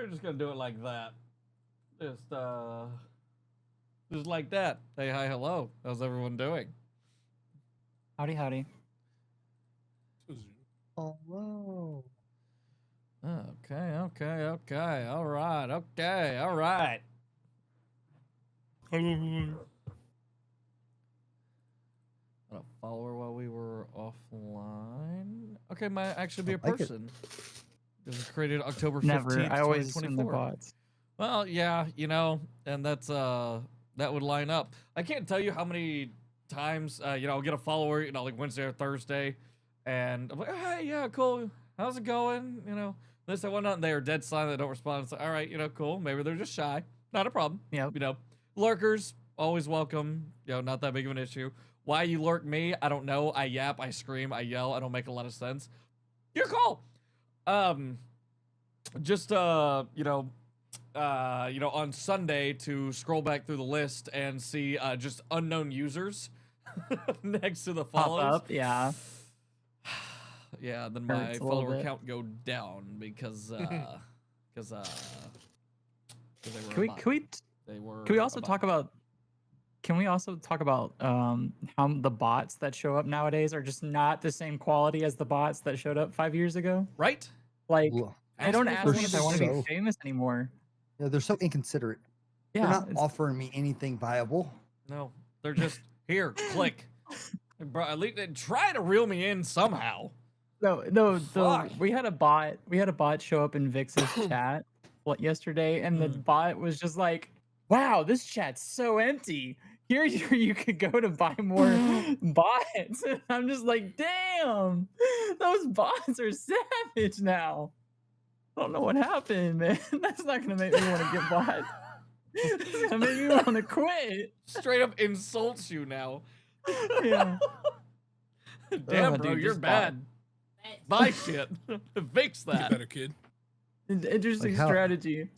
we're just gonna do it like that. Just like that. Hey, hi, hello. How's everyone doing? Howdy, howdy. Hello. Okay. All right. A follower while we were offline. Okay, might actually be a person. It was created October 15th, Never. I always assume they're 2024. bots. Well, yeah, you know, and that's that would line up. I can't tell you how many times you know, I'll get a follower, you know, like Wednesday or Thursday, and I'm like, hey, yeah, cool. How's it going? You know, this and whatnot. And they are dead silent. They don't respond. It's like, all right, you know, cool. Maybe they're just shy. Not a problem. Yep. You know, lurkers always welcome. You know, not that big of an issue. Why you lurk me? I don't know. I yap. I scream. I yell. I don't make a lot of sense. Your call. Just you know, on Sunday to scroll back through the list and see just unknown users next to the follows. Pop up, yeah. Yeah, then my Hurts a little follower bit. count go down because they were Can we also talk about? Can we also talk about how the bots that show up nowadays are just not the same quality as the bots that showed up 5 years ago? Right? Like, I don't Ask ask me me for if I want to be so- famous anymore. Yeah, they're so inconsiderate. Yeah, They're not it's- offering me anything viable. No, they're just here. Click. Bro, at least try to reel me in somehow. No. Fuck. We had a bot show up in Vix's chat yesterday, and the bot was just like, "Wow, this chat's so empty. Here you could go to buy more bots." And I'm just like, "Damn, those bots are savage now." I don't know what happened, man. That's not gonna make me want to get bots. It's gonna make me want to quit. Straight up insults you now. Yeah. Damn, Oh, bro, dude, you're just bad. Buy shit. Fix Get that. better, kid. Interesting Like how- strategy.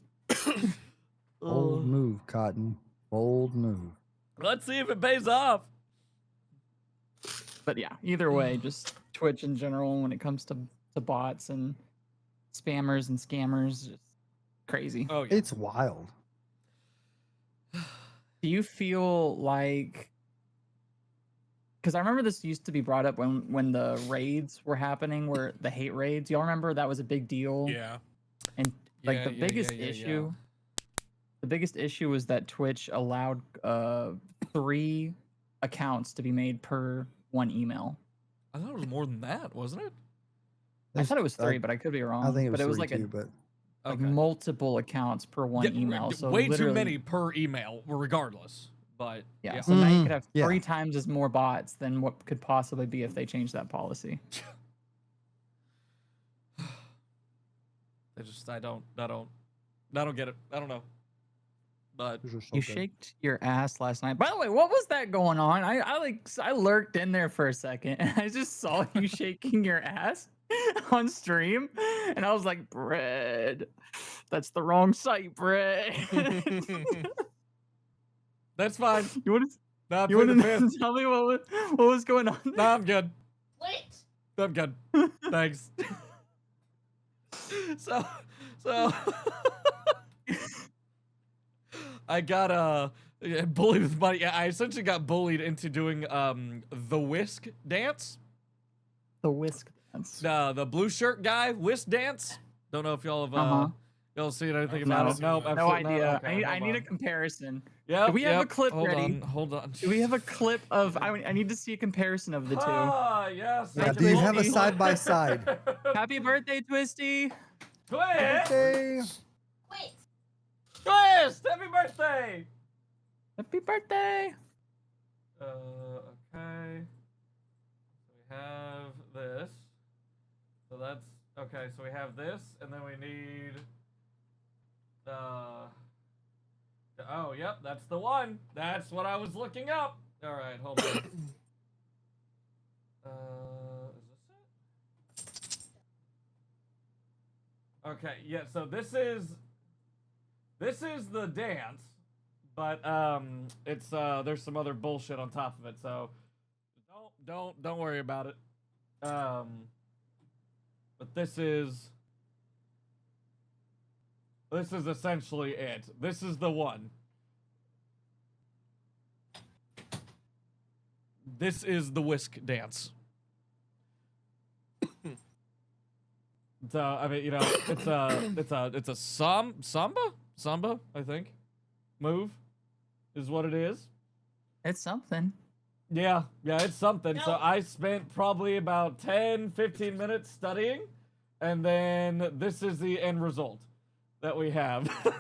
Bold move, Cotton. Bold move. Let's see if it pays off. But yeah, either way, just Twitch in general when it comes to bots and spammers and scammers, just crazy. Oh yeah. It's wild. Do you feel like? Because I remember this used to be brought up when the raids were happening, where the hate raids. Y'all remember that was a big deal? Yeah. And like Yeah, the biggest issue, the biggest issue was that Twitch allowed 3 accounts to be made per one email. I thought it was more than that, wasn't it? I thought it was 3, I- but I could be wrong. I think it was but it was three like too, but like Okay. multiple accounts per one Yeah, email. So way too literally- many per email, regardless. But Yeah, yeah. so now you Mhm, could have yeah. 3 times as more bots than what could possibly be if they changed that policy. I just I don't get it. I don't know. But those are so You good. shaked your ass last night. By the way, what was that going on? I lurked in there for a second and I just saw you shaking your ass on stream, and I was like, "Bread, that's the wrong site, Bread." that's fine. You want to? No, I'm You pleading want the to fifth. tell me what was going on? No, I'm good. Wait. I'm good. Thanks. So I got bullied with money. I essentially got bullied into doing the whisk dance. The whisk dance. The blue shirt guy whisk dance. Don't know if y'all have y'all seen anything No. about it. Nope, No No absolutely not. idea. Okay, I need a hold on. comparison. Yep, Do we have a yep. clip Hold ready? Hold on. Do we have a clip of? I need to see a comparison of the two. Ah, yes. Yeah, Thank do you you. have a Twisty. side by side? Happy birthday, Twisty! Twist! Okay. Wait. Twist! Happy birthday! Happy birthday! Okay. So we have this. So that's okay. So we have this, and then we need oh, yep, that's the one. That's what I was looking up. All right, hold on. Is this it? Okay, yeah. So this is the dance, but it's there's some other bullshit on top of it. So don't worry about it. But this is This is essentially it. This is the one. This is the whisk dance. I mean, you know, it's a samba, I think. Move is what it is. It's something. Yeah, it's something. No. So I spent probably about 10, 15 minutes studying, and then this is the end result that we have. What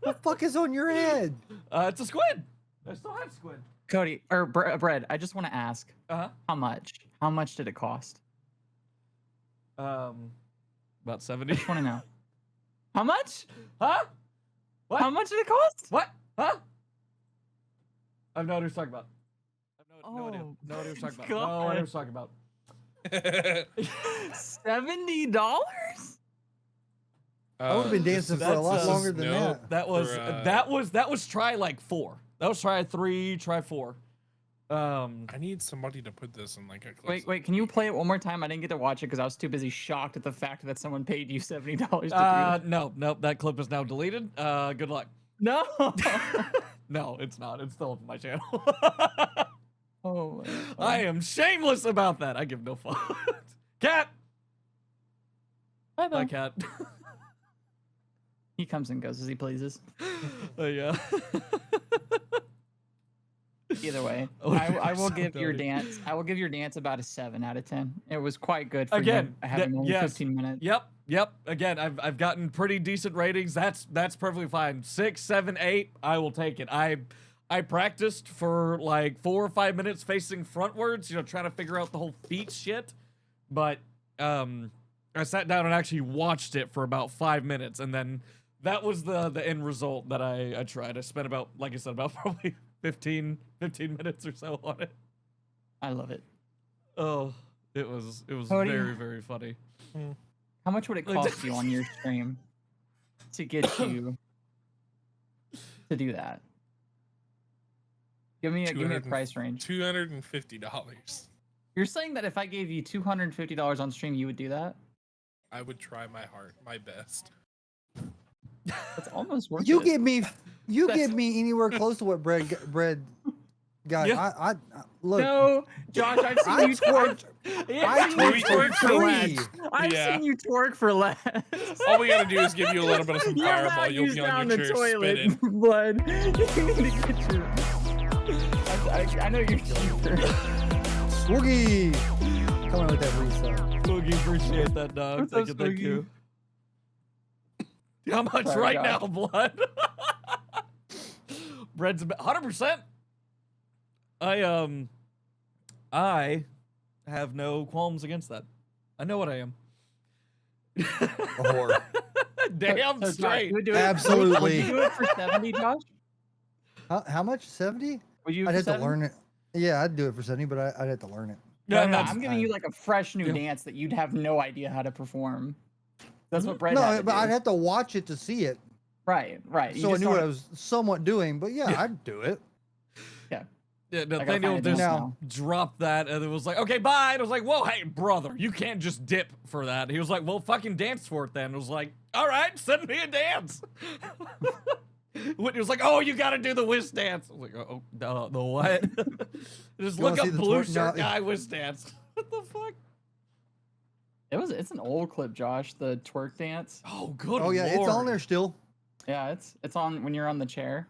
the fuck is on your head? It's a squid. I still have squid. Cody or Bread, I just want to ask, Uh-huh. how much? How much did it cost? About I 70. just want to know. How much? Huh? What? How much did it cost? What? Huh? I have no idea what you're talking about. I have no idea. Oh No idea what you're talking about. God. No idea what you're talking about. $70? I would have been dancing for a that's, lot uh, longer than no. that. That was try like 4. That was try 3, try 4. I need somebody to put this in like a clip. Wait, can you play it one more time? I didn't get to watch it because I was too busy shocked at the fact that someone paid you $70 to do that. No, that clip is now deleted. Good luck. No. No, it's not. It's still on my channel. Oh, I am shameless about that. I give no fucks. Cat. bye Bye, cat. He comes and goes as he pleases. Yeah. Either way, Oh, I will so give your dirty. dance. I will give your dance about a 7 out of 10. It was quite good for Again, you having only yes. 15 minutes. Yep. Again, I've gotten pretty decent ratings. That's perfectly fine. 6, 7, 8. I will take it. I practiced for like 4 or 5 minutes facing frontwards, you know, trying to figure out the whole feet shit. But I sat down and actually watched it for about 5 minutes, and then that was the end result that I tried. I spent about, like I said, about probably 15 minutes or so on it. I love it. Oh, it was Cody. very, very funny. How much would it cost you on your stream to get you to do that? Give me a price range. $250. You're saying that if I gave you $250 on stream, you would do that? I would try my best. That's almost worth You it. give me, That's- give me anywhere close to what bread got. Yeah. I look. No, Josh, I've seen I you twerked. I We twerked twerked for for free. I've Yeah. seen you twerk for less. All we gotta do is give you a little bit of some You're fireball. not You'll used be down on the your chair toilet, spinning. blood. You need to get your. I know you're cheaper. Swoogie. Come on with that resub. Boogie, appreciate that, dog. What's up, Thank you. How much Sorry, right Josh. now, blood? Bread's 100%. I have no qualms against that. I know what I am. A whore. Damn So, Josh, straight. you would do it- Absolutely. Would you do it for 70, Josh? How much? 70? Would you? I'd have to 70? learn it. Yeah, I'd do it for 70, but I'd have to learn it. No, that's- I'm giving you like a fresh new Yeah. dance that you'd have no idea how to perform. That's what Brett No, had to but do. I'd have to watch it to see it, Right. You so I just knew what don't- I was somewhat doing. But yeah, Yeah. I'd do it. Yeah, I gotta Nathaniel find a just dance now. dropped that, and it was like, okay, bye. And I was like, whoa, hey, brother, you can't just dip for that. He was like, well, fucking dance for it then. I was like, all right, send me a dance. When he was like, oh, you got to do the whisk dance. I was like, oh, the what? Just You look wanna up see the blue twerk? shirt No. guy whisk dance. What the fuck? It's an old clip, Josh. The twerk dance. Oh, good Oh yeah, it's on Lord. there still. Yeah, it's on when you're on the chair.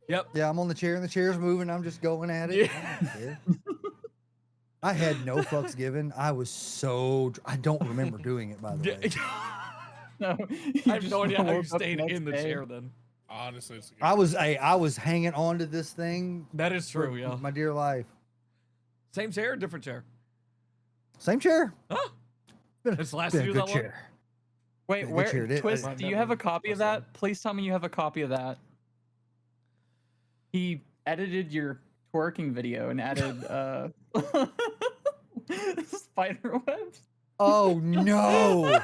Yep. Yeah, I'm on the chair and the chair's moving. I'm just going at it. I don't care. I had no fucks given. I was so. I don't remember doing it, by the way. No, I have no idea how you stayed in the chair. chair then. Honestly, it's a good I was hanging on to this thing That is for true, yeah. my dear life. Same chair or different chair? Same chair. Huh? Been, It's lasted been a you good that long? chair. Wait, Yeah, good where? chair. Twist, I've do you have never a copy of myself. that? Please tell me you have a copy of that. He edited your twerking video and added spider webs. Oh no!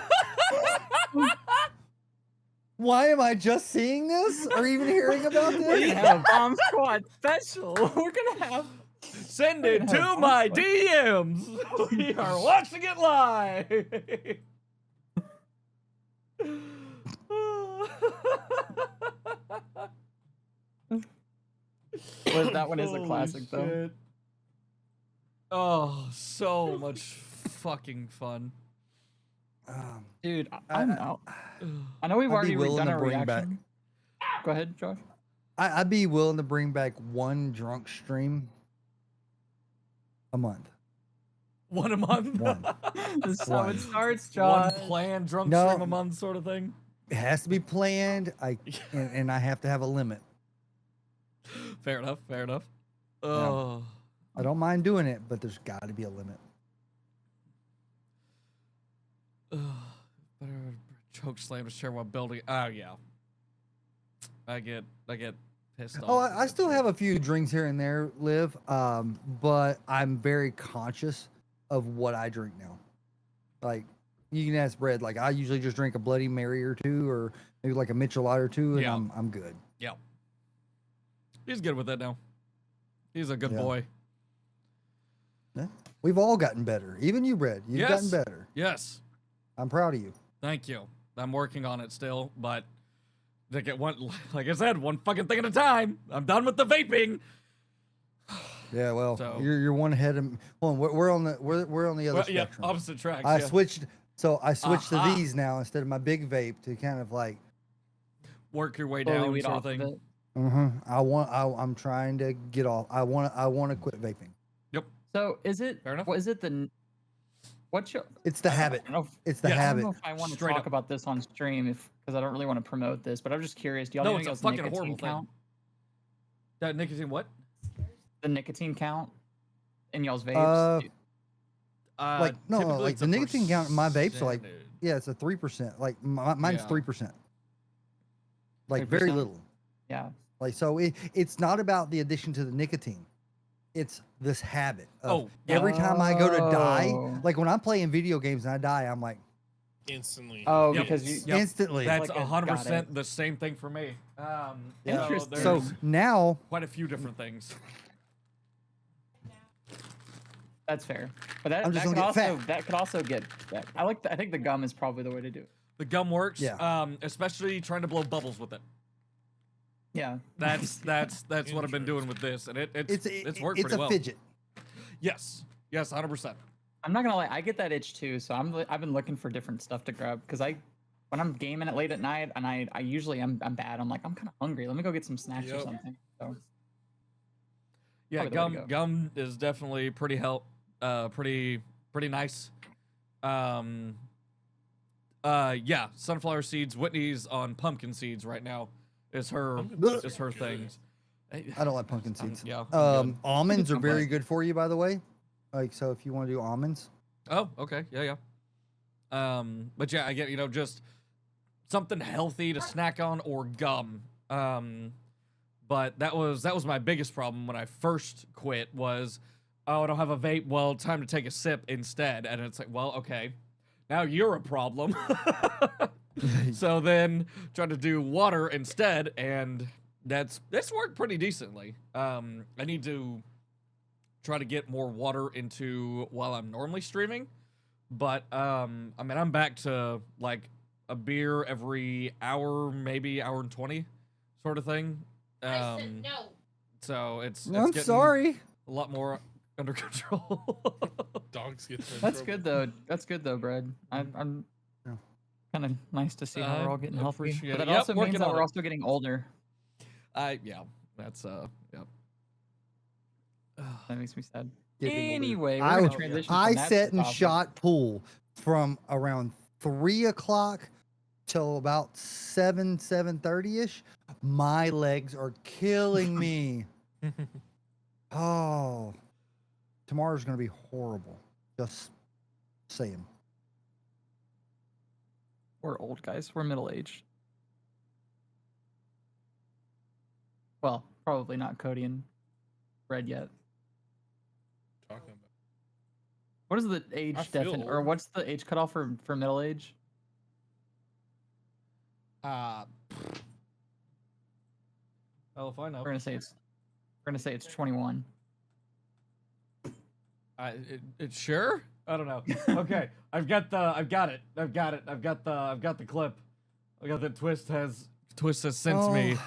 Why am I just seeing this or even hearing about We're gonna this? have a bomb squad special. We're gonna have. Send it We're gonna to have my fun. DMs. We are watching it live. Well, that one is a Holy classic, though. shit. Oh, so much fucking fun. Dude, I- I'm out. I know we've I'd be already willing done to our bring back- reaction. Go ahead, Josh. I'd be willing to bring back one drunk stream a month. One a month. One. This is how One. it starts, One Josh. planned drunk No. stream a month sort of thing. It has to be planned. And I have to have a limit. Fair enough. Fair enough. Oh. I don't mind doing it, but there's got to be a limit. Choke slam to share while building. Oh yeah. I get pissed off. Oh, I still have a few drinks here and there, Liv. But I'm very conscious of what I drink now. Like, you can ask Bread. Like, I usually just drink a Bloody Mary or two, or maybe like a Michelada or two, and Yeah. I'm good. Yeah. He's good with it now. He's a good Yeah. boy. Yeah. We've all gotten better. Even you, Bread. You've gotten Yes. better. Yes. I'm proud of you. Thank you. I'm working on it still, but like I said, one fucking thing at a time. I'm done with the vaping. Yeah, well, So- you're one ahead of. Well, we're on the other Well, yeah, spectrum. opposite tracks. I yeah. switched. So I switched Aha. to these now instead of my big vape to kind of like. Work your way Slowly down, weed sort off of of thing. it. I'm trying to get off. I want to quit vaping. So is it? Fair enough. What is it? What's your? It's the I habit. don't know if- It's the Yes. I don't habit. know if I want to Straight talk up. about this on stream because I don't really want to promote this, but I'm just curious. Do y'all No, know it's a y'all's fucking nicotine horrible thing. count? That nicotine what? The nicotine count in y'all's vapes? Like, no, typically like it's the a nicotine count in my vapes are like, percentage. yeah, it's a 3%. Like mine's Yeah. 3%. Like very 3%? little. Yeah. Like so, it's not about the addiction to the nicotine. It's this habit. Of Oh, every time I go to die, Oh. like when I'm playing video games and I die, I'm like Instantly. Oh, Yep. because you. Yep. instantly. That's like a- 100% got the same thing for me. Yeah. Interesting. So there's now, quite a few different things. That's fair. But that, I'm that just could gonna get also fat. that could also get. I think the gum is probably the way to do it. The gum works. Yeah. Especially trying to blow bubbles with it. Yeah. That's what I've been doing with this, and it's worked it's pretty a well. fidget. Yes, 100%. I'm not gonna lie, I get that itch too. So I've been looking for different stuff to grab because when I'm gaming it late at night and I usually I'm bad. I'm like I'm kind of hungry. Let me go get some snacks or Yep. something. So Yeah, Probably the way to go. gum is definitely pretty pretty nice. Yeah, sunflower seeds. Whitney's on pumpkin seeds right now. Is her Pumpkin seeds her are good. things. I don't like pumpkin seeds. Yeah. I'm good. Almonds are I'm very glad. good for you, by the way. Like so, if you want to do almonds, Oh, okay. Yeah. But yeah, I get just something healthy to snack on or gum. But that was my biggest problem when I first quit was, oh, I don't have a vape. Well, time to take a sip instead. And it's like, well, okay, now you're a problem. So then tried to do water instead, and that's worked pretty decently. I need to try to get more water into while I'm normally streaming. But I mean, I'm back to like a beer every hour, maybe hour and 20 sort of thing. I said no. So it's I'm getting sorry. a lot more under control. Dogs get in that's trouble. good though. That's good though, Brad. I'm Yeah. kind of nice to see how we're all getting healthy. appreciate But it. that Yep, also working means that on we're it. also getting older. Yeah, that's yep. That makes me sad. Getting older. Anyway, we're I gonna was- transition. I from that sat and topic. shot pool from around 3 o'clock till about 7:30 ish. My legs are killing me. Oh, tomorrow's gonna be horrible. Just saying. We're old guys. We're middle aged. Well, probably not Cody and Red yet. Talking about. What is the age I feel definition, or old. what's the age cutoff for middle age? Hell if I know. We're gonna say it's 21. It's sure? I don't know. Okay, I've got it. I've got the clip. I got that Twist has sent me.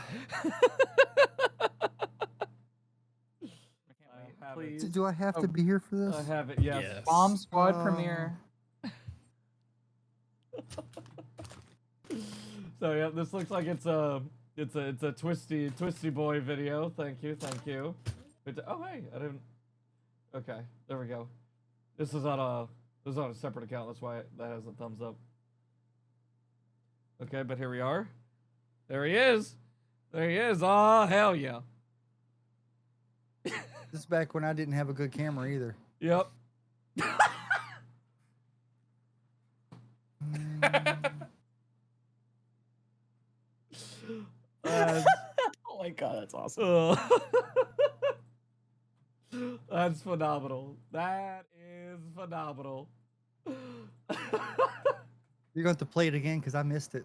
Please. Do I have to be here for this? I have it. Yes. Yes. Bomb Squad Oh. premiere. So yeah, this looks like it's a twisty boy video. Thank you. Oh hey, I didn't. Okay, there we go. This is on a separate account. That's why that has a thumbs up. Okay, but here we are. There he is. Oh hell yeah. This is back when I didn't have a good camera either. Yep. Oh my god, that's awesome. That's phenomenal. That is phenomenal. You're going to have to play it again because I missed it.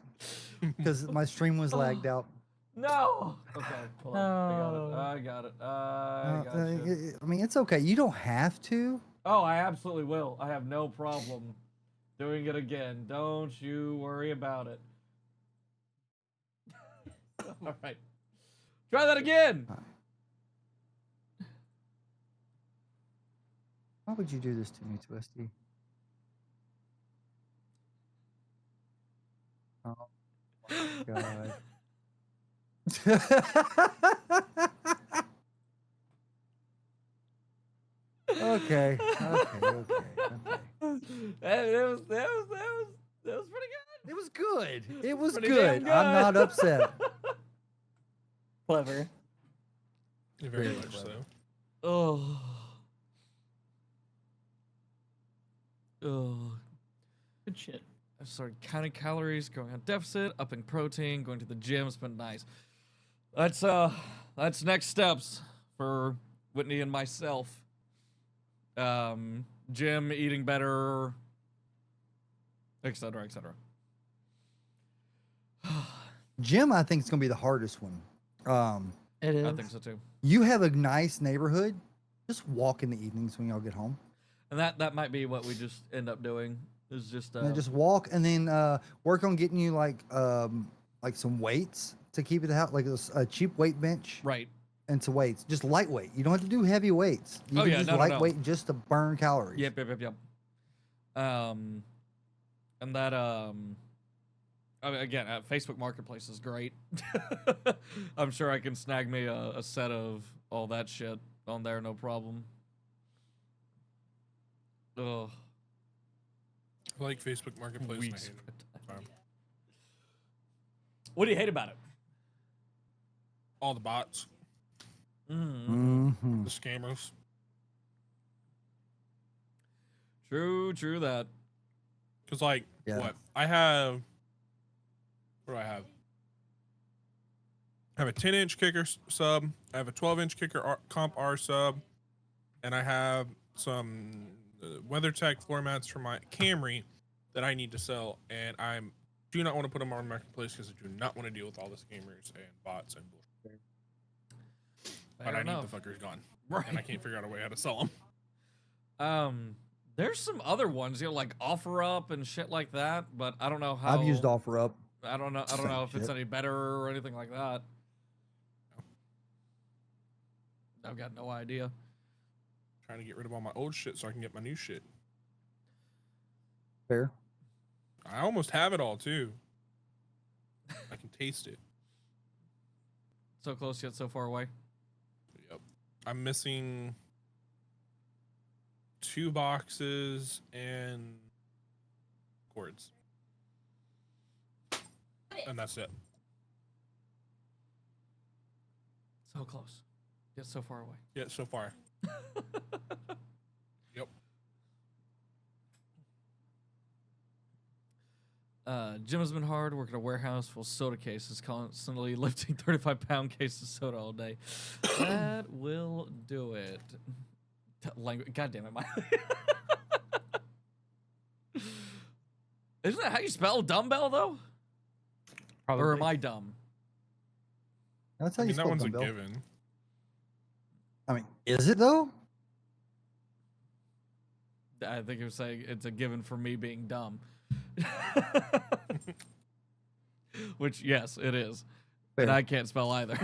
Because my stream was lagged out. No. Okay. Hold on. I got it. I mean, it's okay. You don't have to. Oh, I absolutely will. I have no problem doing it again. Don't you worry about it. All right. Try that again. Why would you do this to me, Twisty? Oh my god. Okay. That was pretty good. It was good. It was Pretty good. damn I'm not good. upset. Clever. Very Very much so. clever. Oh. Good shit. I started counting calories, going on deficit, upping protein, going to the gym. It's been nice. That's next steps for Whitney and myself. Gym, eating better, etc., etc. Jim, I think it's gonna be the hardest one. It is. I think so too. You have a nice neighborhood. Just walk in the evenings when y'all get home. And that might be what we just end up doing. Is just And then just walk, and then work on getting you like some weights to keep it the house, like a cheap weight bench right. and some weights, just lightweight. You don't have to do heavy weights. You Oh, can yeah, use no. lightweight just to burn calories. Yep. And that I mean, again, Facebook Marketplace is great. I'm sure I can snag me a set of all that shit on there, no problem. Ugh. I like Facebook Marketplace. And I hate it. What do you hate about it? All the bots, Mm-hmm. the scammers. True that. Because, like, Yeah. what? I have. What do I have? I have a 10-inch kicker sub. I have a 12-inch kicker comp R sub. And I have some WeatherTech floor mats for my Camry that I need to sell. And I do not want to put them on Marketplace because I do not want to deal with all the scammers and bots and bullshit. But I need the fuckers gone. Right. And I can't figure out a way how to sell them. There's some other ones, like OfferUp and shit like that, but I don't know how. I've used OfferUp. I don't know Same if it's shit. any better or anything like that. I've got no idea. Trying to get rid of all my old shit so I can get my new shit. Fair. I almost have it all too. I can taste it. So close yet so far away. Yep. I'm missing 2 boxes and cords. And that's it. So close yet so far away. Yeah, so far. Yep. Gym has been hard, working a warehouse full of soda cases, constantly lifting 35-pound cases of soda all day. That will do it. Language. God damn it, Mylee. Isn't that how you spell dumbbell, though? Probably. Or am I dumb? That's how I you mean, that spell one's dumbbell. a given. I mean, is it though? I think you're saying it's a given for me being dumb. Which, yes, it is. Fair. And I can't spell either.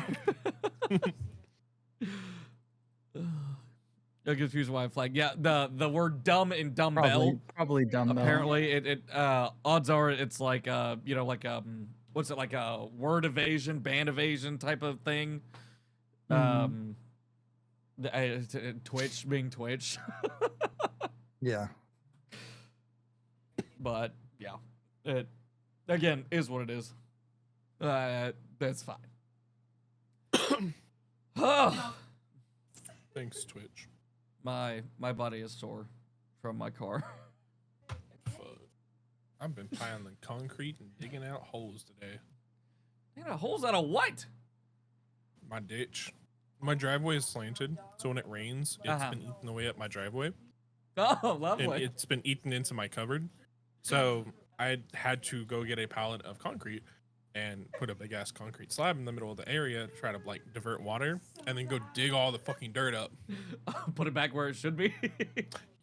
I'm confused why I flagged. Yeah, the word dumb in dumbbell. Probably dumbbell. Apparently, it odds are it's like what's it, like a word evasion, band evasion type of thing. Twitch being Twitch. Yeah. But yeah, it again is what it is. That's fine. Thanks, Twitch. My body is sore from my car. Fuck. I've been piling concrete and digging out holes today. Holes out of what? My ditch. My driveway is slanted, so when it rains, it's been eating away up my driveway. Oh, lovely. And it's been eaten into my cupboard. So I had to go get a pallet of concrete and put a big ass concrete slab in the middle of the area to try to like divert water and then go dig all the fucking dirt up. Put it back where it should be.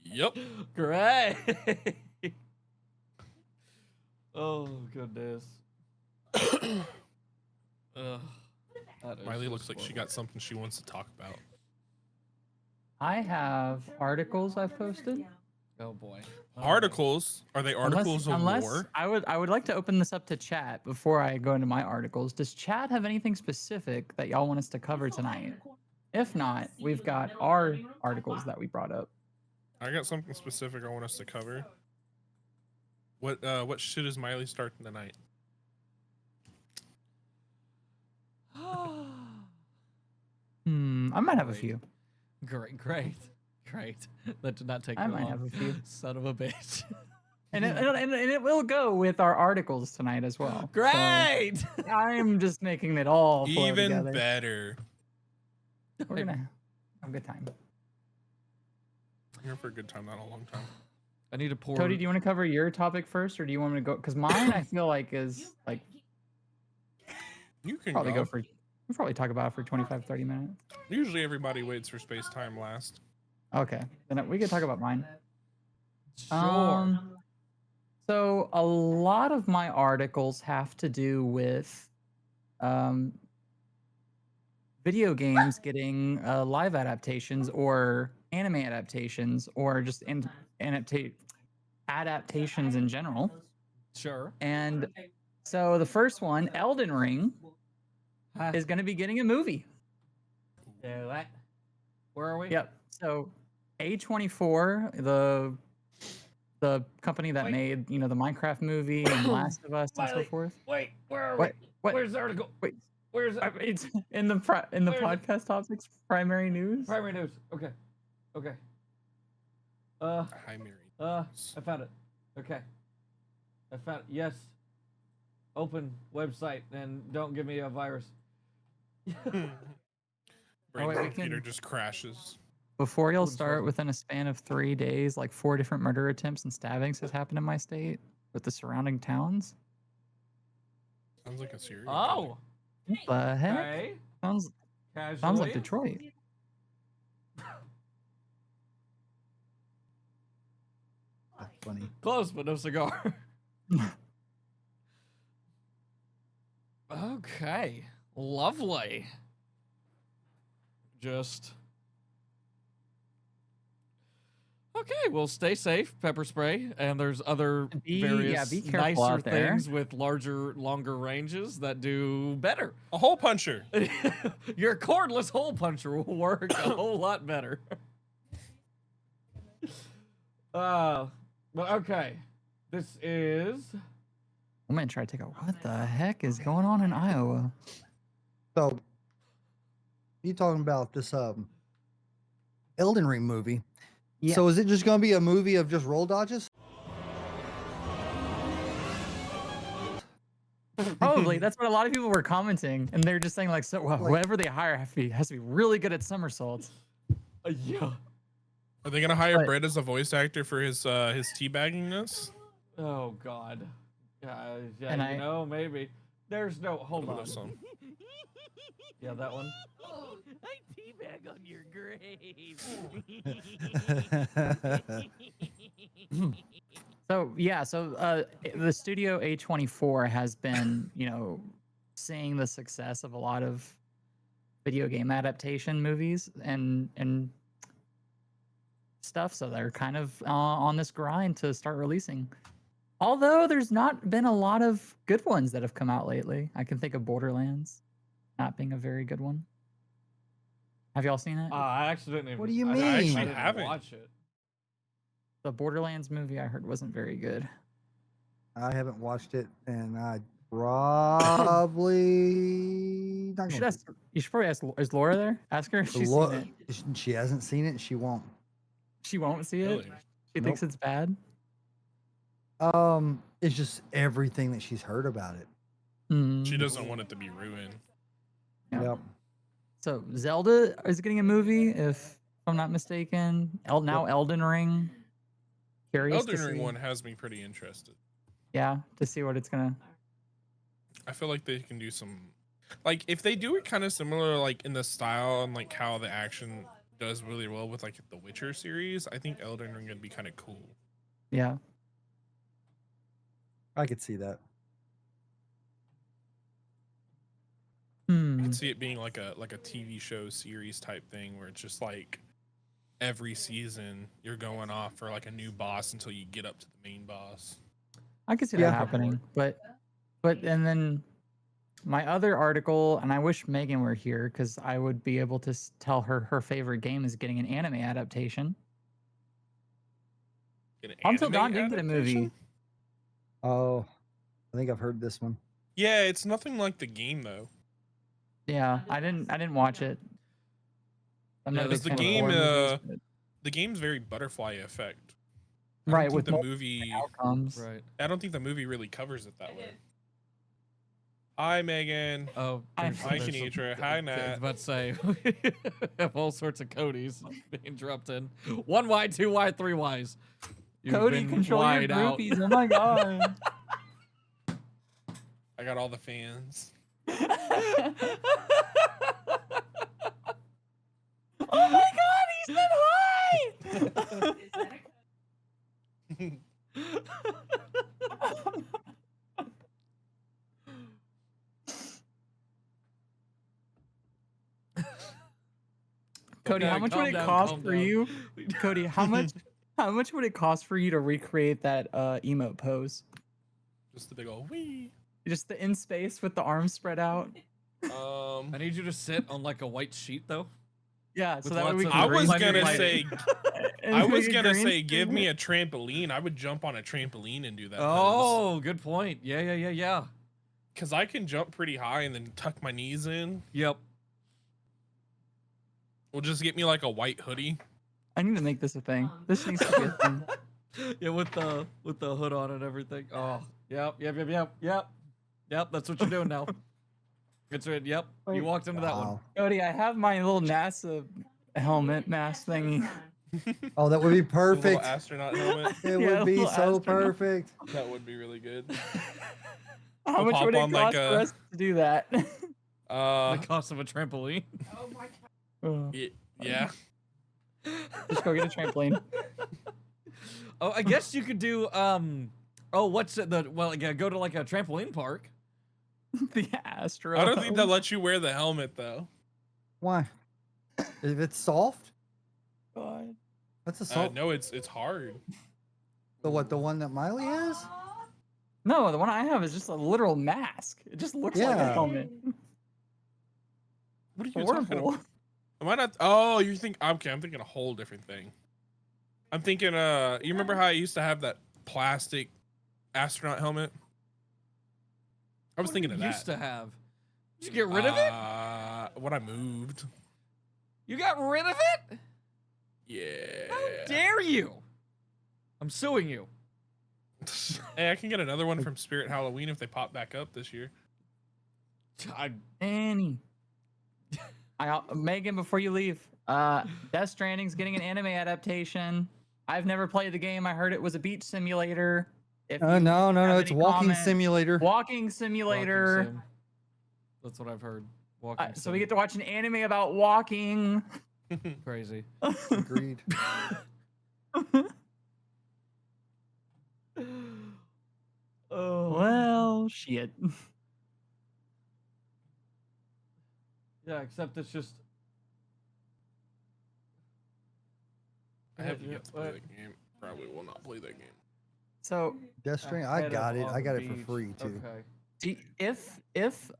Yep. Great. Oh, goodness. Mylee looks like she got something she wants to talk about. I have articles I've posted. Oh boy. Articles? Are they articles of war? I would like to open this up to chat before I go into my articles. Does chat have anything specific that y'all want us to cover tonight? If not, we've got our articles that we brought up. I got something specific I want us to cover. What shit is Mylee starting tonight? I might have a few. Great. That did not take I me might long. have a few. Son of a bitch. And it will go with our articles tonight as well. Great. So I'm just making it all flow Even together. better. We're gonna have a good time. I'm here for a good time, not a long time. I need to pour. Cody, do you want to cover your topic first, or do you want me to go? Because mine, I feel like, is like You can probably go. we'll probably talk about it for 25, 30 minutes. Usually everybody waits for space time last. Okay, then we can talk about mine. Sure. So a lot of my articles have to do with video games getting live adaptations or anime adaptations or just adaptations in general. Sure. And so the first one, Elden Ring, is going to be getting a movie. What? Where are we? Yep. So A24, the company that made, the Minecraft movie and Last of Us and so forth. Wait, where are What? Where's the article? Wait. Where's the It's in the podcast topics, primary news. primary news? Okay. Hi, Mary. I found it. Okay. I found it. Yes. Open website and don't give me a virus. Brain wait, we computer can- just crashes. Before you'll What's start, wrong? within a span of 3 days, like 4 different murder attempts and stabbings has happened in my state with the surrounding towns. Sounds like a serial. Oh. What the heck? Okay. Sounds Casually. like Detroit. That's funny. Close, but no cigar. Okay. Lovely. Just. Okay, well, stay safe, pepper spray, and there's other various be careful nicer out there. things with longer ranges that do better. A hole puncher. Your cordless hole puncher will work a whole lot better. Well, okay. This is. I'm gonna try to take a. What the heck is going on in Iowa? So, you talking about this Elden Ring movie? Yeah. So is it just gonna be a movie of just roll dodges? Probably. That's what a lot of people were commenting, and they're just saying like, so whoever they hire has to be really good at somersaults. Yeah. Are they gonna hire But- Brett as a voice actor for his teabaggingness? Oh God. Yeah, And I- maybe. There's no. Hold What on. a song. Yeah, that one. I teabag on your grave. So yeah, the studio A24 has been, seeing the success of a lot of video game adaptation movies and stuff. So they're kind of on this grind to start releasing. Although there's not been a lot of good ones that have come out lately. I can think of Borderlands not being a very good one. Have y'all seen it? I actually didn't even. What do you I mean? actually I didn't haven't. watch it. The Borderlands movie I heard wasn't very good. I haven't watched it, and I probably not gonna. You should probably ask. Is Laura there? Ask her if she's seen it. She hasn't seen it. She won't. She won't see it. Really? She thinks it's bad. It's just everything that she's heard about it. She doesn't want it to be ruined. Yeah. Yep. So Zelda is getting a movie, if I'm not mistaken. Now Elden Ring. Curious Elden to Ring see. one has me pretty interested. Yeah, to see what it's gonna. I feel like they can do some, like if they do it kind of similar, like in the style and like how the action does really well with like the Witcher series. I think Elden Ring would be kind of cool. Yeah. I could see that. I could see it being like a TV show series type thing where it's just like every season you're going off for like a new boss until you get up to the main boss. I could see Yeah. that happening, but and then my other article, and I wish Megan were here because I would be able to tell her her favorite game is getting an anime adaptation. An Until anime Dawn did get a movie. adaptation? Oh, I think I've heard this one. Yeah, it's nothing like the game though. Yeah, I didn't watch it. I'm Yeah, not a because big the fan of game, horror movies, but- The game's very butterfly effect. I right, don't with think the multiple movie. outcomes. Right. I don't think the movie really covers it that way. Hi, Megan. Oh. Hi, there's- Hi, there's some- Kenitra. Hi, I was Nat. about to say, we have all sorts of Codys being dropped in. 1Y, 2Y, 3Ys. You've Cody, been control your wide out. groupies. Oh my god. I got all the fans. Oh my god, he's been high! Cody, Okay, how much calm would it down, cost calm for down. you? Cody, how much would it cost for you to recreate that emote pose? Just the big old wee. Just the in space with the arms spread out? I need you to sit on like a white sheet though. Yeah, With so that way we lots can of I was green gonna lighting. say, and I we was can gonna green say, give screen me it. a trampoline. I would jump on a trampoline and do that. Oh, good point. Yeah. Because I can jump pretty high and then tuck my knees in. Yep. We'll just get me like a white hoodie. I need to make this a thing. This needs to be a thing. Yeah, with the hood on and everything. Oh, yep. That's what you're doing now. It's right. Yep. You walked into that one. Wow. Cody, I have my little NASA helmet mask thingy. Oh, that would be A little perfect. astronaut helmet. It Yeah, would be little so astronaut. perfect. That would be really good. How We'll much pop would it on, cost like, for us to do that? The cost of a trampoline. Yeah. Just go get a trampoline. Oh, I guess you could do oh, what's it? Yeah, go to like a trampoline park. The Astro. I don't think they'll let you wear the helmet though. Why? If it's soft, God. that's a soft. No, it's hard. The what? The one that Mylee has? No, the one I have is just a literal mask. It just looks like a Yeah. helmet. What are you talking Horrible. about? Am I not? Oh, you think? Okay, I'm thinking a whole different thing. I'm thinking. You remember how I used to have that plastic astronaut helmet? I was thinking of that. Used to have. Did you get rid of it? When I moved. You got rid of it? Yeah. How dare you? I'm suing you. Hey, I can get another one from Spirit Halloween if they pop back up this year. Annie. Megan, before you leave, Death Stranding's getting an anime adaptation. I've never played the game. I heard it was a beach simulator. If you No. have It's any walking comment- simulator. Walking Walking simulator. sim. That's what I've heard. Walking So sim. we get to watch an anime about walking. Crazy. Agreed. bullshit. Yeah, except it's just. I have Yeah, yet to play what? that game. Probably will not play that game. So Death Stranding, I Ahead of got it. On I the got it for Beach. free too. Okay. if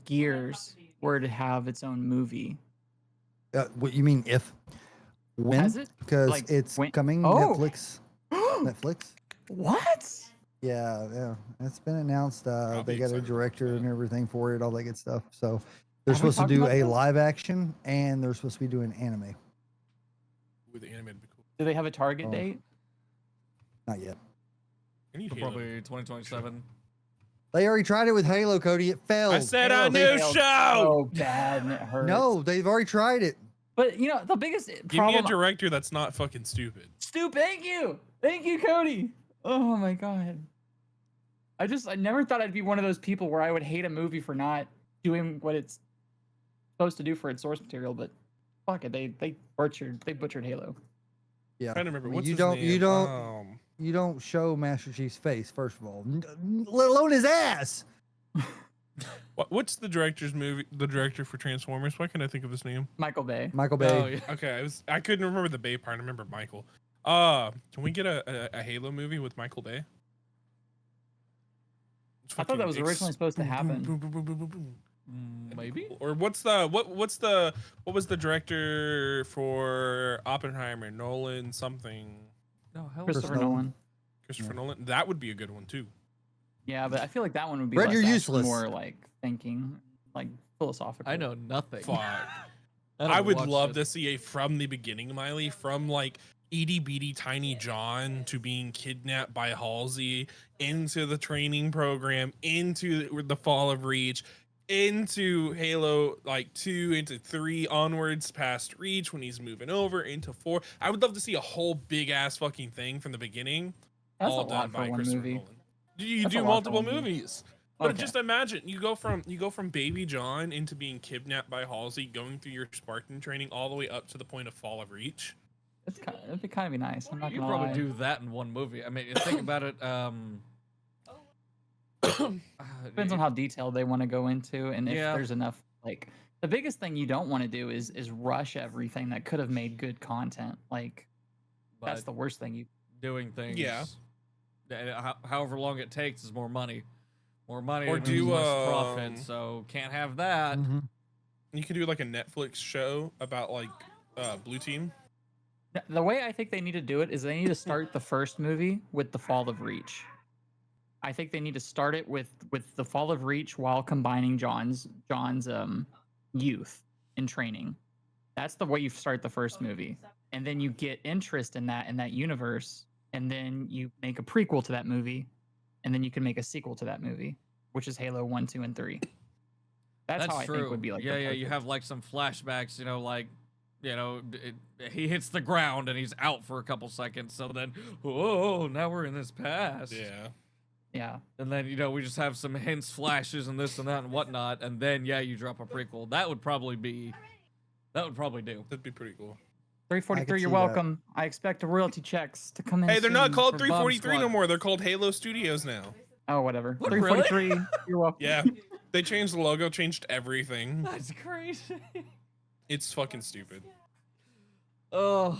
Gears were to have its own movie, What you mean if? When? Has it? Because Like, it's when- coming Oh. Netflix. Netflix. what? Yeah, it's been announced. I'll be They got a excited about director and that. everything for it, all that good stuff. So they're Have we supposed to talked do about a this? live action, and they're supposed to be doing anime. With the animated, be cool. Do they have a target Oh. date? Not yet. I need So Halo. probably 2027. They already tried it with Halo, Cody. It failed. I said Halo a new failed show. So bad, and it hurts. No, they've already tried it. But you know the biggest Give me a problem. director that's not fucking stupid. Thank you, Cody. Oh my god. I never thought I'd be one of those people where I would hate a movie for not doing what it's supposed to do for its source material, but fuck it, they butchered Halo. Yeah. I'm trying to remember I mean, what's you his don't name? you don't show Master Chief's face first of all, let alone his ass. What's the director for Transformers? Why can't I think of his name? Michael Bay. Michael Bay. Oh, yeah. Okay, I couldn't remember the Bay part. I remember Michael. Can we get a Halo movie with Michael Bay? I thought that was originally supposed to happen. Boom, boom, boom, boom, boom, boom. Maybe. Or what was the director for Oppenheimer? Nolan something. No, hell. Christopher Nolan. Nolan. Christopher Nolan. That would be a good one too. Yeah, but I feel like that one would be Brett, less you're actually useless. more like thinking, like philosophical. I know nothing. Fuck. don't I would watch love it. to see a from the beginning, Mylee, from like itty bitty tiny John to being kidnapped by Halsey, into the training program, into the Fall of Reach, into Halo like 2, into 3, onwards past Reach when he's moving over into 4. I would love to see a whole big ass fucking thing from the beginning, That's all a done lot for by one Christopher movie. Nolan. You That's a do lot for multiple one movie. movies. But Okay. just imagine you go from baby John into being kidnapped by Halsey, going through your Spartan training all the way up to the point of Fall of Reach. It'd be kind of be nice. I'm not You gonna could probably lie. do that in one movie. I mean, think about it. Depends on how detailed they want to go into, and if Yeah. there's enough. Like the biggest thing you don't want to do is rush everything that could have made good content. Like that's the worst thing you. doing things. Yeah. However long it takes is more money. More money Or means do, less profit. So can't have that. Mhm. You could do like a Netflix show about like Blue Team. The way I think they need to do it is they need to start the first movie with the Fall of Reach. I think they need to start it with the Fall of Reach while combining John's youth in training. That's the way you start the first movie, and then you get interest in that universe, and then you make a prequel to that movie, and then you can make a sequel to that movie, which is Halo 1, 2, and 3. That's how I true. think would be like. the Yeah. You perfect- have like some flashbacks. Like, he hits the ground and he's out for a couple seconds. So then, whoa, now we're in this past. Yeah. Yeah. And then we just have some hints, flashes, and this and that and whatnot. And then you drop a prequel. That would probably do. That'd be pretty cool. 343, you're see that. welcome. I expect royalty checks to come in. Hey, they're not soon called for 343 Bob no Squad. more. They're called Halo Studios now. Oh, whatever. What, 343, you're welcome. Yeah. They changed the logo, changed everything. That's crazy. It's fucking stupid. Oh,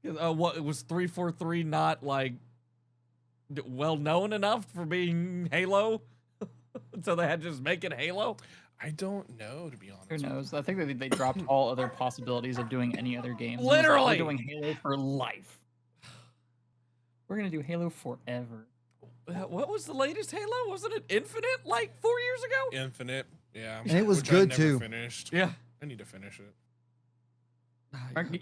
what was 343 not like well known enough for being Halo? So they had to just make it Halo. I don't know, to be honest. Who knows? I think they dropped all other possibilities of doing any other games. It was like, Literally. we're doing Halo for life. We're gonna do Halo forever. What was the latest Halo? Wasn't it Infinite like 4 years ago? Infinite, yeah. And it was which good, I never too. Finished. Yeah. I need to finish it.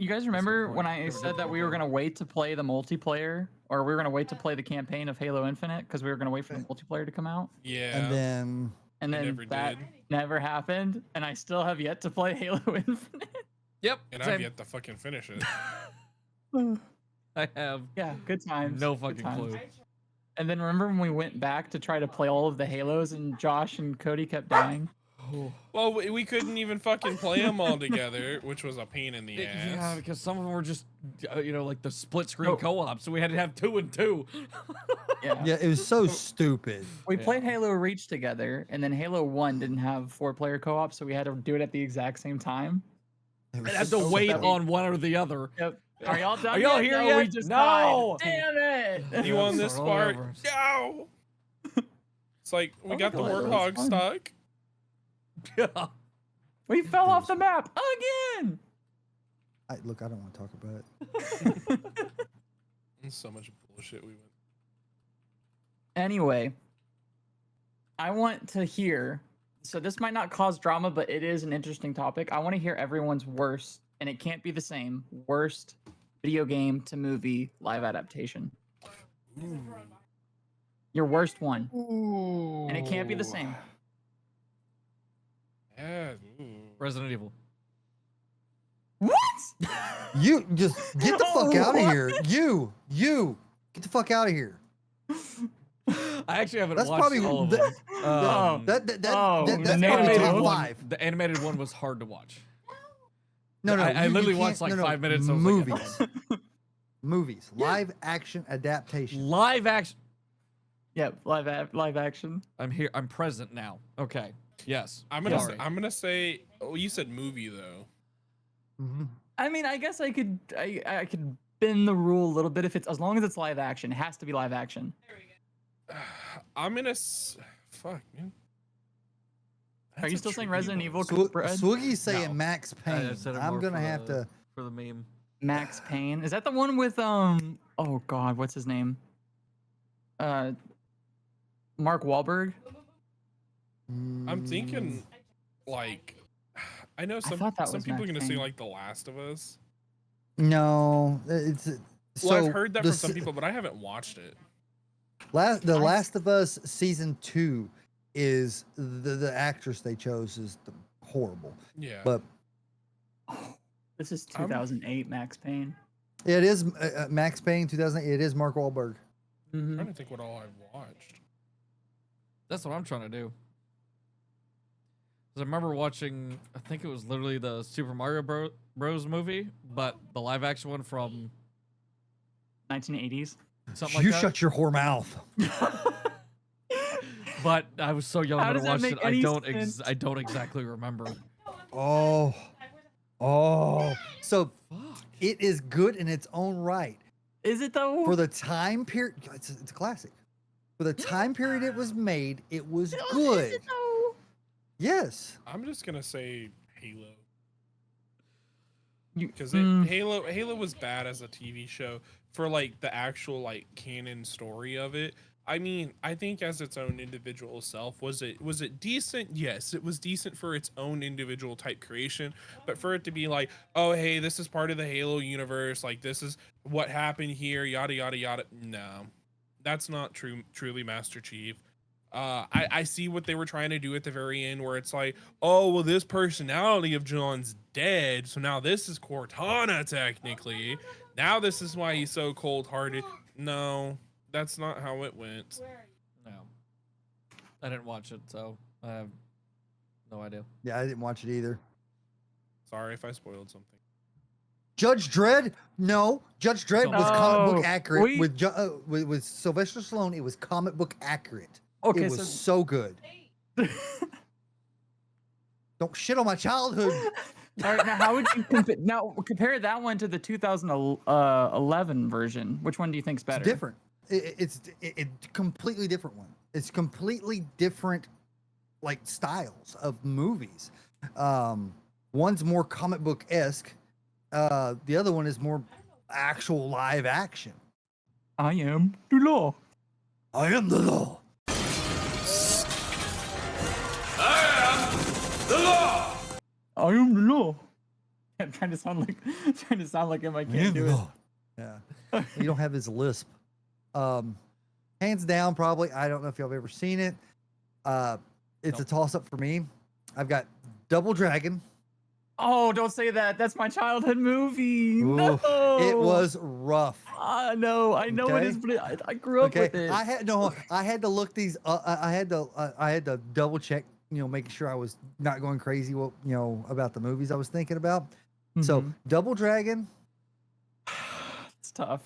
You guys remember when I said that we were gonna wait to play the multiplayer, or we were gonna wait to play the campaign of Halo Infinite because we were gonna wait for the multiplayer to come out? Yeah. And then And It then never that did. never happened, and I still have yet to play Halo Infinite. Yep. And same. I've yet to fucking finish it. I have Yeah, good times. no good fucking times. clue. And then remember when we went back to try to play all of the Halos and Josh and Cody kept dying? Well, we couldn't even fucking play them all together, which was a pain in the Yeah, ass. because some of them were just, like the split screen No. co-op, so we had to have 2 and 2. Yeah. Yeah, it was so stupid. We Yeah. played Halo Reach together, and then Halo 1 didn't have 4-player co-op, so we had to do it at the exact same time. It I was have to so wait stupid. on one or the other. Yep. Are y'all done? Are y'all yet? here No, yet? We just No. died. Damn it! You on this Start all part? over. No. It's like we Oh got my the God, that was warthog fun. stuck. Yeah. We fell off the map again. Look, I don't want to talk about it. There's so much bullshit we went. Anyway, I want to hear. So this might not cause drama, but it is an interesting topic. I want to hear everyone's worst, and it can't be the same. Worst video game to movie live adaptation. Your worst one, and it can't be the same. Yeah. Resident Evil. What? You just get the fuck out of What? here. You get the fuck out of here. I actually haven't That's watched probably all of the- them. That Oh, that's the probably animated top one, five. the animated one was hard to watch. No, I you literally can't- watched like 5 minutes. I was Movies, like, movies, live action adaptation. live action. Yep, live action. I'm here. I'm present now. Okay. Yes. I'm gonna Sorry. I'm gonna say. Oh, you said movie though. Mhm. I mean, I guess I could bend the rule a little bit if it's as long as it's live action. It has to be live action. I'm gonna. Fuck, man. Are That's you a still saying tricky Resident one. Evil? Brad? Swoogie's saying No. Max I Payne. said it I'm more gonna for have the- to. for the meme. Max Payne. Is that the one with oh god, what's his name? Mark Wahlberg. I'm thinking, like, I know some thought that some was people are Max gonna say Payne. like The Last of Us. No, it's. So Well, I've heard that the from some s- people, but I haven't watched it. The I- Last of Us season 2 is the actress they chose is horrible, Yeah. but This is I'm- 2008 Max Payne. it is Max Payne 2008. It is Mark Wahlberg. I'm Mm-hmm. trying to think what all I've watched. That's what I'm trying to do. 'Cause I remember watching. I think it was literally the Super Mario Bros. Movie, but the live action one from 1980s. something like You that. shut your whore mouth. But I was so young How when does I that watched make it. I any don't. sense? I don't exactly remember. Oh. So Fuck. it is good in its own right. Is it though? For the time period, it's a classic. For the time period it was made, it was good. Is it though? Yes. I'm just gonna say Halo You- because mm, Halo was bad as a TV show for like the actual like canon story of it. I mean, I think as its own individual self, was it decent? Yes, it was decent for its own individual type creation, but for it to be like, oh hey, this is part of the Halo universe, like this is what happened here, yada yada yada. No, that's not truly Master Chief. I see what they were trying to do at the very end, where it's like, oh well, this personality of John's dead, so now this is Cortana technically. Now this is why he's so cold-hearted. No, that's not how it went. No, I didn't watch it, so I have no idea. Yeah, I didn't watch it either. Sorry if I spoiled something. Judge Dredd? No. Judge Dredd was comic book No, accurate we- with Sylvester Stallone. It was comic book accurate. Okay, it was so so good. Don't shit on my childhood. all right, now how would you compare that one to the 2011 version? Which one do you think's better? It's different. It's completely different one. It's completely different, like styles of movies. One's more comic book esque. The other one is more actual live action. I am the law. I am the law. I am the law. I'm trying to sound like him. I I am can't the do it. law. Yeah. You don't have his lisp. Hands down, probably. I don't know if y'all have ever seen it. It's a Nope. toss up for me. I've got Double Dragon. Oh, don't say that. That's my childhood movie. Oof, No. It was rough. No, I know it is, Okay. but I grew up Okay, with it. I had to look these. I had to double check making sure I was not going crazy, about the movies I was thinking about. So Double Dragon It's tough.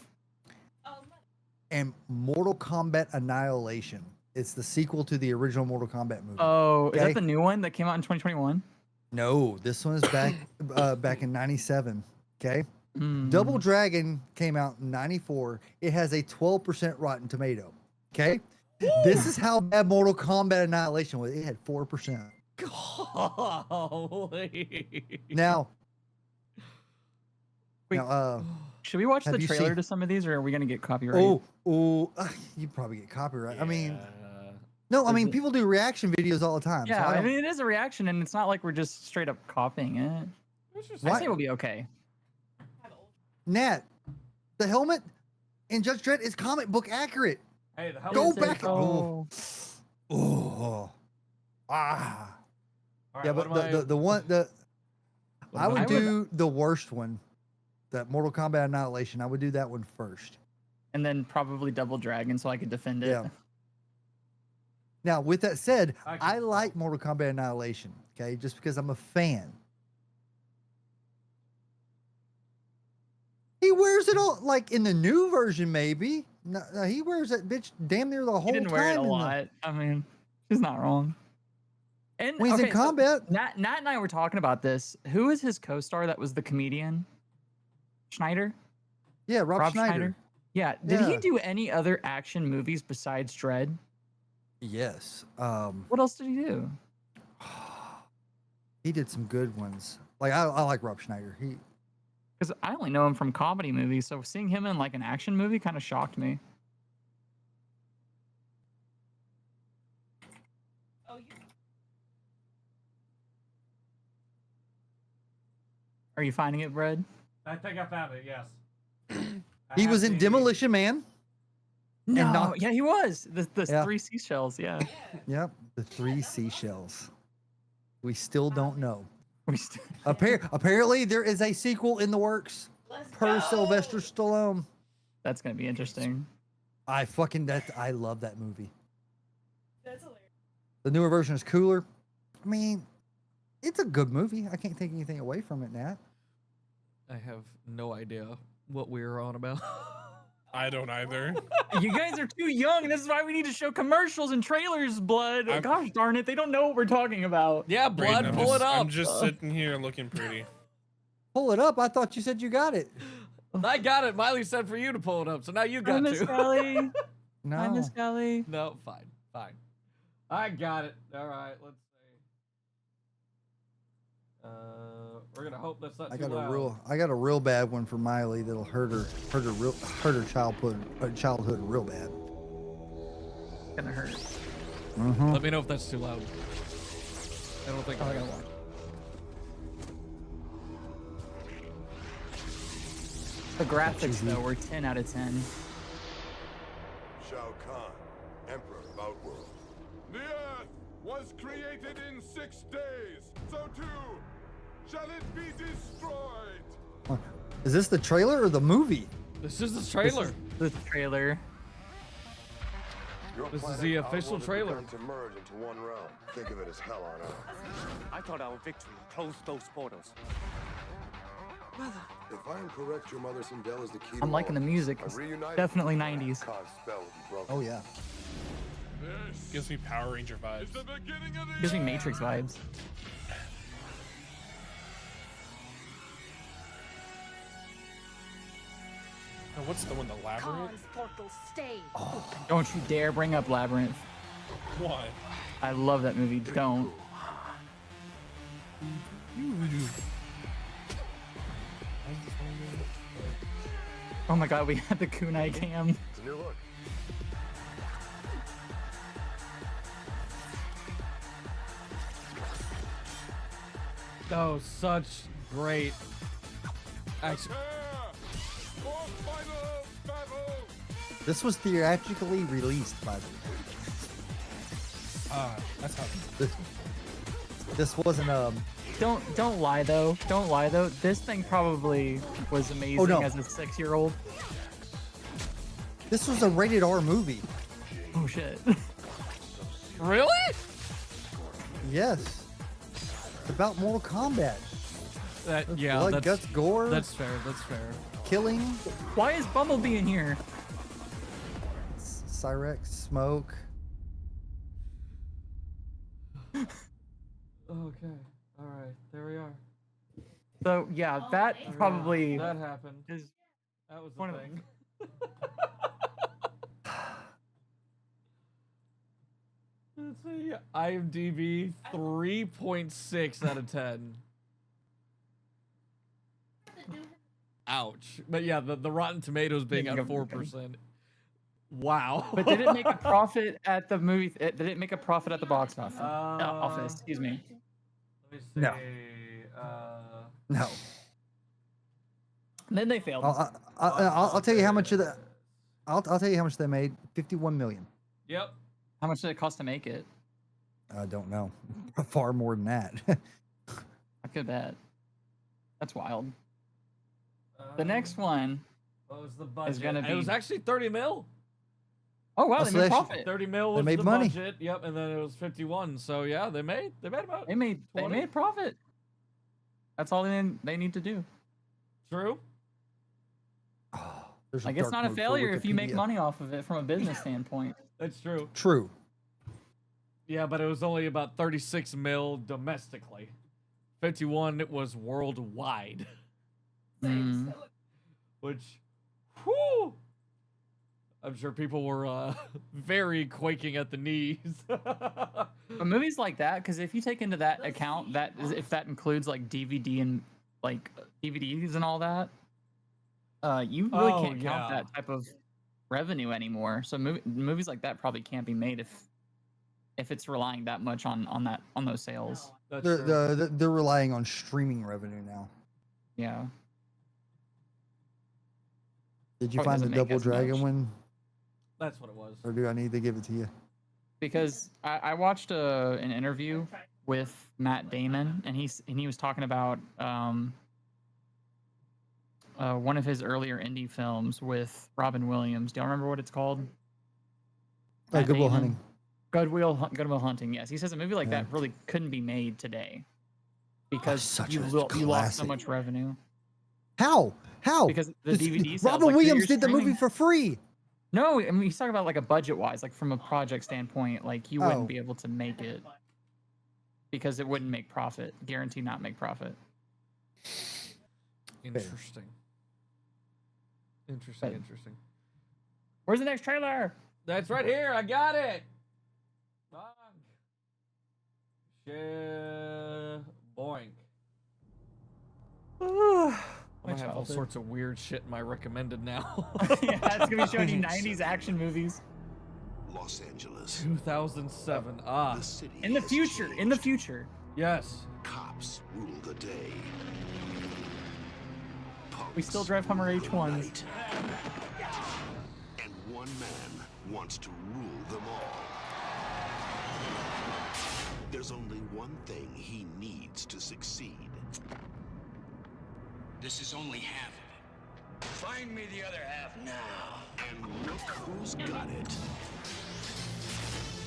and Mortal Kombat Annihilation. It's the sequel to the original Mortal Kombat movie. Oh, is Okay. that the new one that came out in 2021? No, this one is back in '97. Okay. Mm. Double Dragon came out in '94. It has a 12% Rotten Tomato. Okay. This is how bad Mortal Kombat Annihilation was. It had 4%. Golly. Now, Wait, should we watch have the you trailer seen- to some of these, or are we gonna get copyrighted? you probably get copyright. I mean, Yeah. no, I Is mean, it- people do reaction videos all the time. Yeah, so I don't- mean, it is a reaction, and it's not like we're just straight up copying it. It's just I What? say we'll be okay. Nat, the helmet in Judge Dredd is comic book accurate. Hey, the hell Go is it? back- Oh. Oh, All right, yeah, what but am the one what I am would I would- do the worst one, that Mortal Kombat Annihilation. I would do that one first. And then probably Double Dragon, so I could defend it. Yeah. Now, with that said, I I can- like Mortal Kombat Annihilation. Okay, just because I'm a fan. He wears it all, like in the new version, maybe. No, he wears that bitch damn near the whole He didn't wear it time a in the- lot. I mean, he's not wrong. And when he's in okay, so combat. Nat and I were talking about this. Who is his co-star that was the comedian? Schneider? Yeah, Rob Schneider. Yeah. Did he Yeah. do any other action movies besides Dredd? Yes. What else did he do? He did some good ones. Like I like Rob Schneider. He Because I only know him from comedy movies, so seeing him in like an action movie kind of shocked me. Are you finding it, Brad? I think I found it. Yes. he was in Demolition Man. No, knocked- yeah, he was. The Yeah. 3 seashells, yeah. Yep, the 3 seashells. We still don't know. We st- Apparently, there is a sequel in the works per Sylvester Stallone. That's gonna be interesting. I love that movie. The newer version is cooler. I mean, it's a good movie. I can't take anything away from it, Nat. I have no idea what we were on about. I don't either. You guys are too young. This is why we need to show commercials and trailers, Blood. I'm- Gosh darn it, they don't know what we're talking about. Yeah, blood, Brayden, pull it up. I'm just sitting here looking pretty. Pull it up. I thought you said you got it. I got it. Miley said for you to pull it up, so now you Hi, got Miss to. Kelly. No. Hi, Miss Kelly. No, fine. I got it. All right, let's see. We're gonna hope that's not I too got loud. a real bad one for Mylee that'll hurt her childhood real bad. Gonna hurt. Uh-huh. Let me know if that's too loud. I don't think I got one. The graphics though were 10 out of 10. Shao Kahn, Emperor of Outworld. The earth was created in 6 days, so too shall it be destroyed. Is this the trailer or the movie? This is the trailer. The trailer. Your This is planet the official Outworld has trailer. begun to merge into one realm. Think of it as hell on earth. I thought our victory closed those portals. If I am correct, your mother Sindel is the key. I'm liking the music. A reunited Definitely 90s. Khan's spell will be broken. Oh yeah. This Gives me Power Ranger vibes. is the beginning of the Gives me end. Matrix vibes. Oh, what's the one? The Labyrinth? Khan's portal stay. Don't you dare bring up Labyrinth. Why? I love that movie. Don't. Oh my god, we had the kunai cam. It's a new look. Oh, such great action. Prepare for final battle. This was theatrically released, by the way. That's how. This wasn't Don't lie though. Don't lie though. This thing probably was amazing no. as a 6-year-old. this was a rated R movie. Oh shit. Really? Yes. It's about Mortal Kombat. Yeah, Blood, that's guts, gore, that's fair. That's fair. killing, Why is Bumblebee in here? Cyrex, smoke. Okay. All right. There we are. So yeah, that probably that happened. is That was the one of thing. Let's see. IMDb 3.6 out of 10. Ouch. But yeah, the Rotten Tomatoes being at 4%. Wow. But did it make a profit at the movie? Did it make a profit at the box office? Office, excuse me. Let me see. No. No. Then they failed. I'll tell you how much of the. I'll tell you how much they made. 51 million. Yep. How much did it cost to make it? I don't know. Far more than that. I could bet. That's wild. The next one. What was the budget? gonna And it was be- actually 30 mil. Oh wow, Oh, they so made they profit. 30 mil was made the money. budget. Yep, and then it was 51. So yeah, they made about They made 20. profit. That's all they need to do. True. There's Like it's dark not a mode for failure if you make Wikipedia. money off of it from a business standpoint. That's true. True. Yeah, but it was only about 36 mil domestically. 51 it was worldwide. Mm. Which, whew, I'm sure people were very quaking at the knees. But movies like that, because if you take into that account if that includes like DVD and like DVDs and all that, you really Oh, can't count yeah. that type of revenue anymore. So movies like that probably can't be made if it's relying that much on those sales. That's true. They're relying on streaming revenue now. Yeah. Did you Probably find the doesn't make Double as Dragon much. one, That's what it was. or do I need to give it to you? Because I watched an interview with Matt Damon, and he was talking about one of his earlier indie films with Robin Williams. Do y'all remember what it's called? Matt Good Will Damon. Hunting. Good Will Hunting. Yes, he says a movie like that really couldn't be made today because such you a lost so classic. much revenue. How? Because the This- DVD sales, Robin like, Williams you're did the movie streaming- for free. No, I mean he's talking about like a budget wise, like from a project standpoint, like you wouldn't Oh. be able to make it because it wouldn't make profit. Guaranteed not make profit. Interesting. But- Interesting. Where's the next trailer? That's right here. I got it. Fuck. Share boink. I'm gonna have all sorts of weird shit in my recommended now. Yeah, it's gonna be showing you 90s action movies. Los Angeles. 2007. The city In the has future, in the changed. future. Yes. Cops rule the day. We still Punks drive Hummer rule the H1s. night. And one man wants to rule them all. There's only one thing he needs to succeed. This is only half of it. Find me the other half now. And look who's got it.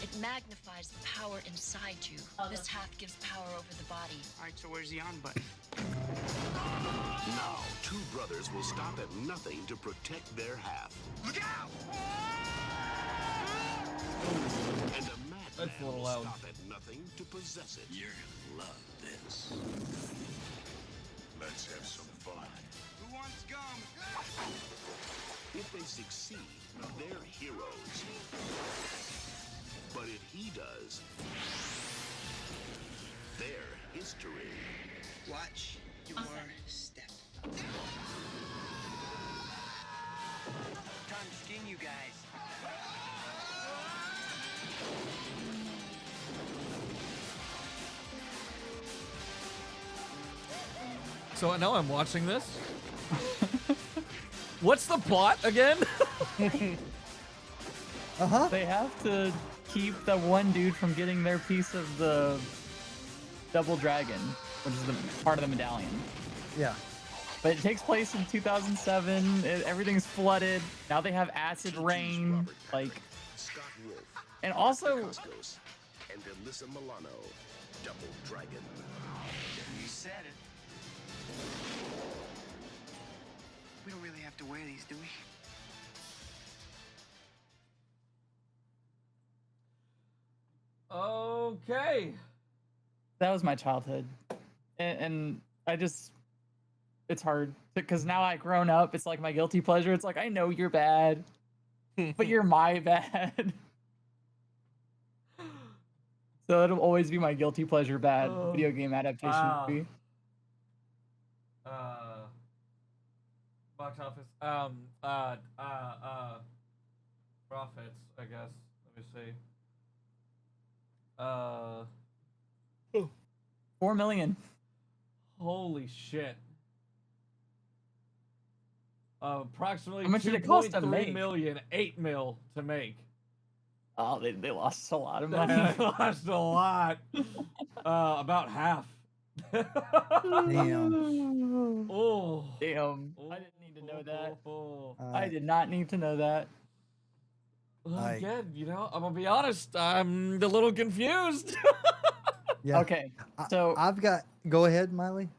It magnifies the power inside you. This half gives power over the body. All right, so where's the on button? Now, two brothers will stop at nothing to protect their half. Look out! And a madman That's a little will loud. stop at nothing to possess it. You're gonna love this. Let's have some fun. Who wants gum? If they succeed, they're heroes. But if he does, they're history. Watch your step. Time to skin you guys. So now I'm watching this. What's the plot again? They have to keep the one dude from getting their piece of the Double Dragon, which is the part of the medallion. Yeah. But it takes place in 2007. Everything's flooded. Now they have acid rain. Like, Scott Wolf, and also, Costos. and Alyssa Milano, Double Dragon. You said it. We don't really have to wear these, do we? Okay. That was my childhood, and I just, it's hard because now I've grown up. It's like my guilty pleasure. It's like I know you're bad, but you're my bad. So it'll always be my guilty pleasure bad video game adaptation movie. Box office. Profits, I guess. Let me see. 4 million. Holy shit. Approximately How much did it cost to 2.3 make? million, 8 mil to make. Oh, they lost a lot of money. They lost a lot. About half. Damn. Oh. Damn. I didn't need to know that. Oh. I did not need to know that. Well, I- again, you know, I'm gonna be honest. I'm a little confused. Yeah. Okay, so I've got. Go ahead, Mylee.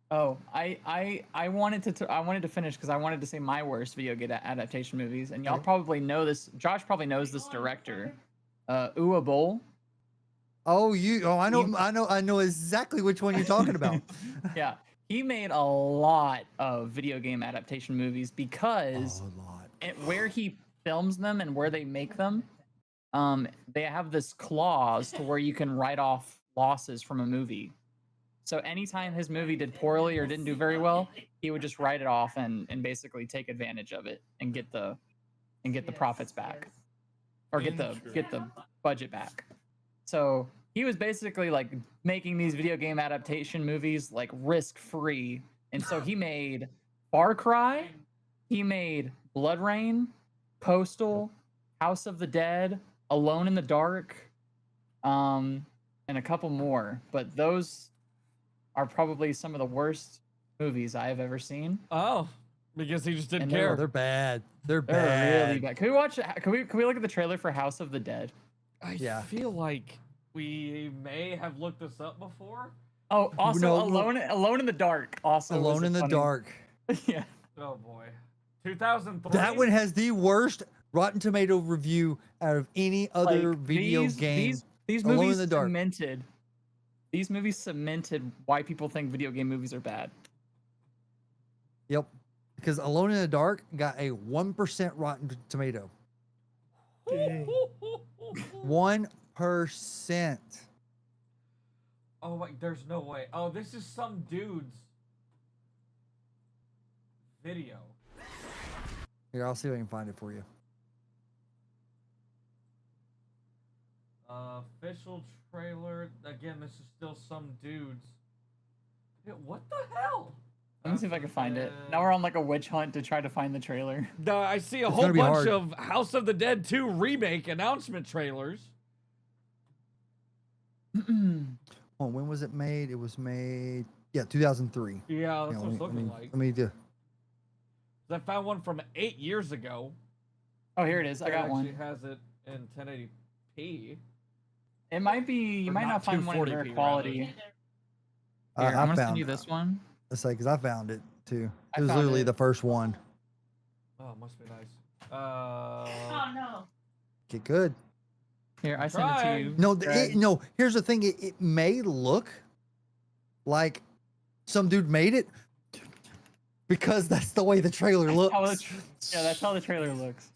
I wanted to finish because I wanted to say my worst video game adaptation movies, and y'all probably know this. Josh probably knows this director, Uwe Boll. Oh, I know exactly which one you're talking about. Yeah, he made a lot of video game adaptation movies because a lot. where he films them and where they make them, they have this clause to where you can write off losses from a movie. So anytime his movie did poorly or didn't do very well, he would just write it off and basically take advantage of it and get the profits back, or get the budget back. So he was basically like making these video game adaptation movies like risk free, and so he made Far Cry, he made Blood Rain, Postal, House of the Dead, Alone in the Dark, and a couple more, but those are probably some of the worst movies I have ever seen. Oh, because he just didn't And care. They're bad. They're They're bad. really bad. Can we watch? Can we look at the trailer for House of the Dead? I Yeah. feel like we may have looked this up before. Oh, also No, Alone in the Dark. Also, was Alone a in the funny- Dark. Yeah. Oh boy, 2003. That one has the worst Rotten Tomato review out of any other Like, video game. These Alone in movies the Dark. cemented. These movies cemented why people think video game movies are bad. Yep. Because Alone in the Dark got a 1% Rotten Tomato. 1%. Oh wait, there's no way. Oh, this is some dude's video. Here, I'll see if I can find it for you. Official trailer. Again, this is still some dudes. Yeah, what the hell? Let me see if I can find it. Now we're on like a witch hunt to try to find the trailer. I see a It's whole gonna be bunch hard. of House of the Dead 2 remake announcement trailers. Oh, when was it made? It was made, 2003. Yeah, that's Yeah, what it's looking like. Let me do. I found one from 8 years ago. Oh, here it is. I That got one. actually has it in 1080p. It might be. You Or might not not find one in 240p, rare rather. quality. Here, I I'm gonna send found you this one. Let's say, because I found it too. I It was found literally it. the first one. Oh, must be nice. Get good. Here, I sent it to Trying. you. No, Greg. no. Here's the thing. It may look like some dude made it because that's the way the trailer looks. How the yeah, that's how the trailer looks.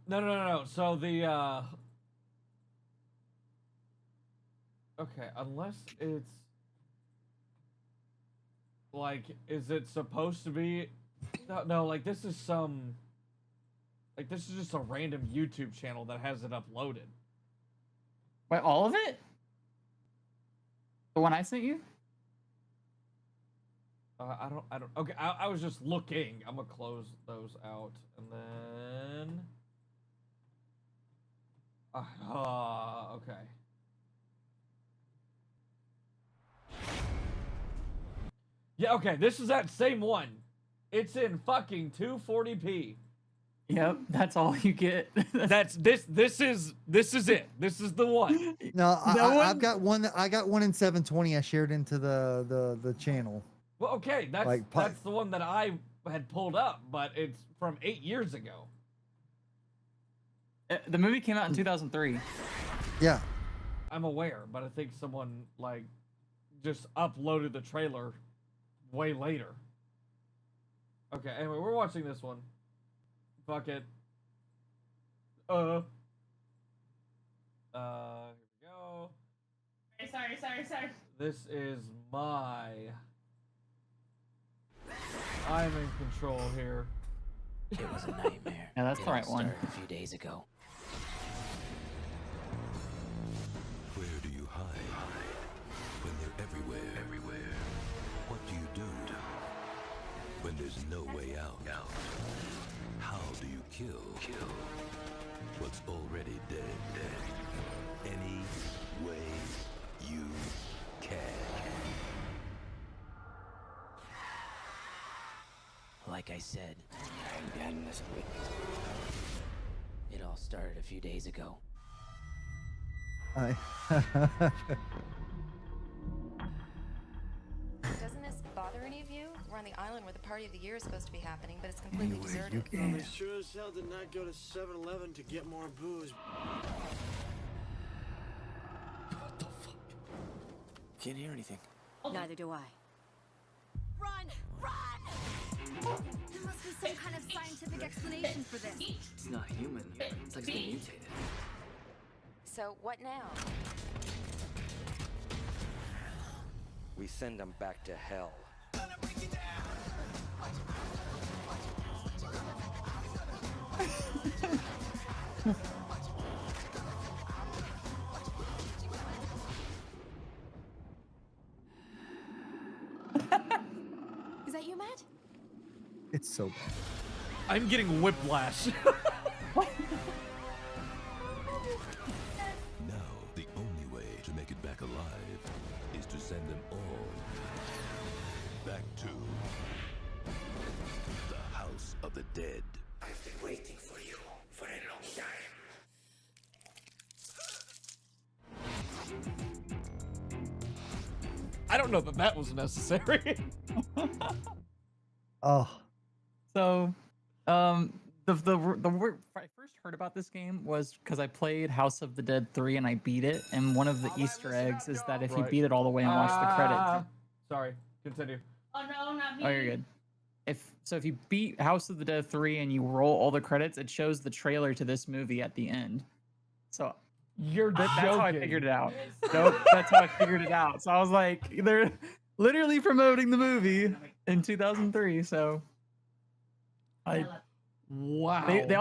No. So the okay, unless it's like, is it supposed to be? No. Like this is some. Like this is just a random YouTube channel that has it uploaded. Wait, all of it? The one I sent you? I don't. Okay, I was just looking. I'm gonna close those out and then. Okay. Yeah, okay, this is that same one. It's in fucking 240p. Yep, that's all you get. That's this is it. This is the one. No, No I've one- got one. I got one in 720. I shared into the channel. Well, okay, that's Like, that's the one that I had pulled up, but it's from 8 years ago. The movie came out in 2003. Yeah. I'm aware, but I think someone like just uploaded the trailer way later. Okay, anyway, we're watching this one. Fuck it. Here we go. Sorry. This is my... I'm in control here. It was a nightmare. Yeah, that's It the all right one. started a few days ago. Where do you hide when they're everywhere? What do you do when there's no way out? How do you kill what's already dead? Any way you can. Like I said, it all started a few days ago. I Doesn't this bother any of you? We're on the island where the party of the year is supposed to be happening, but it's completely deserted. I sure as hell did not go to 7-Eleven to get more booze. What the fuck? Can't hear anything. Neither do I. Run! There must be some kind of scientific explanation for this. It's not human. It's like it's been mutated. So what now? We send them back to hell. Is that you, Matt? it's so bad. I'm getting whiplash. Now, the only way to make it back alive is to send them all back to the House of the Dead. I've been waiting for you for a long time. I don't know that was necessary. Oh, So, the word I first heard about this game was because I played House of the Dead 3 and I beat it, and one of the Easter eggs is that if you Right. beat it all the way and watch the credits. Sorry, continue. Oh no, not me. Oh, you're good. If you beat House of the Dead 3 and you roll all the credits, it shows the trailer to this movie at the end. So You're that's how I joking. figured it out. Nope, that's how I figured it out. So I was like, they're literally promoting the movie in 2003. So Wow. they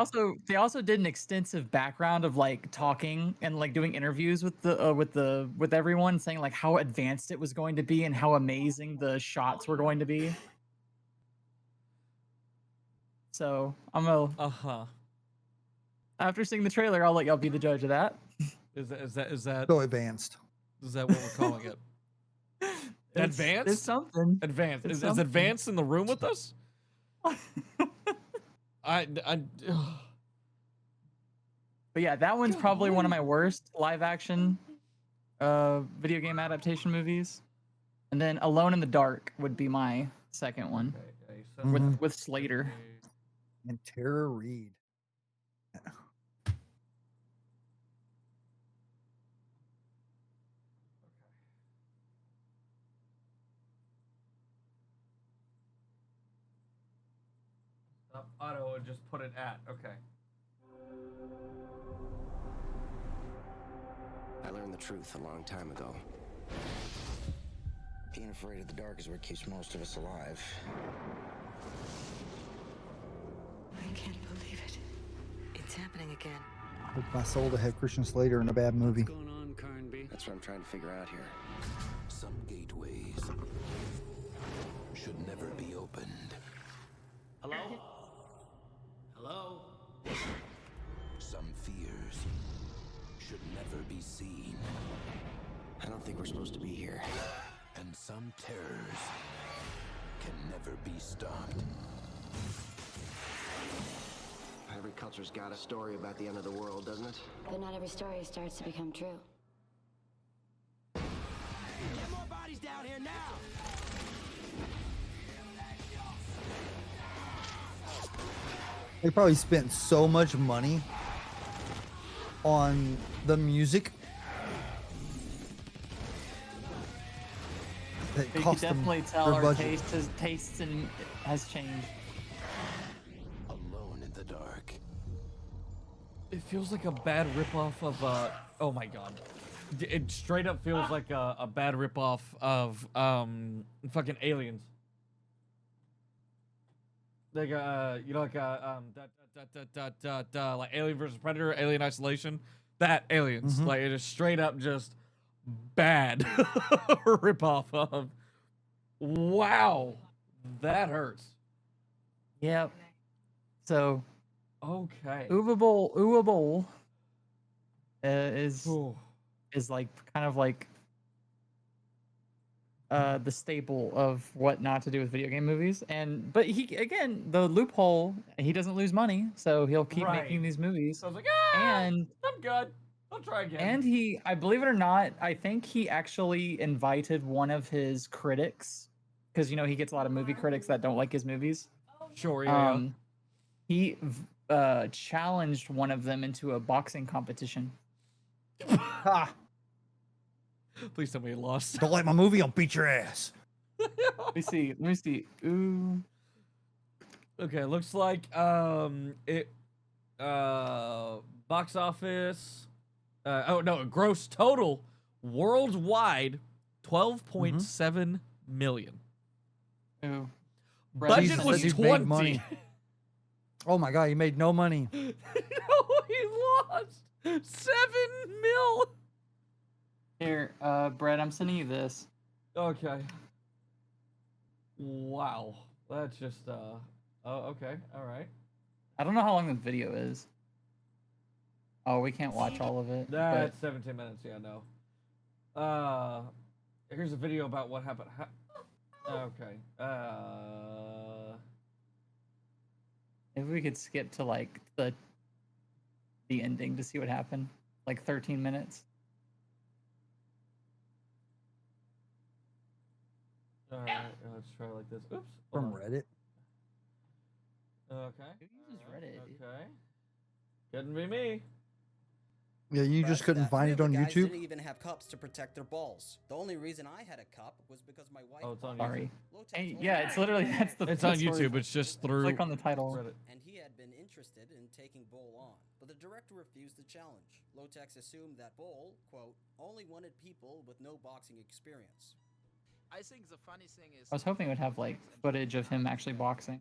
also did an extensive background of like talking and like doing interviews with everyone, saying like how advanced it was going to be and how amazing the shots were going to be. So after seeing the trailer, I'll let y'all be the judge of that. Is that so advanced. is that what we're calling it? Advanced? It's something. Advanced. It's Is something. Advanced in the room with us? But yeah, that one's probably one of my worst live action video game adaptation movies. And then Alone in the Dark would be my second one. With Slater. And Tara Reid. Auto and just put it at. Okay. I learned the truth a long time ago. Being afraid of the dark is what keeps most of us alive. I can't believe it. It's happening again. Took my soul to have Christian Slater in a bad movie. What's going on, Carnby? That's what I'm trying to figure out here. Some gateways should never be opened. Hello? Hello? Some fears should never be seen. I don't think we're supposed to be here. And some terrors can never be stopped. I Every culture's got a story about the end of the world, doesn't it? But not every story starts to become true. Get more bodies down here now! They probably spent so much money on the music that You can cost them definitely tell their our budget. taste has changed. Alone in the dark. It feels like a bad ripoff of oh my god. It straight up feels like a bad ripoff of fucking Aliens. Like you know, like like Alien versus Predator, Alien Isolation. That Aliens. Like it is straight up just bad ripoff of. Wow. That hurts. Yep. So okay. Uwe is like kind of like the staple of what not to do with video game movies. But he, again, the loophole, he doesn't lose money, so he'll keep making these movies. So I was like, and I'm good. I'll try again. And he, I believe it or not, I think he actually invited one of his critics, because you know he gets a lot of movie critics that don't like his movies. Sure, yeah. He challenged one of them into a boxing competition. Please tell me he lost. Don't like my movie, I'll beat your ass. Let me see. Ooh. Okay, looks like it box office oh no, gross total worldwide 12.7 million. Ooh. Budget Jesus, was he 20. made money. Oh my god, he made no money. No, he lost 7 mil. Here, Brett, I'm sending you this. Okay. Wow. That's just oh, okay. All right. I don't know how long the video is. Oh, we can't watch all of it. That's 17 minutes. Yeah, no. Here's a video about what happened. Okay. Maybe we could skip to like the ending to see what happened. Like 13 minutes. All right. Let's try like this. Oops. From Reddit. Okay. Who uses Reddit? Okay. Couldn't be me. Yeah, you just couldn't find it on Guys YouTube. didn't even have cups to protect their balls. The only reason I had a cup was because my wife. Oh, it's on Sorry. YouTube. Hey, yeah, it's literally that's the. It's on that's where- YouTube. It's just through. Click on the title. Reddit. And he had been interested in taking Bull on, but the director refused the challenge. Lotex assumed that Bull, quote, only wanted people with no boxing experience. I think the funny thing is. I was hoping it would have like footage of him actually boxing.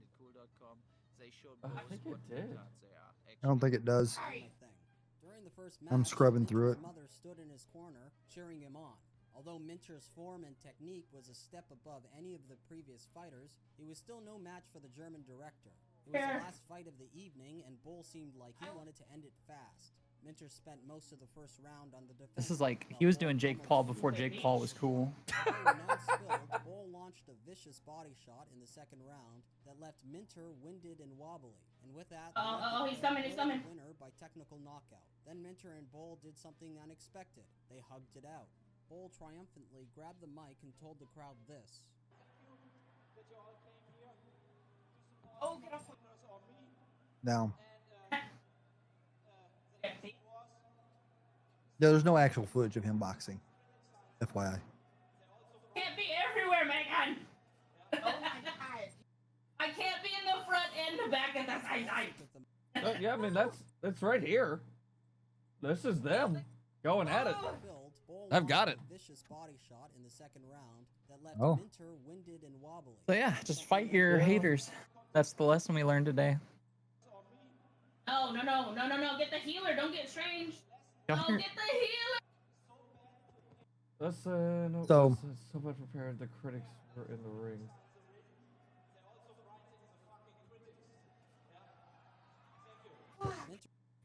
I think it did. I don't think it does. During the first I'm match, scrubbing through it. Minter's mother stood in his corner, cheering him on. Although Minter's form and technique was a step above any of the previous fighters, he was still no match for the German director. It was the last fight of the evening, and Bull seemed like he wanted to end it fast. Minter spent most of the first round on the defense. This is like he was doing Jake Paul before Jake Paul was cool. Bull launched a vicious body shot in the second round that left Minter winded and wobbly. And with that, he's coming, he's coming. Winner by technical knockout. Then Minter and Bull did something unexpected. They hugged it out. Bull triumphantly grabbed the mic and told the crowd this. Oh, get off No. Yeah, there's no actual footage of him boxing. FYI. Can't be everywhere, Megan. Oh my god. I can't be in the front and the back at the same time. Yeah, I mean that's right here. This is them going at it. I've got it. Vicious body shot in the second round that left Oh. Minter winded and wobbly. So yeah, just fight your haters. That's the lesson we learned today. Oh, no. Get the healer. Don't get strange. Don't Oh, hear- get the healer. Let's no, So- let's so much prepared. The critics were in the ring.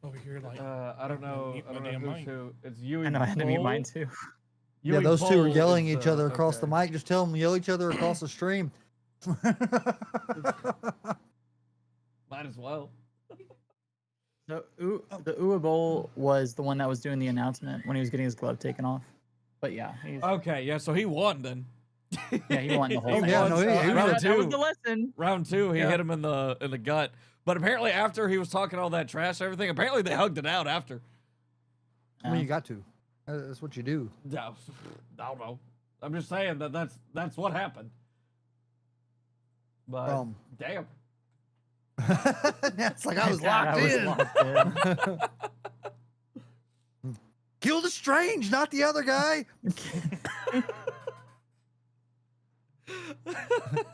Over here, like. I don't know. Mute I my don't know damn who's mic. who. It's you. I know I had to mute mine too. Yeah, those two are yelling is, each other across the okay. mic. Just tell them yell each other across the stream. Might as well. The Uwe was the one that was doing the announcement when he was getting his glove taken off. But yeah, he's, Okay, yeah, so he won then. yeah, he won the whole. Yeah, thing. no, he round was. two. That was the lesson. Round 2, he Yeah. hit him in the gut. But apparently, after he was talking all that trash, and everything. Apparently, they hugged it out after. I mean, you got to. That's what you do. Yeah, I don't know. I'm just saying that's what happened. But damn. It's like I was God, locked I was in. locked in. Kill the Strange, not the other guy.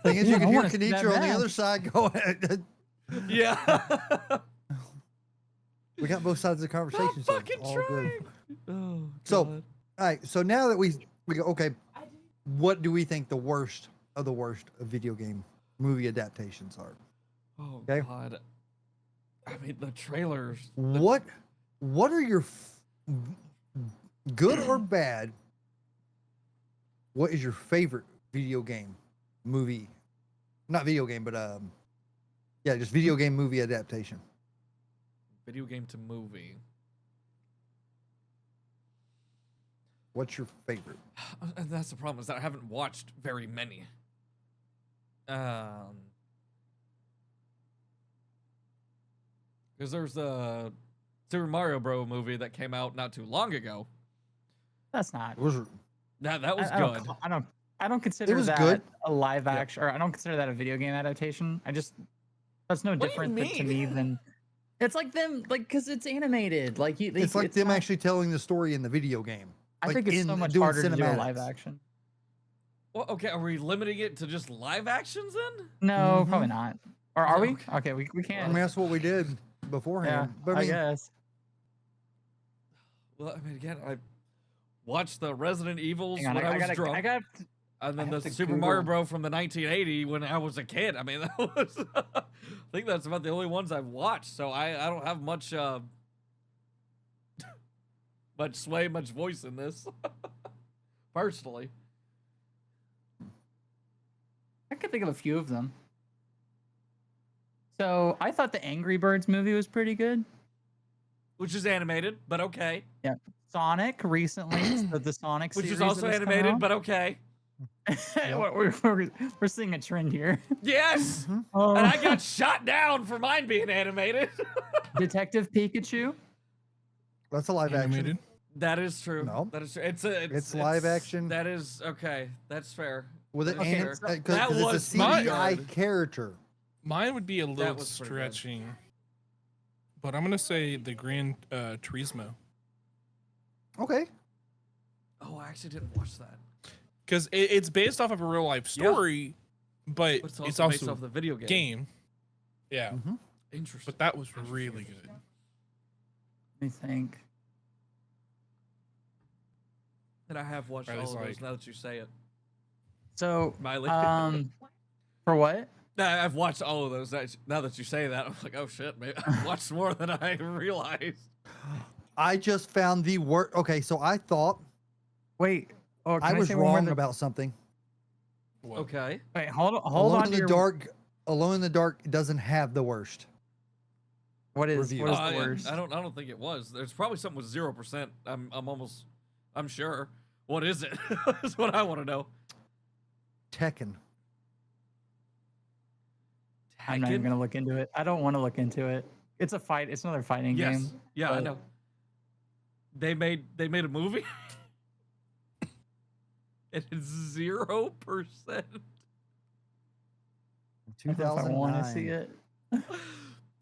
Thing is, you can hear Kenichi on the other side go ahead. Yeah. We got both sides of the conversation. So it's fucking all trying. good. Oh, So, God. all right. So now that we go, okay, what do we think the worst of video game movie adaptations are? Oh Okay. God. I mean, the trailers. What are your good or bad? What is your favorite video game movie? Not video game, but yeah, just video game movie adaptation. Video game to movie. What's your favorite? And that's the problem, is that I haven't watched very many. Because there's the Super Mario Bros. Movie that came out not too long ago. That's not. That was I good. I don't consider was that good. a live action, or I don't consider that a video game adaptation. That's no What do you different to mean? me than. It's like them, like, because it's animated. Like It's like them actually telling the story in the video game. I Like think it's so much doing harder to do a live cinematics. action. Well, okay, are we limiting it to just live actions then? No, probably not. Or are we? Okay. Okay, we I can. mean, that's what we did Yeah, beforehand. But I I mean, guess. Well, I mean, again, I watched the Resident Evils Hang on, when I, was gotta, drunk. I got. And then I the have to Super Mario Google- Bros. From the 1980 when I was a kid. I mean, that was. I think that's about the only ones I've watched. So I don't have much much sway, much voice in this, personally. I can think of a few of them. So I thought the Angry Birds movie was pretty good. Which is animated, but okay. Yeah, Sonic recently, the Sonic Which series is also that has come animated, out. but okay. we're seeing a trend here. Yes, Oh. and I got shot down for mine being animated. Detective Pikachu. that's a live action. Animated. That is true. No. That is true. It's live action. That is okay. That's fair. With it, That is and fair. because That it's was a my CGI good. character. Mine would be a little was pretty good. stretching, but I'm gonna say the Gran Turismo Okay. Oh, I actually didn't watch that. because it's based off of a real life story, but But it's also based also off the video game. Yeah, Interesting. but that was really good. Let me think. And I have watched Riley's all of those like- now that you say it. So, Mylee. for what? I've watched all of those. Now that you say that, I'm like, oh shit, maybe I've watched more than I realized. I just found the word. Okay, so I thought Wait. Oh, I can was say one more wrong that- about something. Okay. Wait, hold Alone on in to the your. Dark. Alone in the Dark doesn't have the worst. What is review. what is Oh, the yeah, worst? I don't think it was. There's probably something with 0%. I'm sure. What is it? That's what I want to know. Tekken. I'm not even Tekken? gonna look into it. I don't want to look into it. It's a fight. It's another fighting Yes. game. Yeah, I but- know. They made a movie. It is 0%. I don't know if I want to see 2009. it.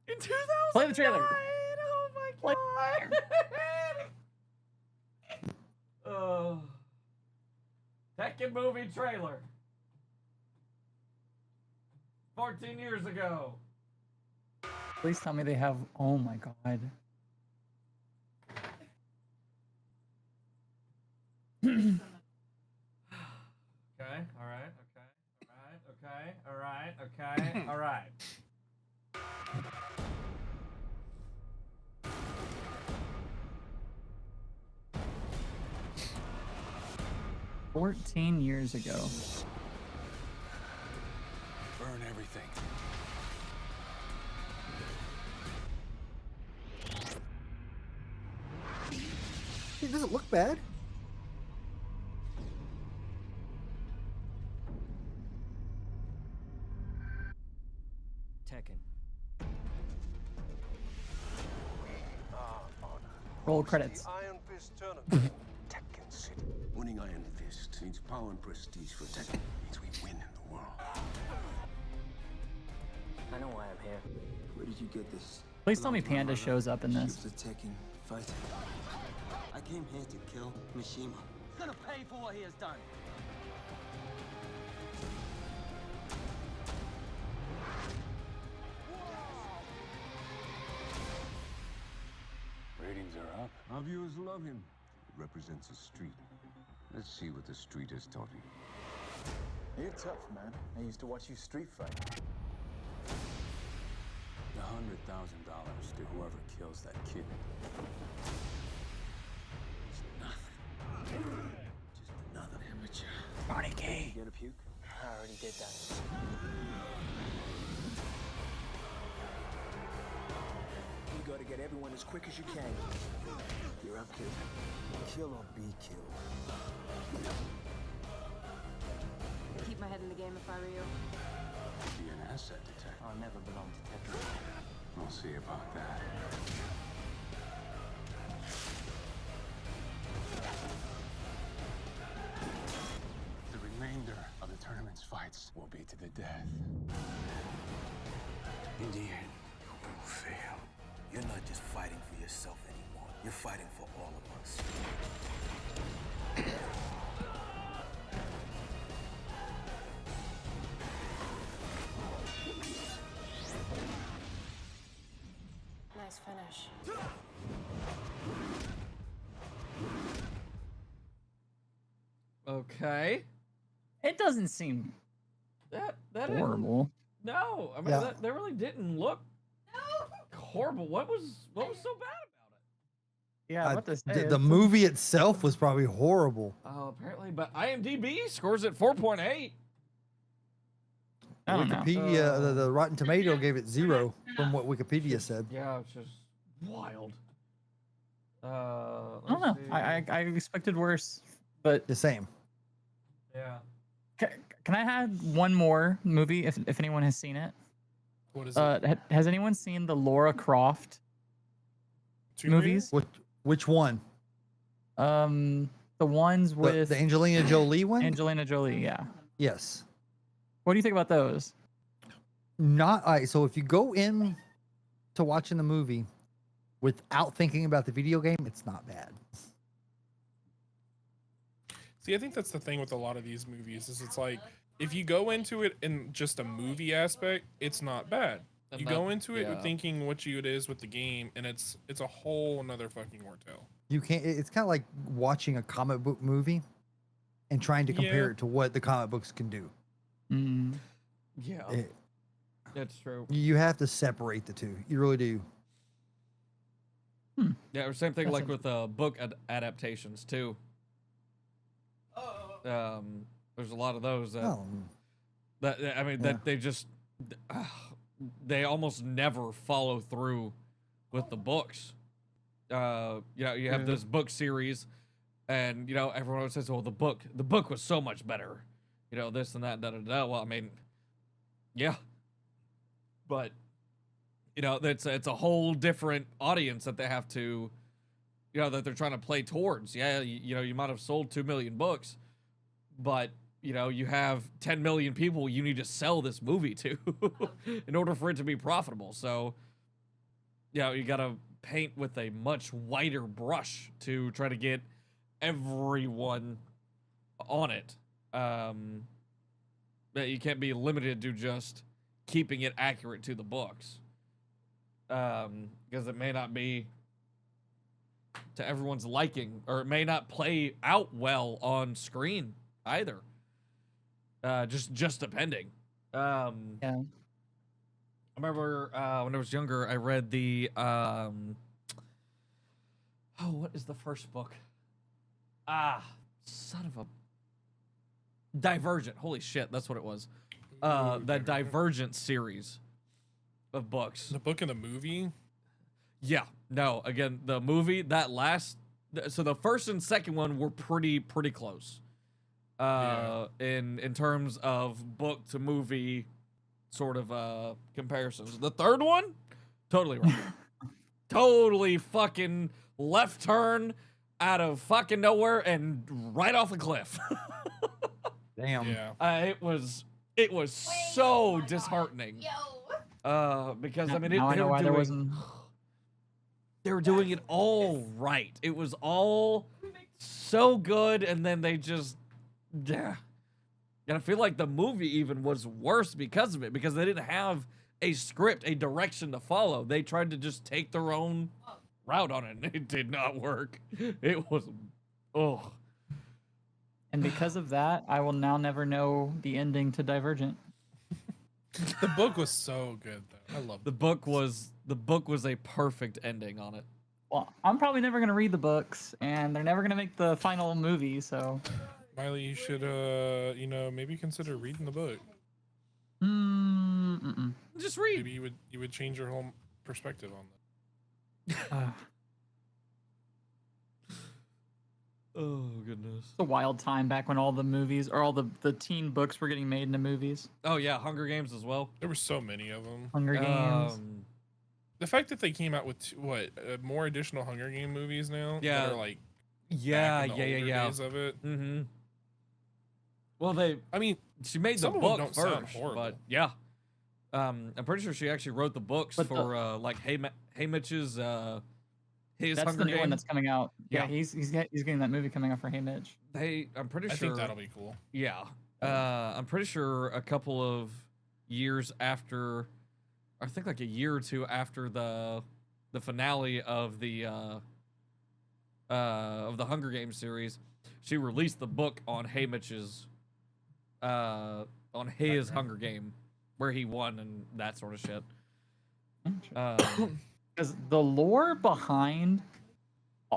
In 2000. Play the trailer. Oh my god. Tekken movie trailer. 14 years ago. Please tell me they have. Oh my god. Okay, alright, okay, alright. 14 years ago. Burn everything. doesn't look bad. Tekken. Roll credits. Iron Fist tournament. Tekken City. Winning Iron Fist means power and prestige for Tekken. Means we win in the world. I know why I'm here. Where did you get this? Please tell me Panda shows up in this. The Tekken fight. I came here to kill Mishima. He's gonna pay for what he has done. Ratings are up. Our viewers love him. He represents a street. Let's see what the street has taught him. You're tough, man. I used to watch you street fight. The $100,000 to whoever kills that kid. It's nothing. Just another amateur. Ronnie K. Get a puke? I already did that. You gotta get everyone as quick as you can. You're up, kid. Kill or be killed. Keep my head in the game if I were you. Be an asset detective. I'll never belong to Tekken. We'll see about that. The remainder of the tournament's fights will be to the death. In the end, you will fail. You're not just fighting for yourself anymore. You're fighting for all of us. Nice finish. Okay. It doesn't seem That didn't- horrible. No, I mean Yeah. that really didn't look horrible. What was so bad about it? Yeah, what to say? The It's- movie itself was probably horrible. Oh, apparently, but IMDb scores at 4.8. I don't know. Wikipedia, the Rotten Tomato gave it 0 from what Wikipedia said. Yeah, it's just wild. I don't know. I expected worse, but The same. Yeah. Can I add one more movie if anyone has seen it? What is it? Has anyone seen the Laura Croft Tomb Raider? movies? Which one? The ones with The Angelina Jolie one? Angelina Jolie, yeah. Yes. What do you think about those? Not I. So if you go in to watching the movie without thinking about the video game, it's not bad. See, I think that's the thing with a lot of these movies is it's like if you go into it in just a movie aspect, it's not bad. You go into it with thinking what it is with the game, and it's a whole another fucking ordeal. You can't. It's kind of like watching a comic book movie and trying to compare Yeah. it to what the comic books can do. Yeah. That's true. You have to separate the two. You really do. Yeah, or same thing That's like with book adaptations too. There's a lot of those that, I mean, that they just they almost never follow through with the books. You know, you have this book series, and you know everyone always says, "Well, the book was so much better." You know, this and that, da da da. Well, I mean, yeah, but you know, it's a whole different audience that they have to, you know, that they're trying to play towards. Yeah, you know, you might have sold 2 million books, but you know, you have 10 million people you need to sell this movie to in order for it to be profitable. So, you know, you got to paint with a much wider brush to try to get everyone on it. That you can't be limited to just keeping it accurate to the books. Because it may not be to everyone's liking, or it may not play out well on screen either. Just depending. Yeah. I remember when I was younger, I read the what is the first book? Son of a Divergent. Holy shit, that's what it was. That Divergent series of books. The book and the movie? Yeah. No, again, the movie, that last so the first and second one were pretty close. In terms of book to movie sort of comparisons. The third one, totally wrong. Totally fucking left turn out of fucking nowhere and right off a cliff. Damn. Yeah. It was so disheartening. Because I mean, they were doing it all right. It was all so good, and then they just, yeah. And I feel like the movie even was worse because of it, because they didn't have a script, a direction to follow. They tried to just take their own route on it, and it did not work. It was, oh. And because of that, I will now never know the ending to Divergent. The book was so good, though. I love the book. The book was a perfect ending on it. Well, I'm probably never gonna read the books, and they're never gonna make the final movie. So, Mylee, you should, maybe consider reading the book. Just read. Maybe you would change your whole perspective on that. Oh goodness. It's a wild time back when all the movies or all the teen books were getting made into movies. Oh yeah, Hunger Games as well. There were so many of them. Hunger Games. The fact that they came out with more additional Hunger Game movies now. Yeah. That are like. Yeah. Days of it. Mm-hmm. Well, she made the some of them book don't sound first, horrible. but yeah. I'm pretty sure she actually wrote the books for like Haymitch's his That's Hunger the new Game. one that's coming out. Yeah, Yeah. he's getting that movie coming out for Haymitch. I'm pretty sure. I think that'll be cool. Yeah. I'm pretty sure a couple of years after, I think like a year or two after the finale of the Hunger Games series, she released the book on Haymitch's Hunger Game, where he won and that sort of shit. Because the lore behind,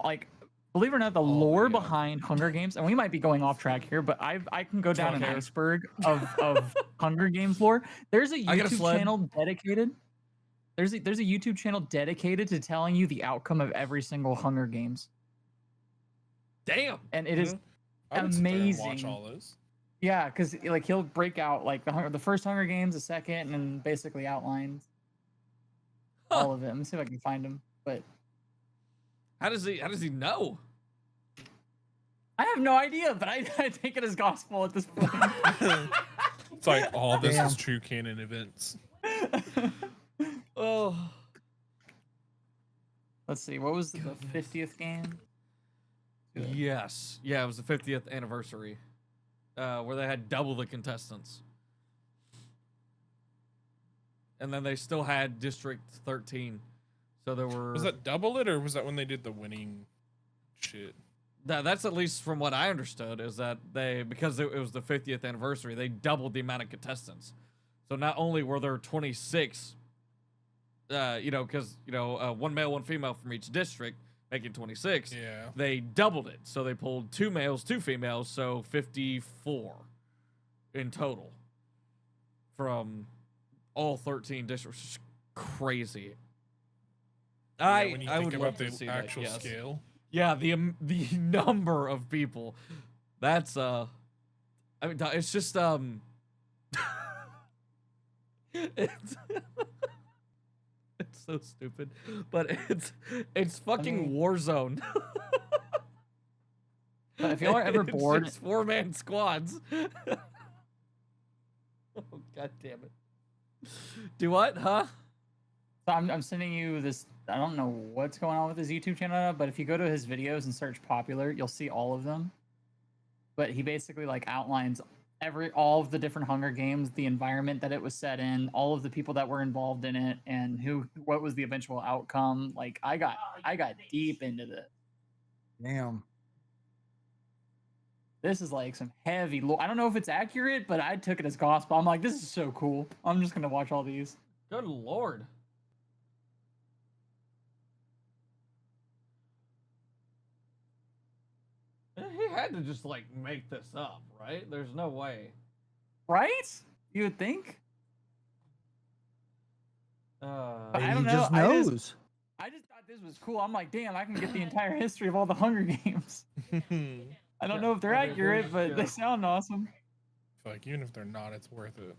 like, believe it or not, the lore behind Hunger Games, and we might be going off track here, but I can go down an iceberg of Hunger Games lore. There's a YouTube channel dedicated. There's a YouTube channel dedicated to telling you the outcome of every single Hunger Games. Damn. And it is I would sit there and amazing. watch all those. Yeah, because like he'll break out like the first Hunger Games, the second, and basically outlines all of it. Let me see if I can find him. But how does he know? I have no idea, but I take it as gospel at this point. It's like all this is true canon events. Oh. Let's see. What was the 50th game? Yes. Yeah, it was the 50th anniversary. Where they had double the contestants. And then they still had District 13. So there were... Was that double it, or was that when they did the winning shit? That's at least from what I understood, is that because it was the 50th anniversary, they doubled the amount of contestants. So not only were there 26, because, one male, one female from each district, making 26. Yeah. They doubled it. So they pulled 2 males, 2 females, so 54 in total from all 13 districts. Crazy. Yeah, when you I think would about love to the see actual that, yes. scale. Yeah, the number of people. That's it's just it's it's so stupid, but it's fucking Warzone. But if y'all are ever bored, it's 4-man squads. Oh god damn it! Do what, huh? So I'm sending you this. I don't know what's going on with his YouTube channel, but if you go to his videos and search popular, you'll see all of them. But he basically like outlines all of the different Hunger Games, the environment that it was set in, all of the people that were involved in it, and what was the eventual outcome. Like I got deep into this. Damn. This is like some heavy lore. I don't know if it's accurate, but I took it as gospel. I'm like, this is so cool. I'm just gonna watch all these. Good lord. He had to just like make this up, right? There's no way. Right? You would think. Maybe I don't he know. just knows. I just thought this was cool. I'm like, damn, I can get the entire history of all the Hunger Games. I don't know if they're accurate, but they sound awesome. Like, even if they're not, it's worth it.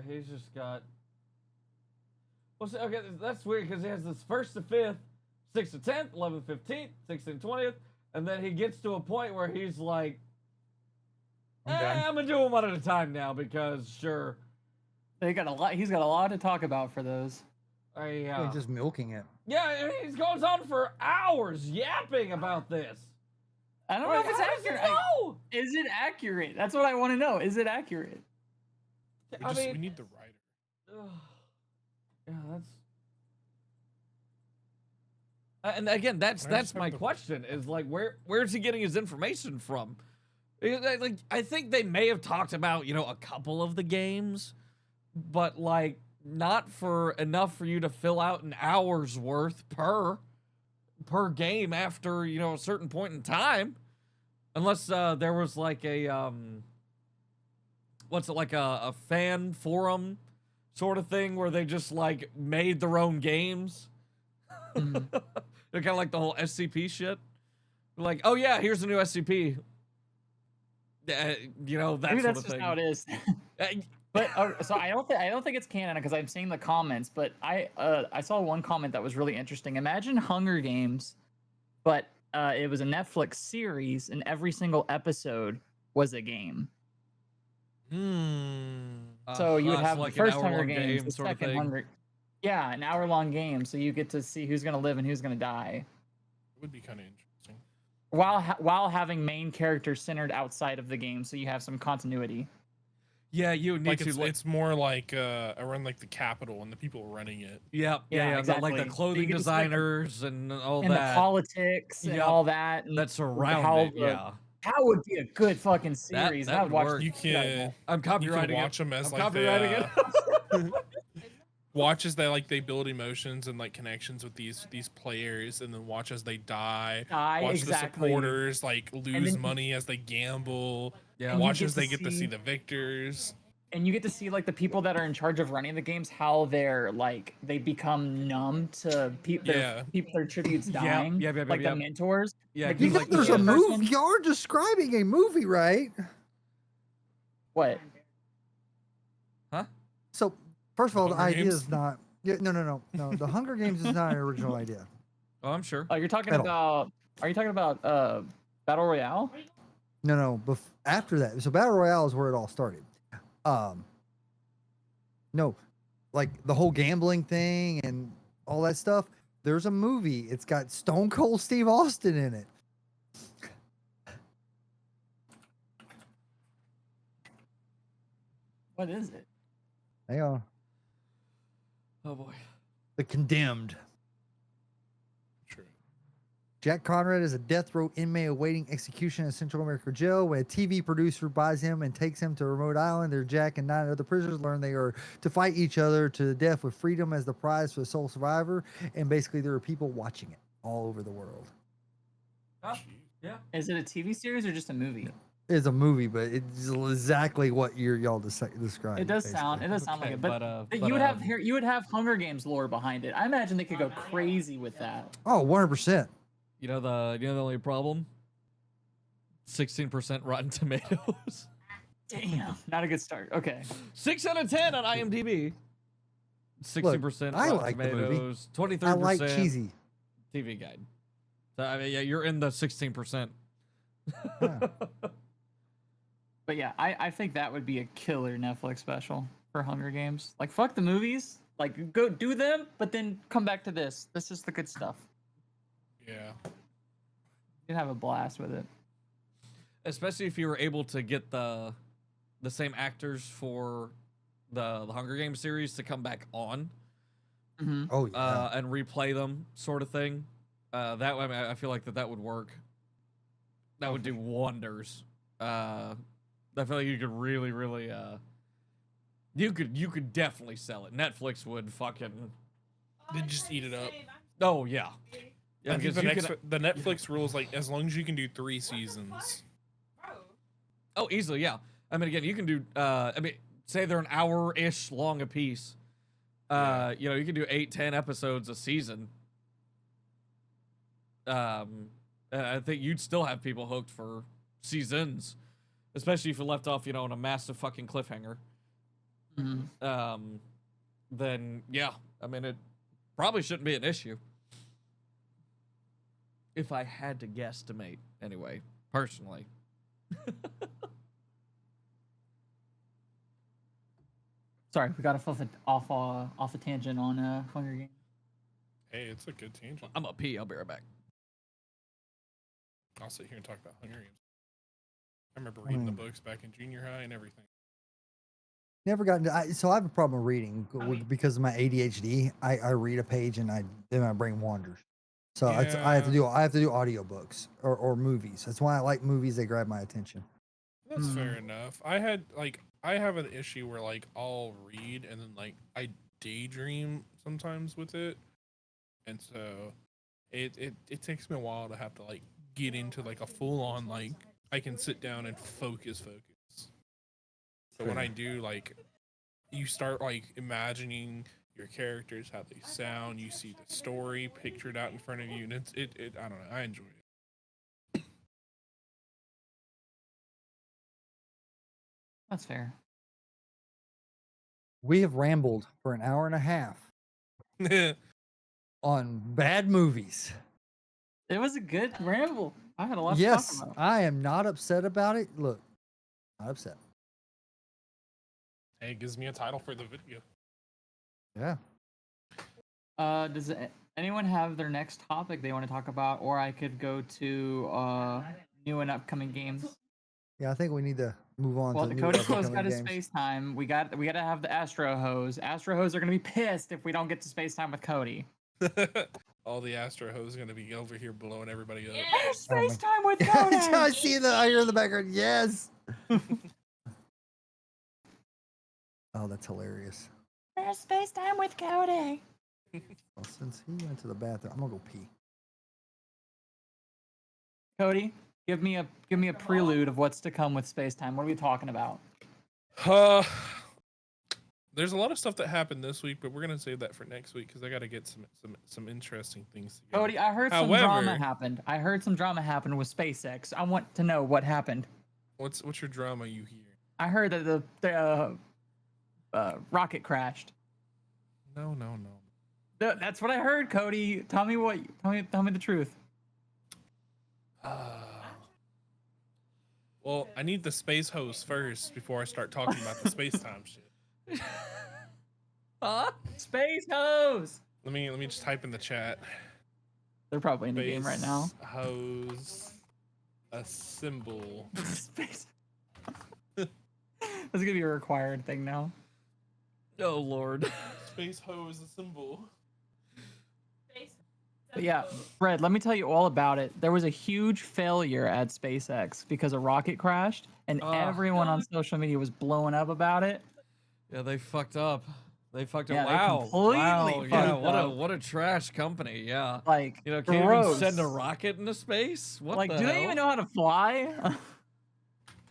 He's just got. Well, see, okay, that's weird because he has this 1st to 5th, 6th to 10th, 11th, 15th, 16th, and 20th, and then he gets to a point where he's like, I'm gonna do them one at a time now because sure. They got a lot. He's got a lot to talk about for those. He's just milking it. Yeah, he goes on for hours yapping about this. I don't know if it's accurate. Is it accurate? That's what I want to know. Is it accurate? We need the writer. Yeah, that's. And again, that's my question: is like, where's he getting his information from? Like, I think they may have talked about a couple of the games, but like not for enough for you to fill out an hour's worth per game after a certain point in time, unless there was like a what's it, like a fan forum sort of thing where they just like made their own games. They're kind of like the whole SCP shit. Like, oh yeah, here's a new SCP. That Maybe sort that's of just thing. how it is. But so I don't think it's canon because I've seen the comments. But I saw one comment that was really interesting. Imagine Hunger Games, but it was a Netflix series, and every single episode was a game. So you would have like the first an Hunger hour-long Games, game the sort of second thing. Hunger. Yeah, an hour-long game, so you get to see who's gonna live and who's gonna die, It would be kind of interesting. while having main characters centered outside of the game, so you have some continuity. Yeah, you would need Like to. it's more like around like the Capitol and the people running it. Yeah, exactly. like the So you clothing get to see, like, designers and all and that. the politics and Yep. all that, and That's around how it. the- Yeah. That would be a good fucking series. that and I'd would watch work. the You shit out of can that. I'm copyrighting watch them as I'm like copyrighting they, watch as they build emotions and like connections with these players, and then watch as they die. Watch exactly. the supporters like lose then- money as they gamble. Yeah. And you Watch get as to they get to see- see the victors. And you get to see like the people that are in charge of running the games, how they're like they become numb to their tributes dying. Yep, like yep. the mentors. Yeah, Like, You he's know, like there's the a person- movie. Y'all are describing a movie, right? What? Huh? So, first of all, the Hunger idea Games? is not. Yeah, no. The Hunger Games is not an original idea. Oh, I'm sure. Oh, you're talking At all. about? Are you talking about Battle Royale? No. After that, so Battle Royale is where it all started. No, like the whole gambling thing and all that stuff. There's a movie. It's got Stone Cold Steve Austin in it. What is it? Hang on. Oh boy. The Condemned. True. Jack Conrad is a death row inmate awaiting execution in Central America jail. When a TV producer buys him and takes him to a remote island, there Jack and 9 other prisoners learn they are to fight each other to the death with freedom as the prize for the sole survivor. And basically, there are people watching it all over the world. Yeah. Is it a TV series or just a movie? It's a movie, but it's exactly what y'all described. It does sound. It does sound like Okay, it. But, but, you would have Hunger Games lore behind it. I imagine they could go crazy with that. Oh, 100%. You know the only problem? 16% Rotten Tomatoes. Damn, not a good start. Okay. 6 out of 10 on IMDb. 60% I Rotten like the movie. Tomatoes. 23%. I like cheesy. TV Guide. So I mean, yeah, you're in the 16%. But yeah, I think that would be a killer Netflix special for Hunger Games. Like, fuck the movies. Like, go do them, but then come back to this. This is the good stuff. Yeah. You'd have a blast with it. Especially if you were able to get the same actors for the Hunger Games series to come back on. Mm-hmm. Oh, yeah. And replay them, sort of thing. That way, I mean, I feel like that would work. That would do wonders. I feel like you could really, really, you could definitely sell it. Netflix would fucking. They just eat it up. Oh yeah. Yeah, I think because the Netflix rules like as long as you can do 3 seasons. Oh, easily, yeah. I mean, again, you can do. I mean, say they're an hour-ish long a piece. You know, you can do 8-10 episodes a season. I think you'd still have people hooked for seasons, especially if you left off, you know, on a massive fucking cliffhanger. Then yeah, I mean, it probably shouldn't be an issue. If I had to guesstimate, anyway, personally. Sorry, we got off a tangent on Hunger Games. Hey, it's a good tangent. I'm a pee. I'll be right back. I'll sit here and talk about Hunger Games. I remember reading the books back in junior high and everything. Never gotten to, so I have a problem reading because of my ADHD. I read a page and then my brain wanders. So I have to do audiobooks or movies. That's why I like movies. They grab my attention. That's fair enough. I have an issue where like I'll read and then like I daydream sometimes with it, and so it takes me a while to have to like get into like a full on like I can sit down and focus. So when I do, like, you start like imagining your characters, how they sound, you see the story pictured out in front of you, and it I don't know, I enjoy it. That's fair. We have rambled for an hour and a half on bad movies. It was a good ramble. I had a lot Yes, to talk about. I am not upset about it. Look, not upset. Hey, it gives me a title for the video. Yeah. Does anyone have their next topic they want to talk about, or I could go to new and upcoming games? Yeah, I think we need to move on. Well, to new Cody upcoming Close got his games. space time. We got to have the Astro Hose. Astro Hose are gonna be pissed if we don't get to space time with Cody. All the Astro Hoes gonna be over here blowing everybody up. There's space time with Cody. I hear in the background. Yes. Oh, that's hilarious. There's space time with Cody. Well, since he went to the bathroom, I'm gonna go pee. Cody, give me a prelude of what's to come with space time. What are we talking about? There's a lot of stuff that happened this week, but we're gonna save that for next week because I gotta get some interesting things together. Cody, I heard some drama happened. I heard some drama happened with SpaceX. I want to know what happened. What's your drama you hear? I heard that the rocket crashed. No. That's what I heard, Cody. Tell me the truth. Well, I need the space hose first before I start talking about the space time shit. Space hose. Let me just type in the chat. They're probably in the game right now. Hose assemble. Space. That's gonna be a required thing now. Oh Lord. Space hose assemble. But yeah, Fred, let me tell you all about it. There was a huge failure at SpaceX because a rocket crashed, and everyone on social media was blowing up about it. Yeah, they fucked up. They fucked up. Yeah, they Wow. completely fucked up. What a trash company. Yeah. Like, you know, can't gross. even send a rocket into space. What Like, the do hell? they even know how to fly?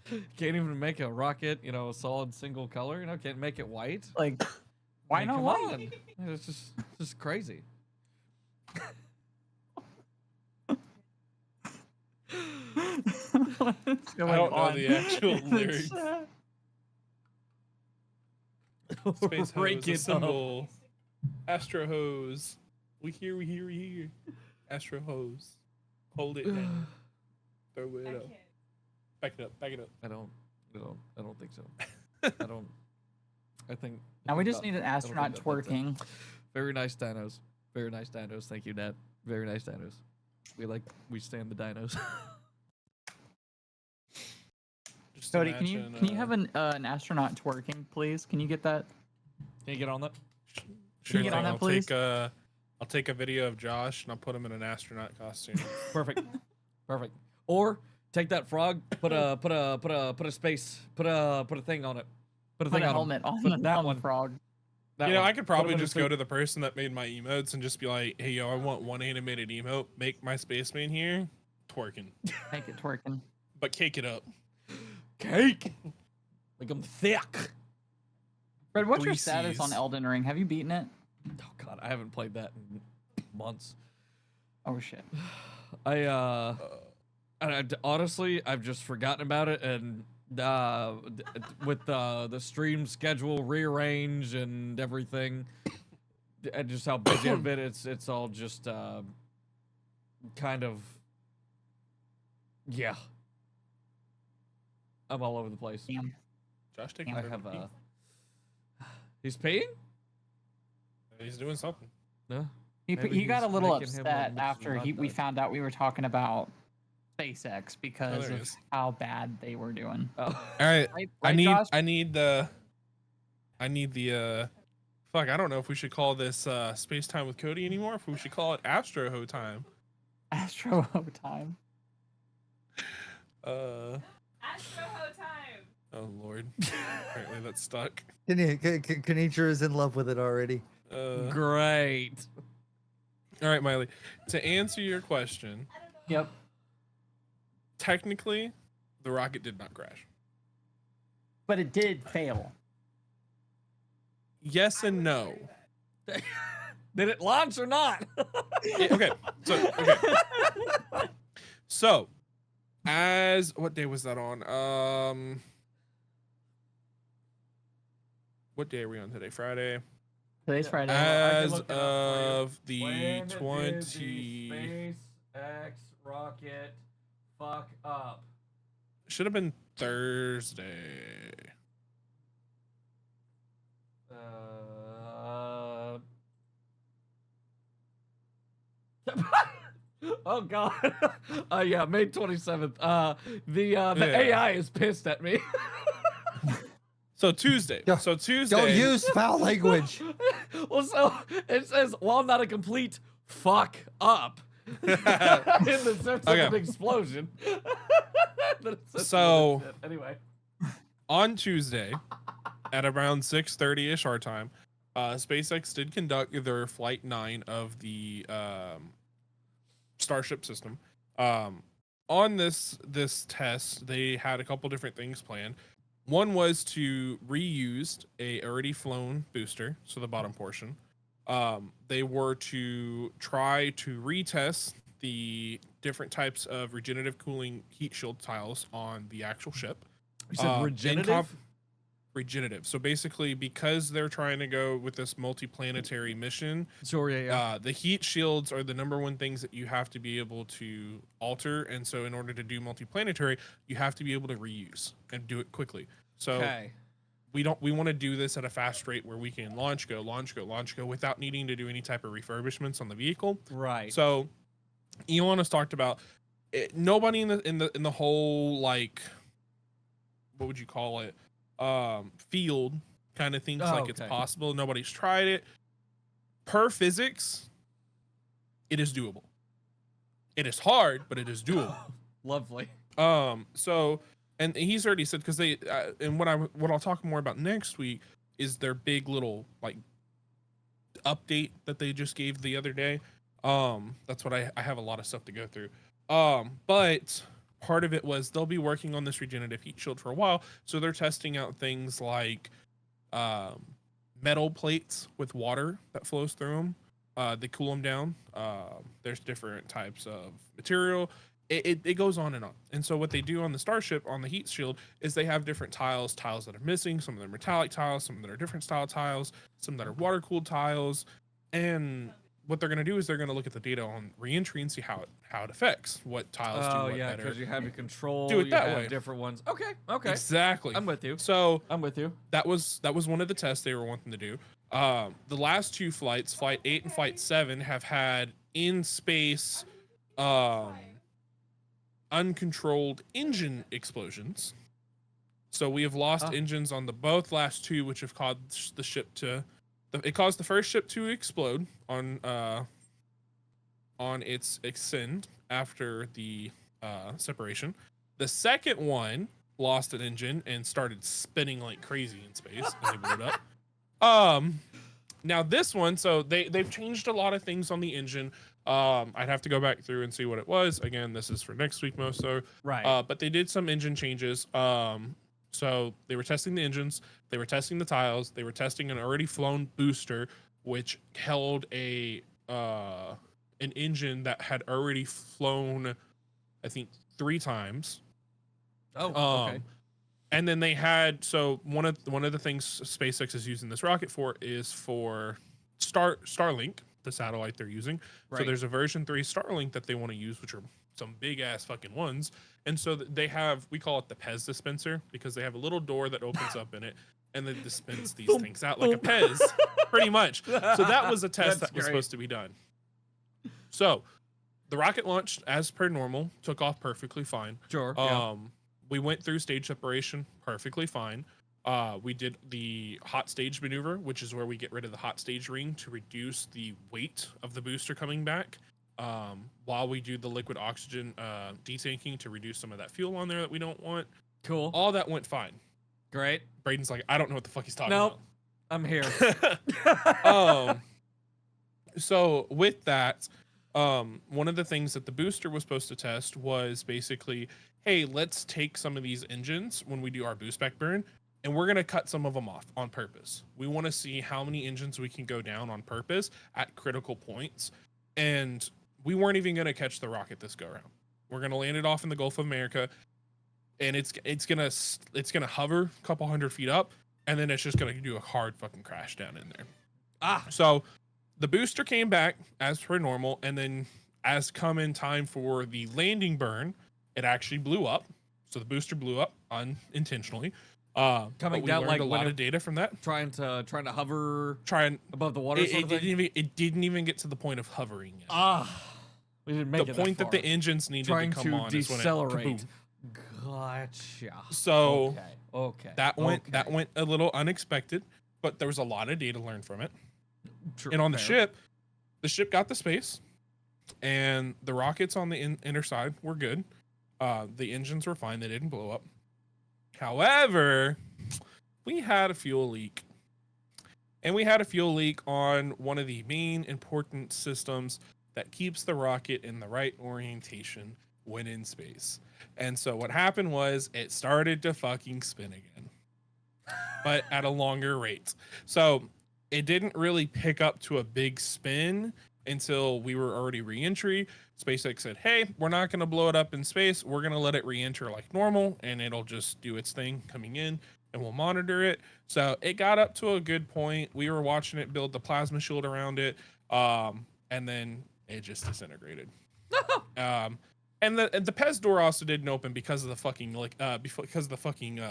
Can't even make a rocket, you know, a solid single color. You know, can't make it white. Like, why not come white? on. It's just crazy. What's going I don't know on the actual in the lyrics. chat? Space Break hose it assemble. Astro hose. We here. Astro hose. Hold it down. Throw it up. Back it up. I don't think so. I think. Now we just not- need an I don't astronaut think that's it. twerking. Very nice dinos. Very nice dinos. Thank you, Dad. Very nice dinos. We stand the dinos. Just Cody, imagine, can you have an astronaut twerking, please? Can you get that? Can you get on that? Sure you get on thing. that, please? I'll take a video of Josh and I'll put him in an astronaut costume. Perfect. Or take that frog, put a space, put a thing on it. Put a Put thing a on helmet him. on Put the that one. frog. That You know, one. I could Put him probably in a just go suit. to the person that made my emotes and just be like, hey, yo, I want one animated emote. Make my spaceman here twerking. Make it twerking. But cake it up. Cake. Make them thick. Fred, what's your Three status on Cs. Elden Ring? Have you beaten it? Oh god, I haven't played that in months. Oh shit. Honestly, I've just forgotten about it, and with the stream schedule rearranged and everything, and just how busy I've been, it's all just kind of, yeah. I'm all over the place. Damn. Josh taking I have he's peeing? He's doing something. No. He got a little upset after we found found out we were talking about SpaceX because there of is. how bad they were doing. Oh. All right, Right, Josh? I need the fuck. I don't know if we should call this Space Time with Cody anymore. If we should call it Astro Ho Time. Astro time. Astro Ho time. Oh Lord. Apparently that's stuck. Kanitra is in love with it already. Great. All right, Mylee. To answer your question, Yep. technically, the rocket did not crash. But it did fail. Yes and no. Did it launch or not? Okay. So, as what day was that on? What day are we on today? Friday. Today's Friday. As look it up for you. of the When did 20, the SpaceX rocket fuck up? should have been Thursday. Oh god. Yeah, May 27th. The AI is pissed at me. So Tuesday. So Tuesday. Don't use foul language. Well, so it says, while not a complete fuck up, in the sense of an explosion. Then it says So shit. Anyway, on Tuesday, at around 6:30ish our time, SpaceX did conduct their Flight 9 of the Starship system. On this test, they had a couple different things planned. One was to reuse a already flown booster, so the bottom portion. They were to try to retest the different types of regenerative cooling heat shield tiles on the actual ship. you said regenerative? Regenerative. So basically, because they're trying to go with this multi-planetary mission, Sure, yeah. the heat shields are the number one things that you have to be able to alter. And so in order to do multi-planetary, you have to be able to reuse and do it quickly. So Okay. we want to do this at a fast rate where we can launch go without needing to do any type of refurbishments on the vehicle. Right. So Elon has talked about it, nobody in the whole, like, what would you call it? Field kind of thinks like it's possible. Nobody's tried it. Per physics, it is doable. It is hard, but it is doable. Lovely. So, and he's already said, because they and what I'll talk more about next week is their big little like update that they just gave the other day. That's what I have a lot of stuff to go through. But part of it was they'll be working on this regenerative heat shield for a while, so they're testing out things like metal plates with water that flows through them. They cool them down. There's different types of material. It goes on and on. And so what they do on the Starship, on the heat shield, is they have different tiles that are missing. Some of them are metallic tiles, some that are different style tiles, some that are water cooled tiles. And what they're going to do is they're going to look at the data on reentry and see how it affects what tiles do what better. Because you have your control, do it that you have way. different ones. Okay. Exactly. I'm with you. So I'm with you. That was one of the tests they were wanting to do. The last two flights, Flight 8 and Flight 7, have had in space uncontrolled engine explosions. So we have lost engines on the both last two, which have caused the ship to it caused the first ship to explode on its ascend after the separation. The second one lost an engine and started spinning like crazy in space, and they blew it up. Now this one, so they've changed a lot of things on the engine. I'd have to go back through and see what it was. Again, this is for next week, most so. Right. But they did some engine changes. So they were testing the engines, they were testing the tiles, they were testing an already flown booster, which held a an engine that had already flown, I think, 3 times. Oh, okay. And then they had, so one of the things SpaceX is using this rocket for is for Starlink, the satellite they're using. So Right. there's a version 3 Starlink that they want to use, which are some big ass fucking ones. And so they have, we call it the Pez dispenser, because they have a little door that opens up in it and they dispense these things out like a Pez, pretty much. So that was a test That's that was great. supposed to be done. So the rocket launched as per normal, took off perfectly fine. Sure. Yeah. We went through stage separation perfectly fine. We did the hot stage maneuver, which is where we get rid of the hot stage ring to reduce the weight of the booster coming back. While we do the liquid oxygen detanking to reduce some of that fuel on there that we don't want. Cool. All that went fine. Great. Braden's like, I don't know what the fuck he's talking Nope. I'm here. about. So with that, one of the things that the booster was supposed to test was basically, hey, let's take some of these engines when we do our boost back burn, and we're going to cut some of them off on purpose. We want to see how many engines we can go down on purpose at critical points. And we weren't even going to catch the rocket this go around. We're going to land it off in the Gulf of America, and it's going to hover a couple 100 feet up, and then it's just going to do a hard fucking crash down in there. So the booster came back as per normal, and then as come in time for the landing burn, it actually blew up. So the booster blew up unintentionally. Coming but we down learned like a lot of data from that. Trying to hover above the water. It didn't even get to the point of hovering yet. We didn't make the it point that that the engines needed Trying to come on is when it decelerate. kaboom. Gotcha. So Okay. that went a little unexpected, but there was a lot of data learned from it. True, and on fair. the ship got to space, and the rockets on the inner side were good. The engines were fine; they didn't blow up. However, we had a fuel leak, and we had a fuel leak on one of the main important systems that keeps the rocket in the right orientation when in space. And so what happened was it started to fucking spin again, but at a longer rate. So it didn't really pick up to a big spin until we were already re-entry. SpaceX said, hey, we're not going to blow it up in space. We're going to let it re-enter like normal, and it'll just do its thing coming in, and we'll monitor it. So it got up to a good point. We were watching it build the plasma shield around it, and then it just disintegrated. And the Pez door also didn't open because of the fucking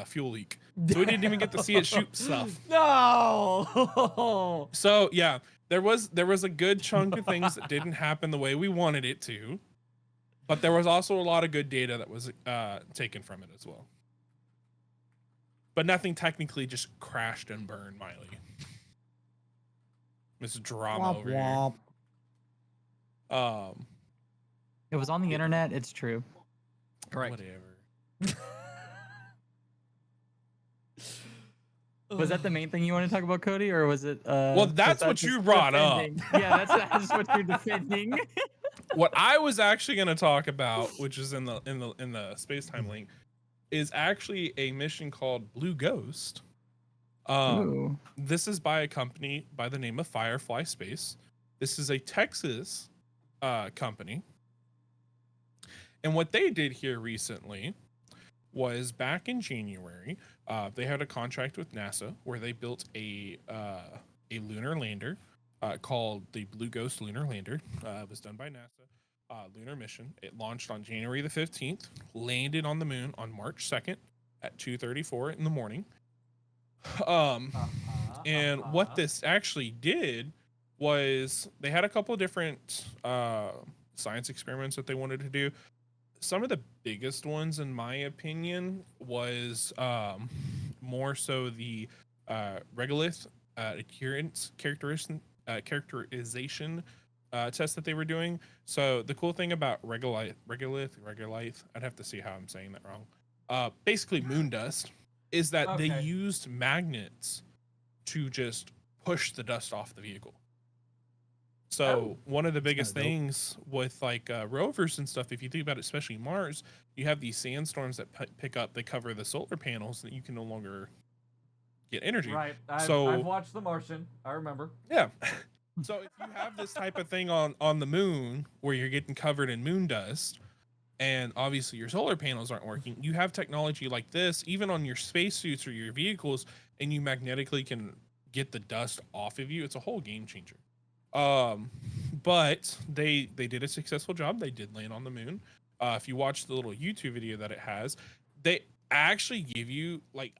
fuel leak. So we didn't even get to see it shoot stuff. No. So yeah, there was a good chunk of things that didn't happen the way we wanted it to, but there was also a lot of good data that was taken from it as well. But nothing technically just crashed and burned, Mylee. Miss Drama over here. It was on the internet. It's true. Correct. Whatever. Was that the main thing you want to talk about, Cody, or was it? Well, that's what you brought up. Yeah, that's what you're defending. What I was actually going to talk about, which is in the space-time link, is actually a mission called Blue Ghost. This is by a company by the name of Firefly Space. This is a Texas company. And what they did here recently was back in January, they had a contract with NASA where they built a lunar lander called the Blue Ghost Lunar Lander. It was done by NASA, lunar mission. It launched on January the 15th, landed on the moon on March 2nd at 2:34 in the morning. And what this actually did was they had a couple of different science experiments that they wanted to do. Some of the biggest ones, in my opinion, was more so the regolith adherence characterization test that they were doing. So the cool thing about regolith, I'd have to see how I'm saying that wrong. Basically moon dust, is that they used magnets to just push the dust off the vehicle. So one of the biggest things with like rovers and stuff, if you think about it, especially Mars, you have these sandstorms that pick up, they cover the solar panels, and you can no longer get energy. Right. I've watched The Martian. I remember. Yeah. So if you have this type of thing on the moon where you're getting covered in moon dust, and obviously your solar panels aren't working, you have technology like this, even on your spacesuits or your vehicles, and you magnetically can get the dust off of you. It's a whole game changer. But they did a successful job. They did land on the moon. If you watch the little YouTube video that it has, they actually give you like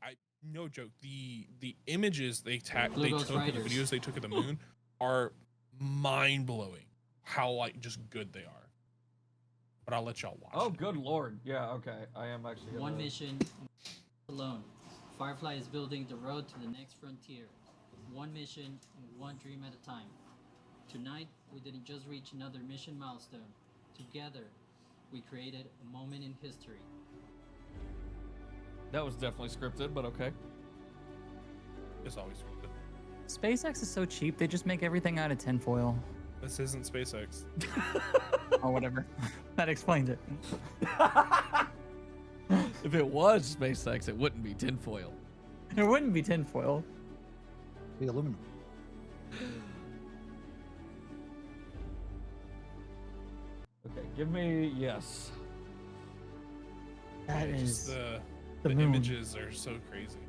no joke, the images they took, the videos they took of the moon are mind blowing. How like just good they are. But I'll let y'all watch. Oh, good lord! Yeah, okay. I am actually one mission alone. Firefly is building the road to the next frontier. One mission and one dream at a time. Tonight, we didn't just reach another mission milestone. Together, we created a moment in history. That was definitely scripted, but okay. It's always scripted. SpaceX is so cheap, they just make everything out of tinfoil. This isn't SpaceX. Oh, whatever. That explains it. If it was SpaceX, it wouldn't be tinfoil. It wouldn't be tinfoil. The aluminum. Okay, give me yes. That is the images are so crazy.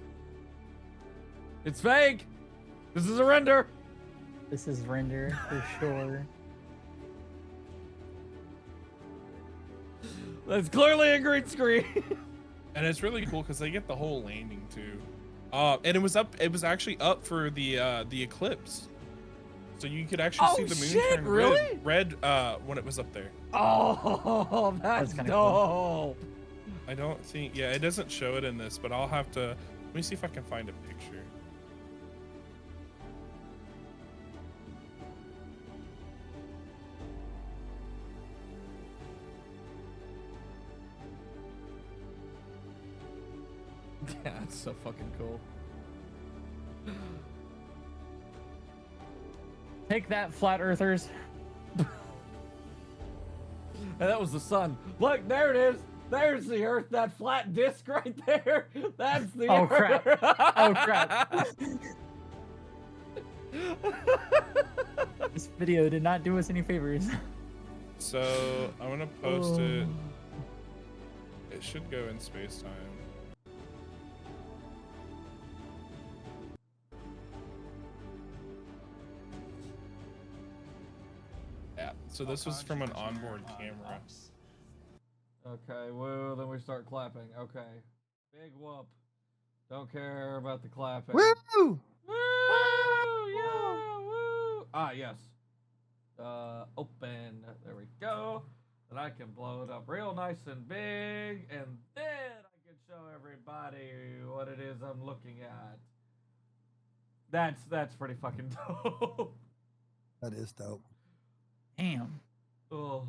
It's fake. This is a render. This is render for sure. That's clearly a green screen. And it's really cool because they get the whole landing too. And it was actually up for the eclipse. So you could actually see the moon turn red when it was up there. Oh, that's dope. Cool. I don't think, yeah, it doesn't show it in this, but I'll have to, let me see if I can find a picture. Yeah, that's so fucking cool. Take that, flat earthers. And that was the sun. Look, there it is. There's the Earth. That flat disc right there. That's the Earth. Crap. Oh crap. This video did not do us any favors. So I'm gonna post it. It should go in space time. Yeah. So this was from an onboard camera. Okay, well, then we start clapping. Okay. Big whoop. Don't care about the clapping. Woo! Woo! Yeah! Woo! Ah, yes. Open. There we go. Then I can blow it up real nice and big, and then I can show everybody what it is I'm looking at. That's pretty fucking dope. That is dope. Damn. Oh.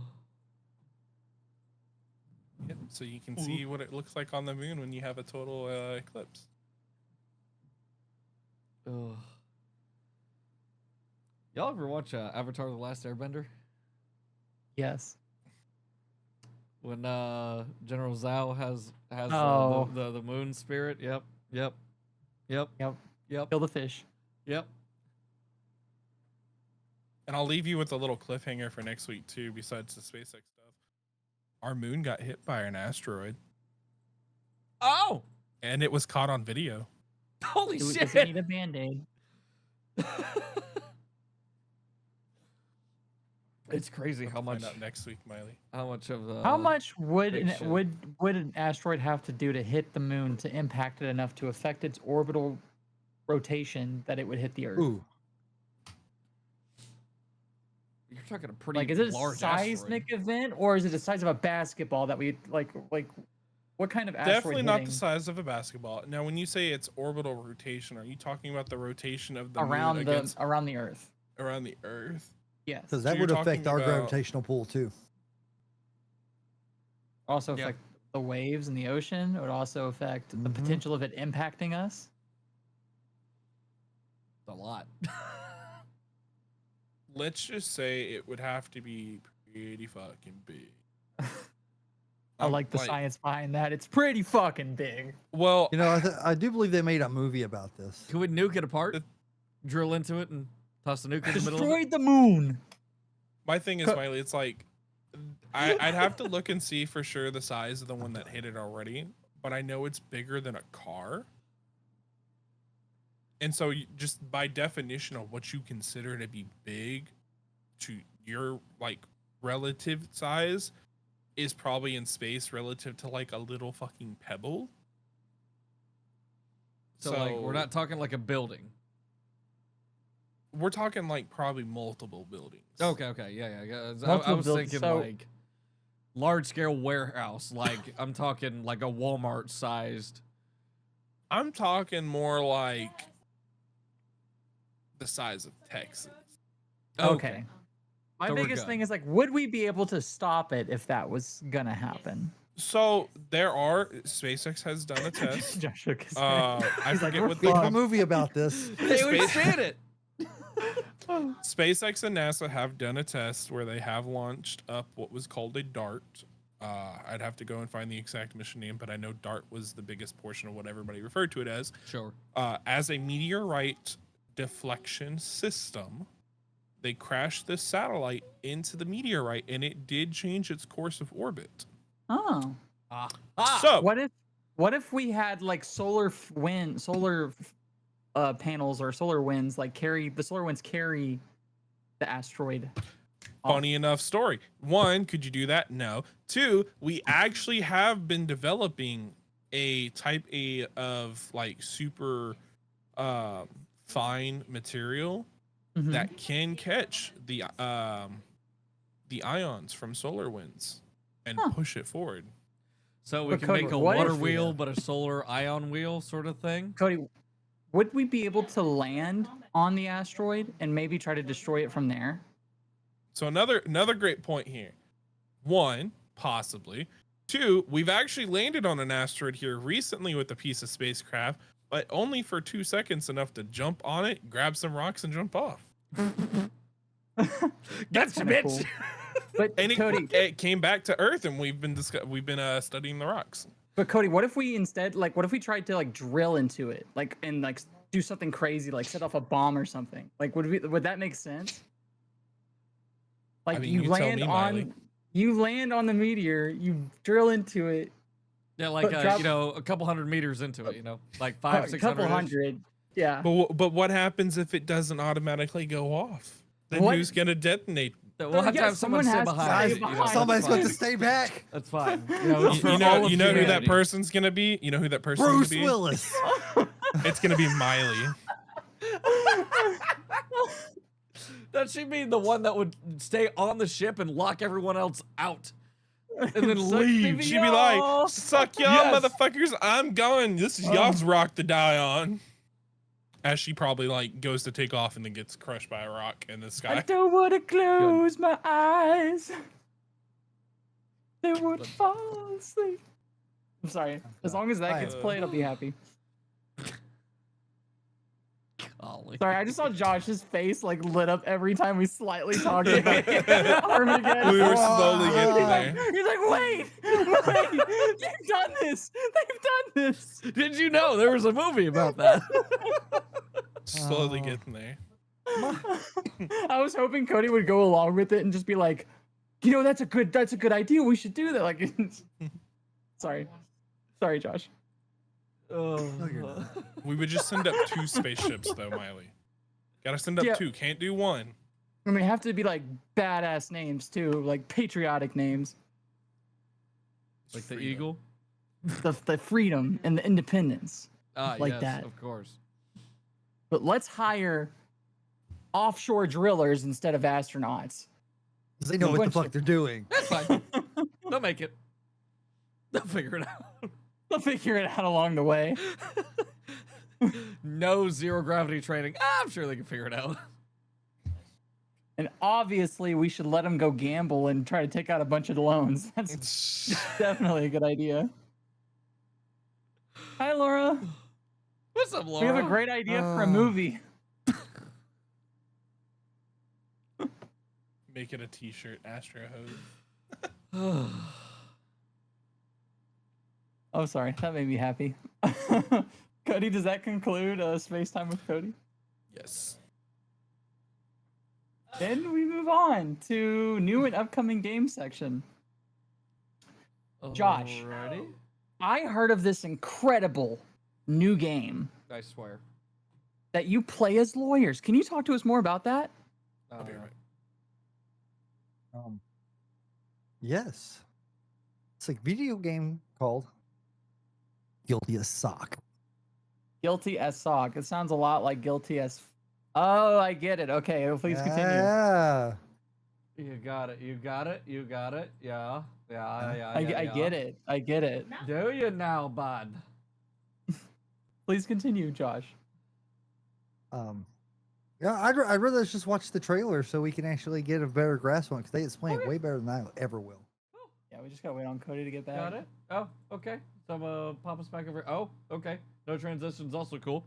Yep, so you can see what it looks like on the moon when you have a total eclipse. Ugh. Y'all ever watch Avatar: The Last Airbender? Yes. When General Zhao has the moon spirit. Yep. Kill the fish. Yep. And I'll leave you with a little cliffhanger for next week too, besides the SpaceX stuff. Our moon got hit by an asteroid. Oh! And it was caught on video. Holy shit! Does it need a Band-Aid? It's crazy how much. Find out next week, Mylee. How much of the? How much would an asteroid have to do to hit the moon to impact it enough to affect its orbital rotation that it would hit the Earth? Ooh. You're talking a pretty Like, is it a large seismic event, or is it the size of a basketball that we like? What kind of asteroid? Definitely not the size of a basketball. Now, when you say it's orbital rotation, are you talking about the rotation of the around moon the around the Earth? Around the Earth. Yes. Because that would affect our gravitational pull too. Also affect the waves in the ocean. It would also affect the potential of it impacting us. A lot. let's just say it would have to be pretty fucking big. I like the science behind that. It's pretty fucking big. Well, You know, I do believe they made a movie about this. Can we nuke it apart? Drill into it and toss the nuke in the middle of it? Destroyed the moon. My thing is, Mylee, it's like I'd have to look and see for sure the size of the one that hit it already, but I know it's bigger than a car. And so just by definition of what you consider to be big to your like relative size is probably in space relative to like a little fucking pebble. So like we're not talking like a building. We're talking like probably multiple buildings. Okay, yeah. I was thinking like large scale warehouse. Like I'm talking like a Walmart sized. I'm talking more like the size of Texas. Okay. My biggest thing is like, would we be able to stop it if that was gonna happen? So SpaceX has done a test. Josh shook his head. I forget what Make a movie about this. They said it. SpaceX and NASA have done a test where they have launched up what was called a DART. I'd have to go and find the exact mission name, but I know DART was the biggest portion of what everybody referred to it as. Sure. As a meteorite deflection system, they crashed this satellite into the meteorite, and it did change its course of orbit. Oh. So what if we had like solar panels or solar winds like the solar winds carry the asteroid? Funny enough story. One, could you do that? No. Two, we actually have been developing a type A of like super fine material that can catch the ions from solar winds and push it forward. So we can make a water wheel, but a solar ion wheel sort of thing. Cody, would we be able to land on the asteroid and maybe try to destroy it from there? So another great point here. One, possibly. Two, we've actually landed on an asteroid here recently with a piece of spacecraft, but only for 2 seconds, enough to jump on it, grab some rocks, and jump off. That's bitch. Cool. But and Cody, it came back to Earth, and we've been studying the rocks. But Cody, what if we instead what if we tried to like drill into it, and do something crazy, like set off a bomb or something? Like would that make sense? Like, I mean, you land on the meteor, you drill into it. Yeah, like a couple hundred meters into it, like 500-600. A couple hundred. Yeah. But what happens if it doesn't automatically go off? Then who's gonna detonate? We'll have to have someone sit behind it. Somebody's going to stay back. That's fine. You know who that person's gonna be? You know who that person's Bruce gonna be? Willis. It's gonna be Mylee. That she'd be the one that would stay on the ship and lock everyone else out. And then leave. She'd be like, suck y'all motherfuckers, I'm going. This is y'all's rock to die on. As she probably goes to take off and then gets crushed by a rock in the sky. I don't want to close my eyes. They would fall asleep. I'm sorry. As long as that gets played, I'll be happy. Golly. Sorry, I just saw Josh's face lit up every time we slightly talked about Armageddon. We were slowly getting there. He's like, wait, they've done this. They've done this. Did you know there was a movie about that? Slowly getting there. I was hoping Cody would go along with it and just be like, that's a good idea. We should do that. Sorry, Josh. We would just send up 2 spaceships though, Mylee. Gotta send up 2. Can't do 1. And they have to be badass names too, patriotic names. Like the Eagle? The freedom and the independence. Yes, that. Of course. But let's hire offshore drillers instead of astronauts. They know what the fuck they're doing. That's fine. They'll make it. They'll figure it out. They'll figure it out along the way. No zero gravity training. I'm sure they can figure it out. And obviously, we should let them go gamble and try to take out a bunch of loans. That's definitely a good idea. Hi, Laura. What's up, Laura? We have a great idea for a movie. Make it a t-shirt, Astro Hose. Oh, sorry. That made me happy. Cody, does that conclude Space Time with Cody? Yes. Then we move on to new and upcoming game section. Josh, Alrighty. I heard of this incredible new game I swear. that you play as lawyers. Can you talk to us more about that? I'll be right. Yes. It's like a video game called Guilty as Sock. Guilty as Sock. It sounds a lot like Guilty as... Oh, I get it. Okay, please continue. Yeah. You got it. You got it. You got it. Yeah. Yeah. I get it. I get it. Do you now, bud? Please continue, Josh. Yeah, I'd rather just watch the trailer so we can actually get a better grasp on it because they explain it way better than I ever will. Yeah, we just gotta wait on Cody to get back. Got it. Oh, okay. So pop us back over. Oh, okay. No transitions. Also cool.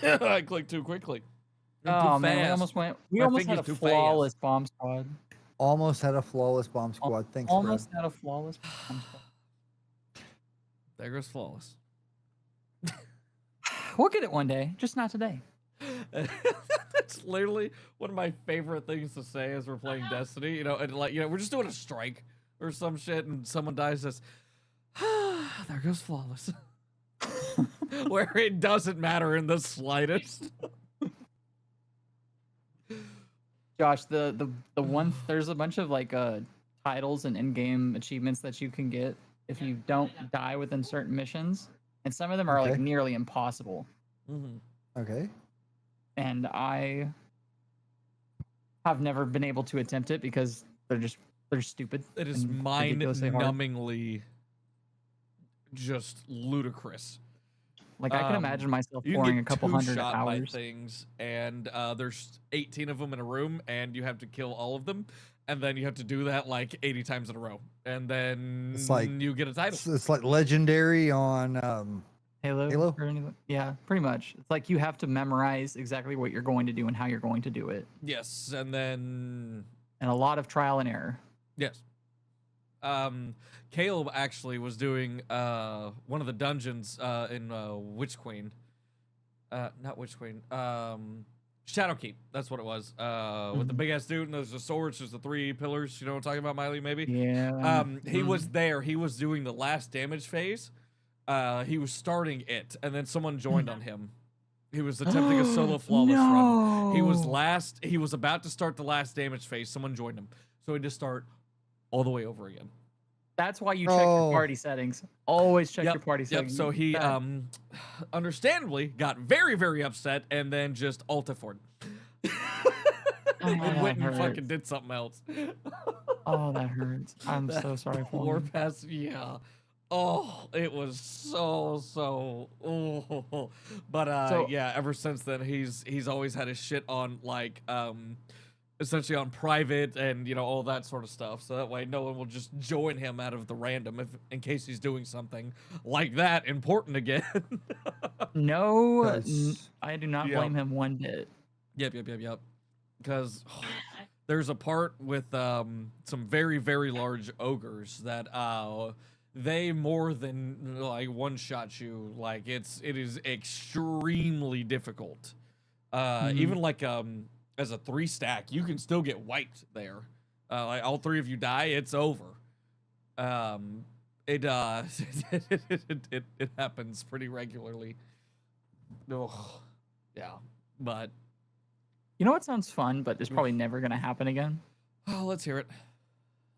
I clicked too quickly. Oh man, we almost went. We almost had a flawless bomb squad. Almost had a flawless bomb squad. Thanks, almost Brad. had a flawless bomb squad. There goes flawless. We'll get it one day, just not today. That's literally one of my favorite things to say as we're playing Destiny. You know, and like, you know, we're just doing a strike or some shit, and someone dies. Says, "There goes flawless," where it doesn't matter in the slightest. Josh, the one there's a bunch of like titles and in-game achievements that you can get if you don't die within certain missions, and some of them are like nearly impossible. Okay. And I have never been able to attempt it because they're stupid. It is and ridiculously hard. mind-numbingly just ludicrous. Like I can imagine myself pouring a couple hundred hours. By things, and there's 18 of them in a room, and you have to kill all of them, and then you have to do that like 80 times in a row, and then It's like you get a title. It's like legendary on Halo? Or anything. Yeah, pretty much. It's like you have to memorize exactly what you're going to do and how you're going to do it. Yes, and then and a lot of trial and error. Yes. Caleb actually was doing one of the dungeons in Witch Queen. Not Witch Queen. Shadowkeep. That's what it was. With the big ass dude, and there's the swords, there's the 3 pillars. You know what I'm talking about, Mylee? Maybe. Yeah. He was there. He was doing the last damage phase. He was starting it, and then someone joined on him. He was attempting a solo flawless run. He was about to start the last damage phase. Someone joined him, so he just start all the way over again. That's why you check your party settings. Always check your party settings. So he understandably got very, very upset and then just alt-F4'd. And went and fucking did something else. Oh, that hurts. I'm so sorry for War him. pass, yeah. Oh, it was so but yeah, ever since then he's always had his shit on like essentially on private and you know all that sort of stuff, so that way no one will just join him out of the random in case he's doing something like that important again. No, I do not blame him one bit. Yep. Because there's a part with some very, very large ogres that they more than like one-shot you. Like it is extremely difficult. Even like as a 3-stack, you can still get wiped there. Like all 3 of you die, it's over. It happens pretty regularly. Oh, yeah, but you know what sounds fun, but it's probably never gonna happen again. Oh, let's hear it.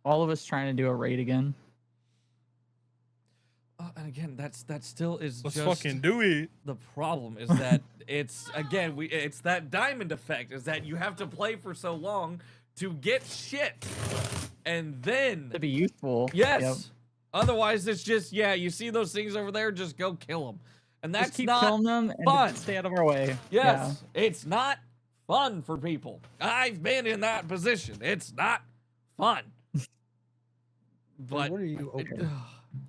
All of us trying to do a raid again. And again, that still is Let's just fucking do it. The problem is that it's again it's that diamond effect, is that you have to play for so long to get shit, and then to be useful. Yes. Yep. Otherwise, it's just you see those things over there, just go kill them, and that's just keep not killing them fun. And stay out of our way. Yes, it's not fun for people. I've been in that position. It's not fun. But what are you? Okay.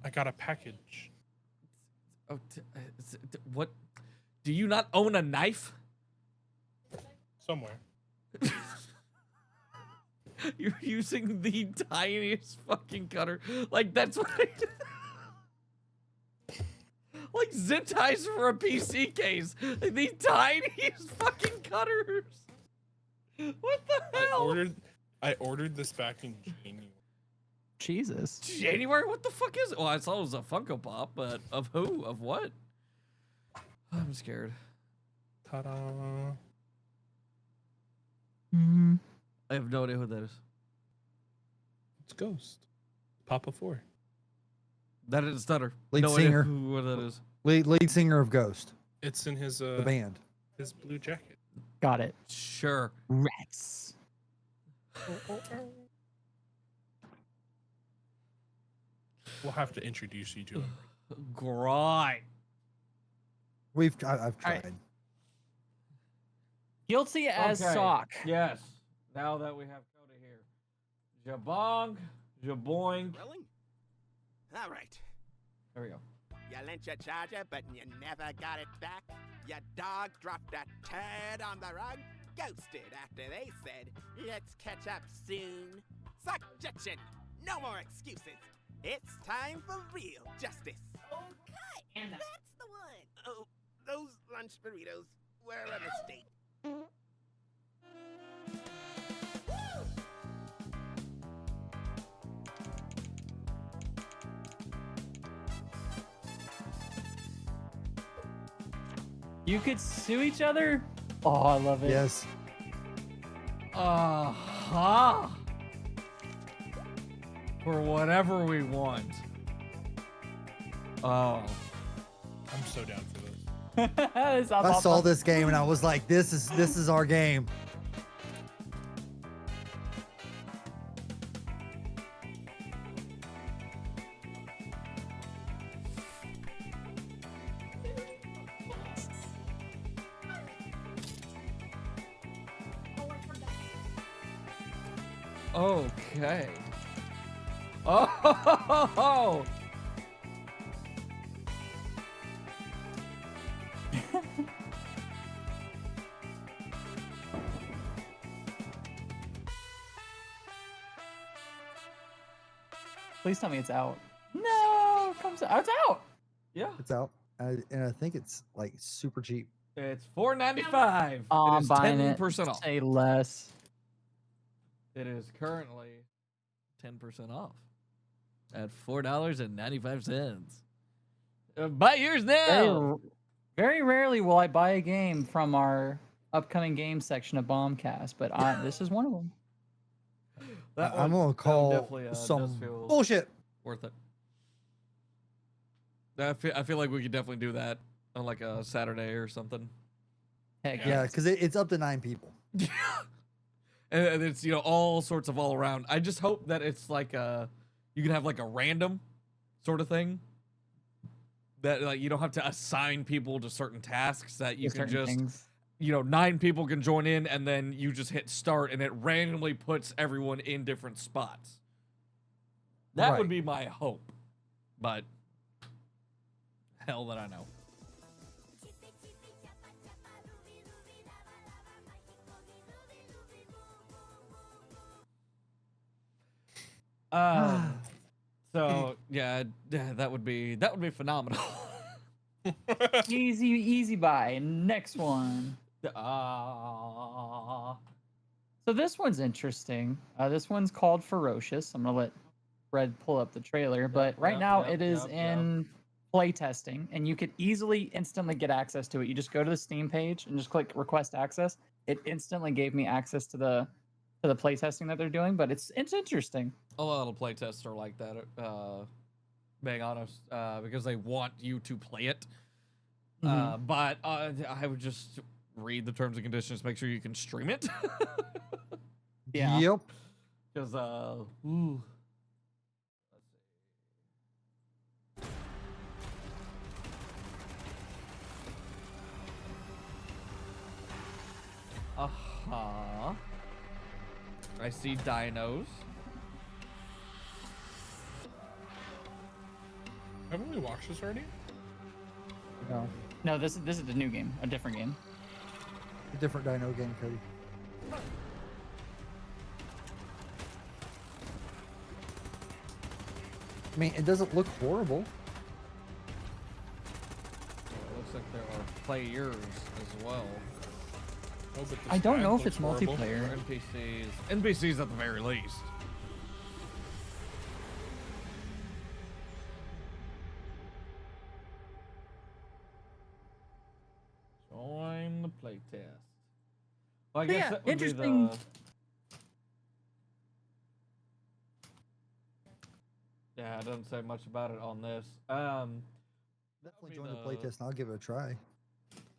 I got a package. Oh, what? Do you not own a knife? Somewhere. You're using the tiniest fucking cutter. Like, that's what like zip ties for a PC case. Like, the tiniest fucking cutters. What the hell? I ordered this back in January. Jesus. January? What the fuck is it? Well, I saw it was a Funko Pop, but of who? Of what? I'm scared. Ta-da. I have no idea who that is. It's Ghost. Papa 4. That is Stutter. Lead no singer. idea who that is. Lead singer of Ghost. It's in his The band. his blue jacket. Got it. Sure. Rex. We'll have to introduce you to him. Great. I've tried. Right. Guilty as sock. Yes. Now that we have Coda here. Jabong, Jaboing. Rolling? All right. There we go. You lent your charger, but you never got it back. Your dog dropped a turd on the rug. Ghosted after they said, let's catch up soon. Suggestion, no more excuses. It's time for real justice. Okay, that's the one. Oh, those lunch burritos were a mistake. You could sue each other? Oh, I love it. Yes. For whatever we want. Oh. I'm so down for this. I saw this game and I was like, this is our game. Okay. Oh. Please tell me it's out. No, it comes out. Oh, it's out. Yeah. It's out. And I think it's like super cheap. It's $4.95. Oh, It I'm is buying it. 10% off. Say less. It is currently 10% off at $4.95. Buy yours now. Very rarely will I buy a game from our upcoming game section of Bombcast, but this is one of them. I'm gonna call definitely, some does feel bullshit. Worth it. I feel like we could definitely do that on like a Saturday or something. Heck Yeah, because it's up to 9 people. And it's, you know, all sorts of all around. I just hope that it's like you can have like a random sort of thing that like you don't have to assign people to certain tasks, that you can just you know, 9 people can join in and then you just hit start and it randomly puts everyone in different spots. That would be my hope. But hell that I know. So yeah, that would be phenomenal. Easy buy. Next one. Ah. So this one's interesting. This one's called Ferocious. I'm gonna let Red pull up the trailer, but right now it is in play testing, and you could easily instantly get access to it. You just go to the Steam page and just click request access. It instantly gave me access to the play testing that they're doing, but it's interesting. A lot of playtests are like that, being honest, because they want you to play it. But I would just read the terms and conditions, make sure you can stream it. Yeah. Yep. Because I see dinos. Haven't we watched this already? No, this is the new game, a different game. A different dino game, Cody. I mean, it doesn't look horrible. It looks like there are players as well. Oh, but the I don't sky know if looks it's horrible. multiplayer. Or NPCs. NPCs at the very least. Join the playtest. Well, I guess Yeah, that would interesting. Be the... Yeah, it doesn't say much about it on this. Definitely join the playtest and I'll give it a try.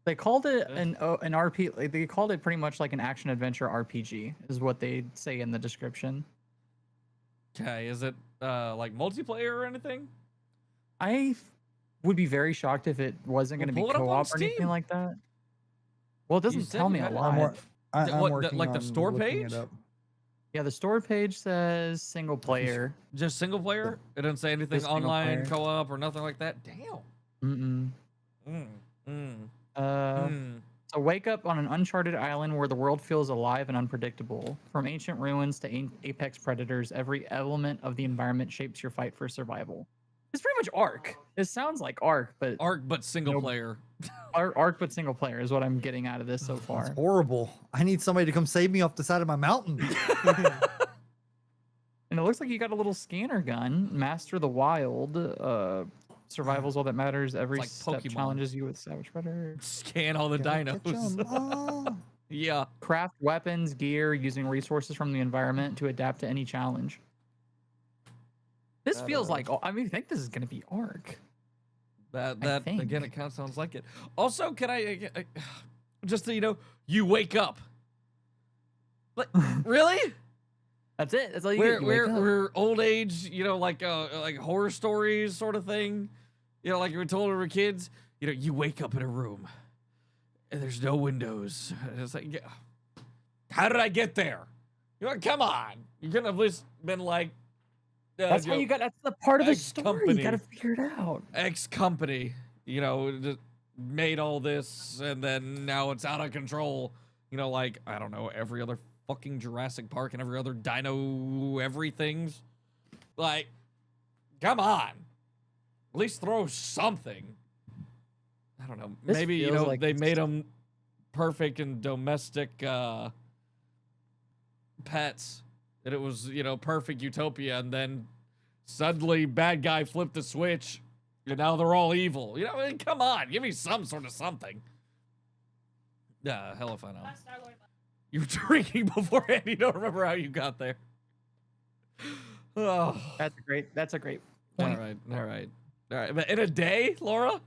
They called it an RP. Like, they called it pretty much like an action adventure RPG, is what they say in the description. Okay, is it like multiplayer or anything? I would be very shocked if it wasn't going to be pull it up on co-op or anything Steam. like that. Well, it doesn't said tell you me a had it. lot. I'm What, working like the on store looking page? it up. Yeah, the store page says single player. Just single player? It doesn't say anything Just single online, player. co-op, or nothing like that? Damn. So wake up on an uncharted island where the world feels alive and unpredictable. From ancient ruins to apex predators, every element of the environment shapes your fight for survival. It's pretty much Ark. It sounds like Ark, but single player. Ark, but single player is what I'm getting out of this so far. It's horrible. I need somebody to come save me off the side of my mountain. And it looks like you got a little scanner gun. Master the wild. Survival's all that matters. Every like step Pokemon. challenges you with savage predator. Scan all the dinos. Yeah. Craft weapons, gear, using resources from the environment to adapt to any challenge. This feels like, I think this is going to be Ark. That again, it kind of sounds like it. Also, can I just so you know, you wake up. Like, really? That's it. That's all you get. You wake up. We're old age, you know, like horror stories sort of thing. You know, like you were told when we were kids. You know, you wake up in a room and there's no windows. And it's like, yeah, how did I get there? You know, come on. You couldn't have at least been like. That's how you got. That's the part of the story. company. You got to figure it out. X company, you know, just made all this, and then now it's out of control. You know, like I don't know, every other fucking Jurassic Park and every other dino everything's. Like, come on, at least throw something. I don't know. This Maybe you feels know like they made them perfect and domestic pets. That it was, you know, perfect utopia, and then suddenly bad guy flipped the switch, and now they're all evil. You know, I mean, come on, give me some sort of something. Yeah, hell if I know. You were drinking beforehand. You don't remember how you got there. Oh, That's a great all point. right. But in a day, Laura?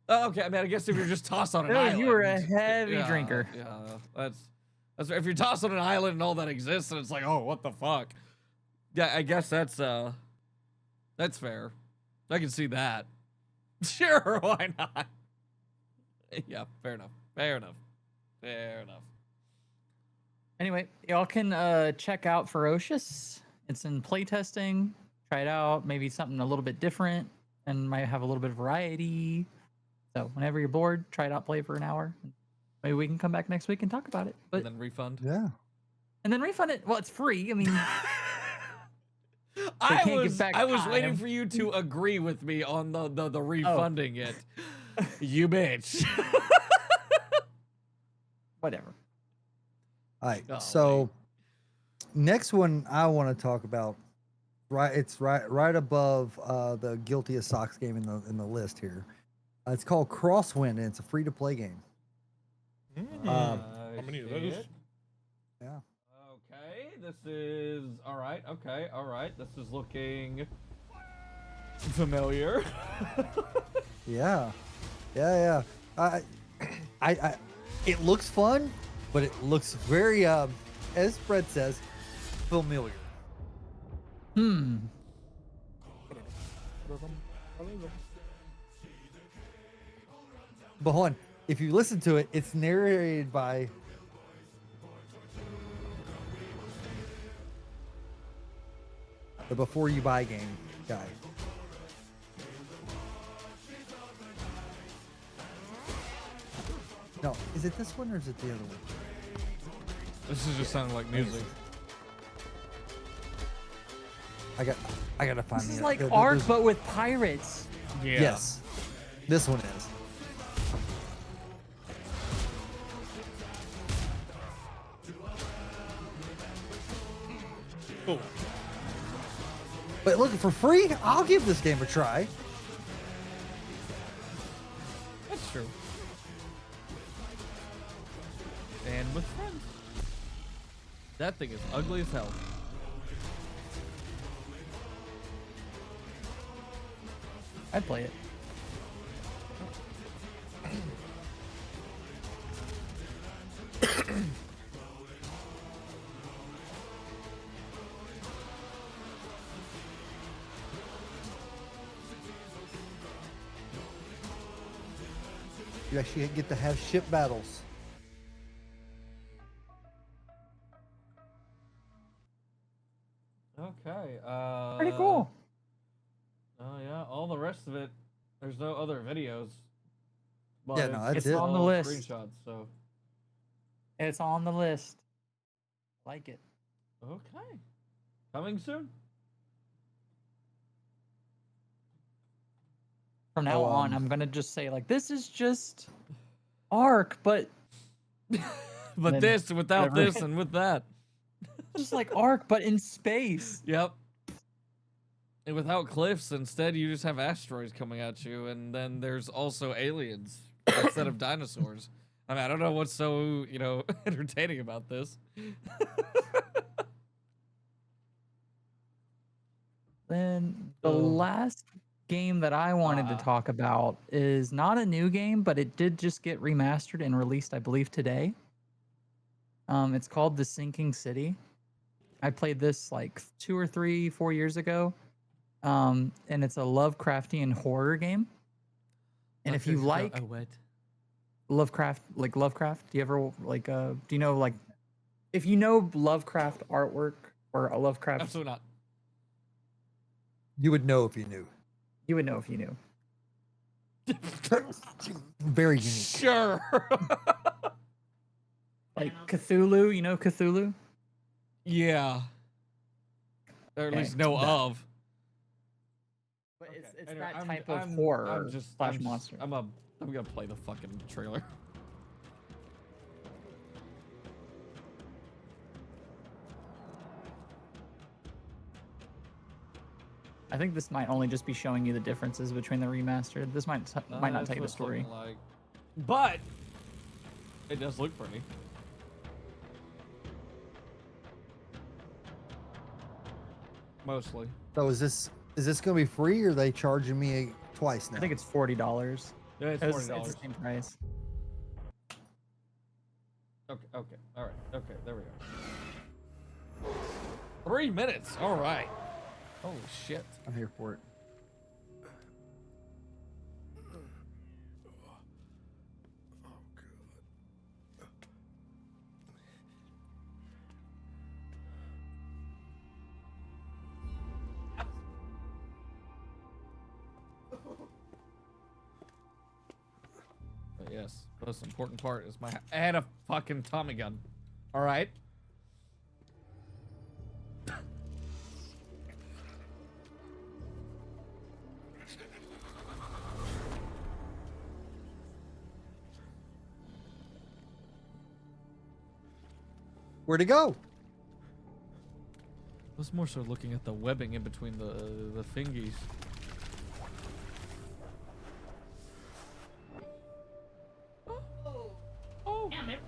Oh, okay. I mean, I guess if you're just tossed on an No, island, you were a heavy drinker. Yeah, that's if you're tossed on an island and all that exists, and it's like, oh, what the fuck? Yeah, I guess that's fair. I can see that. Sure, why not? Yeah, fair enough. Anyway, y'all can check out Ferocious. It's in playtesting. Try it out. Maybe something a little bit different, and might have a little bit of variety. So whenever you're bored, try it out. Play for an hour. Maybe we can come back next week and talk about it. But And then refund. Yeah. And then refund it. Well, it's free. I mean, I can't give was back waiting time. for you to agree with me on the refunding it. You bitch. Whatever. All right. Oh, So next one I want to talk about. It's right above the Guilty as Socks game in the list here. It's called Crosswind, and it's a free to play game. How many of those? Yeah. Okay, this is all right. Okay, all right. This is looking familiar. Yeah. I it looks fun, but it looks very as Fred says, familiar. But hold on, if you listen to it, it's narrated by the Before You Buy game guy. No, is it this one or is it the other one? This is just sounding like music. I gotta find This the is other- like there- Ark, there's- but with pirates. Yeah. Yes, this one is. Cool. But look, for free, I'll give this game a try. That's true. And with friends. That thing is ugly as hell. I'd play it. You actually get to have ship battles. Okay. Pretty cool. Oh yeah, all the rest of it, there's no other videos. But Yeah, no, that's It's it. on the all list. Screenshots, so It's on the list. Like it. okay. Coming soon. From now Oh, on, I'm gonna just say like, this is just Ark, but But Then this without whatever. this and with that. just like Ark, but in space. Yep. And without cliffs, instead you just have asteroids coming at you, and then there's also aliens instead of dinosaurs. I mean, I don't know what's so, entertaining about this. Then the Oh. last game that I wanted to talk about is not a new game, but it did just get remastered and released, I believe, today. It's called The Sinking City. I played this like 2 or 3, 4 years ago. And it's a Lovecraftian horror game. And if you like Lovecraft, do you ever do you know if you know Lovecraft artwork or a Lovecraft? Absolutely not. You would know if you knew. You would know if you knew. Very unique. Sure. Like Cthulhu, you know Cthulhu? Yeah. Or at Okay, least know that- of. But it's Anyway, that type of horror slash monster. I'm gonna play the fucking trailer. I think this might only just be showing you the differences between the remastered. This might not That's tell you the what it's story. looking like. But it does look pretty. Mostly. So is this gonna be free, or are they charging me twice now? I think it's $40. Yeah, it's It's $40. the same price. Okay, all right. Okay, there we go. 3 minutes. All right. Holy shit. I'm here for it. But yes, the most important part is I had a fucking Tommy gun. All right. Where'd it go? I was more so looking at the webbing in between the fingies. Oh, damn it.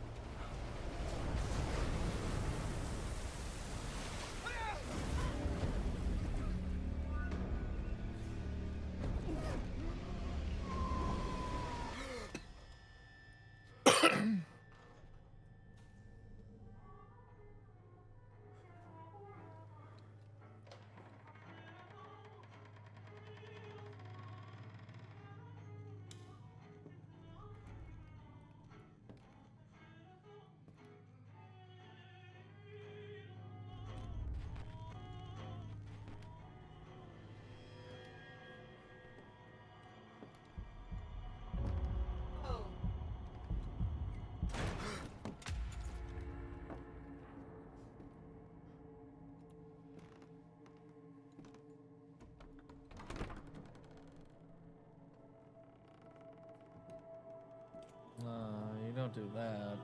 do that.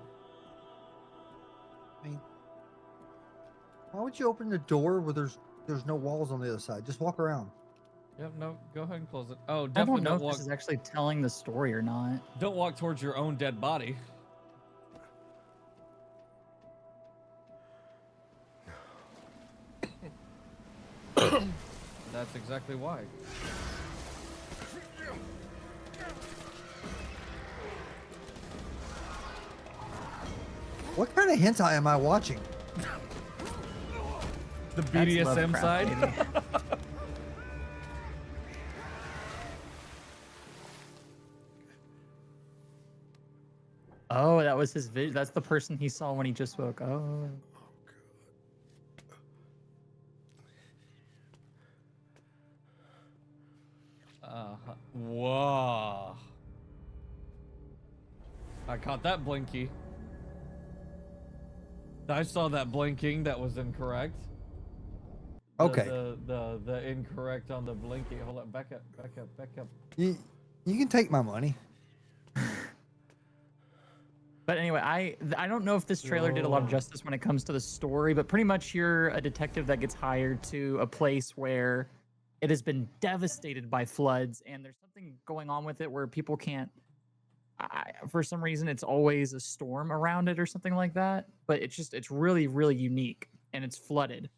I mean, why would you open the door where there's no walls on the other side? Just walk around. Yep, no, go ahead and close it. Oh, I definitely don't know if walk. this is actually telling the story or not. Don't walk towards your own dead body. That's exactly why. What kind of hentai am I watching? The BDSM side. Oh, that was his vision. That's the person he saw when he just woke. Oh. Whoa. I caught that blinky. I saw that blinking. That was incorrect. Okay. The incorrect on the blinky. Hold up. Back up. Back up. Back up. You can take my money. But anyway, I don't know if this trailer did a lot of justice when it comes to the story, but pretty much you're a detective that gets hired to a place where it has been devastated by floods, and there's something going on with it where people can't. For some reason, it's always a storm around it or something like that. But it's really, really unique, and it's flooded,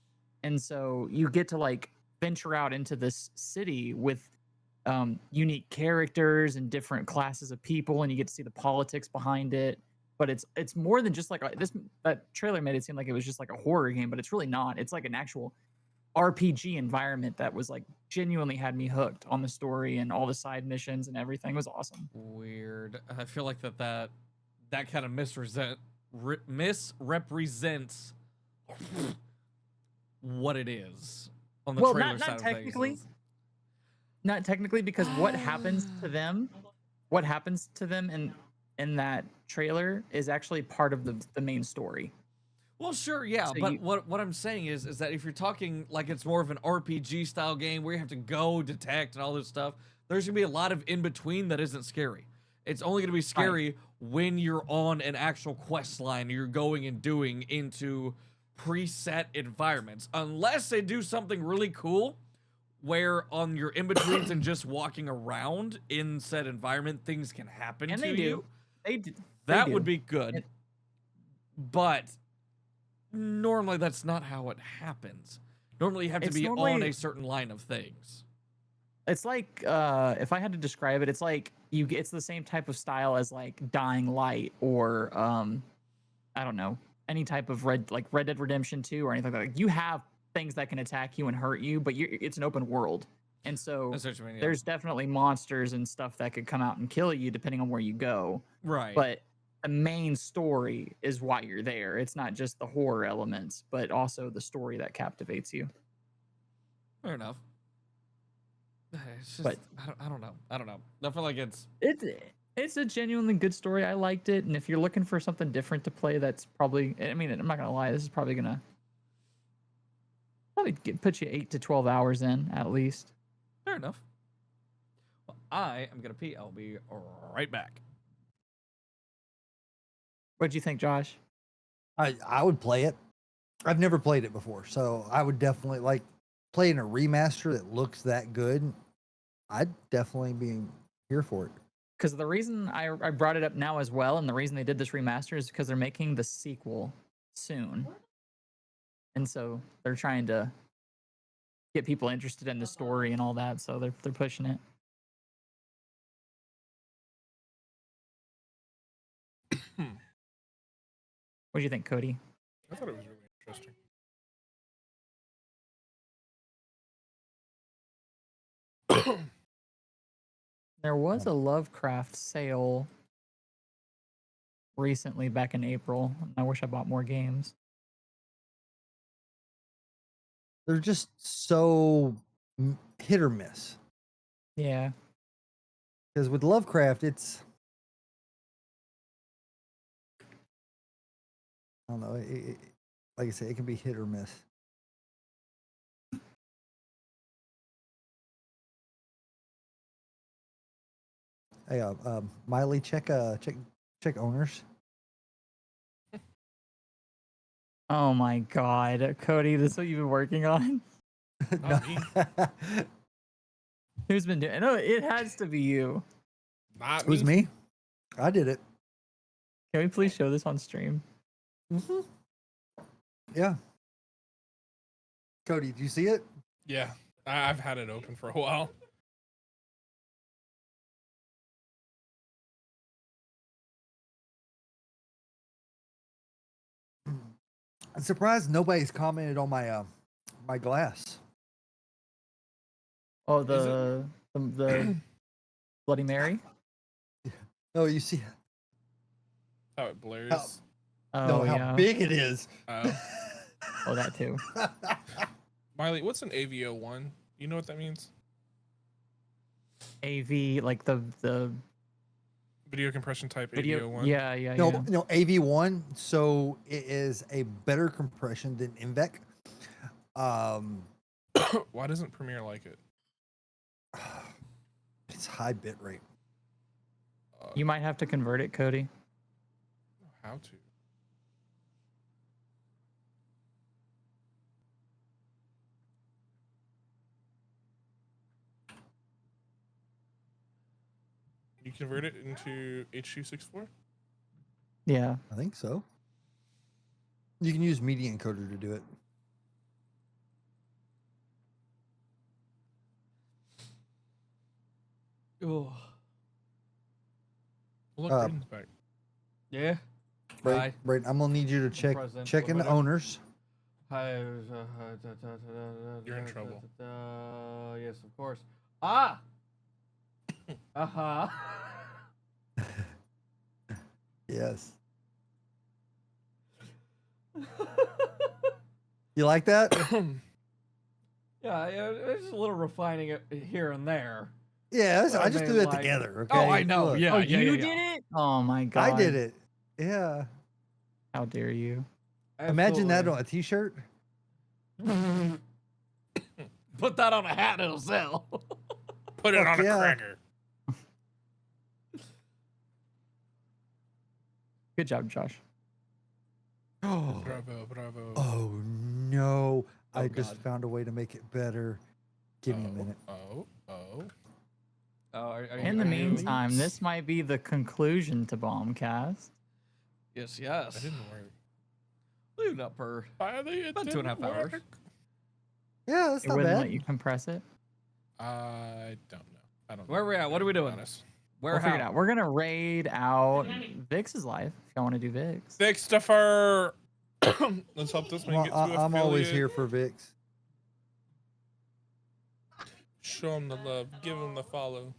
and so you get to like venture out into this city with unique characters and different classes of people, and you get to see the politics behind it. But it's more than just like that trailer made it seem like it was just like a horror game, but it's really not. It's like an actual RPG environment that was like genuinely had me hooked on the story, and all the side missions and everything was awesome. Weird. I feel like that kind of misrepresents what it is on the trailer side of things. Not technically, because what happens to them in that trailer is actually part of the main story. Well, sure, yeah, So but what I'm saying is that if you're talking like it's more of an RPG style game where you have to go detect and all this stuff, there's gonna be a lot of in between that isn't scary. It's only gonna be scary when you're on an actual quest line, or you're going and doing into preset environments, unless they do something really cool where on your in betweens and just walking around in said environment, things can happen And to they you. do. That would be good, but normally that's not how it happens. Normally you have to be on a certain line of things. It's like if I had to describe it, it's like it's the same type of style as like Dying Light or I don't know, any type of Red Dead Redemption 2 or anything like that. Like, you have things that can attack you and hurt you, but it's an open world. And so That's what you mean, yeah. there's definitely monsters and stuff that could come out and kill you depending on where you go. Right. But the main story is why you're there. It's not just the horror elements, but also the story that captivates you. Fair enough. It's just, But I don't know. I feel like it's a genuinely good story. I liked it, and if you're looking for something different to play, that's probably. I mean, I'm not gonna lie. This is probably gonna put you 8 to 12 hours in at least. Fair enough. Well, I am gonna pee. I'll be right back. What'd you think, Josh? I would play it. I've never played it before, so I would definitely like playing a remaster that looks that good. I'd definitely be here for it. Because the reason I brought it up now as well, and the reason they did this remaster is because they're making the sequel soon, and so they're trying to get people interested in the story and all that. So they're pushing it. What do you think, Cody? I thought it was really interesting. There was a Lovecraft sale recently back in April. I wish I bought more games. They're just so hit or miss. Yeah. Because with Lovecraft, it's I don't know. Like I said, it can be hit or miss. Hey, Mylee, check owners. Oh my God, Cody, this is what you've been working on? Not me. Who's been doing? No, it has to be you. Not Who's me? I did it. Can we please show this on stream? Yeah. Cody, do you see it? Yeah, I've had it open for a while. I'm surprised nobody's commented on my my glass. Oh, the Bloody Mary. Oh, you see How it blurs. how yeah. big it is. Oh, that too. Mylee, what's an AVO1? You know what that means? AV, like the Video compression type video. AVO1. Yeah. No, AV1. So it is a better compression than IMVEC. Why doesn't Premiere like it? It's high bit rate. You might have to convert it, Cody. How to? You convert it into H.264? Yeah. I think so. You can use media encoder to do it. Oh. Look, Brayden's back. Yeah. Brayden, I'm gonna need you to check in the owners. You're in trouble. Yes, of course. Ah. Uh-huh. Yes. You like that? Yeah, it's a little refining it here and there. Yeah, I just threw it like, together. Okay? Oh, I know. Look. Yeah, you did it? Oh my God. I did it. Yeah. How dare you? Imagine that on a t-shirt. Put that on a hat, it'll sell. Put it on a cracker. Good job, Josh. Oh, bravo. Oh no! I God. just found a way to make it better. Give me a minute. In the meantime, this might be the conclusion to Bombcast. Yes. That didn't work. Leave it up for about 2.5 hours. Yeah, that's It not wouldn't bad. let you compress it. I don't know. I don't know. Where are we at? What are we doing? We'll figure it out. We're gonna raid out Vix's life if y'all want to do Vix. Vixtifer. Let's help this man get to I'm always affiliate. here for Vix. Show him the love. Give him the follow.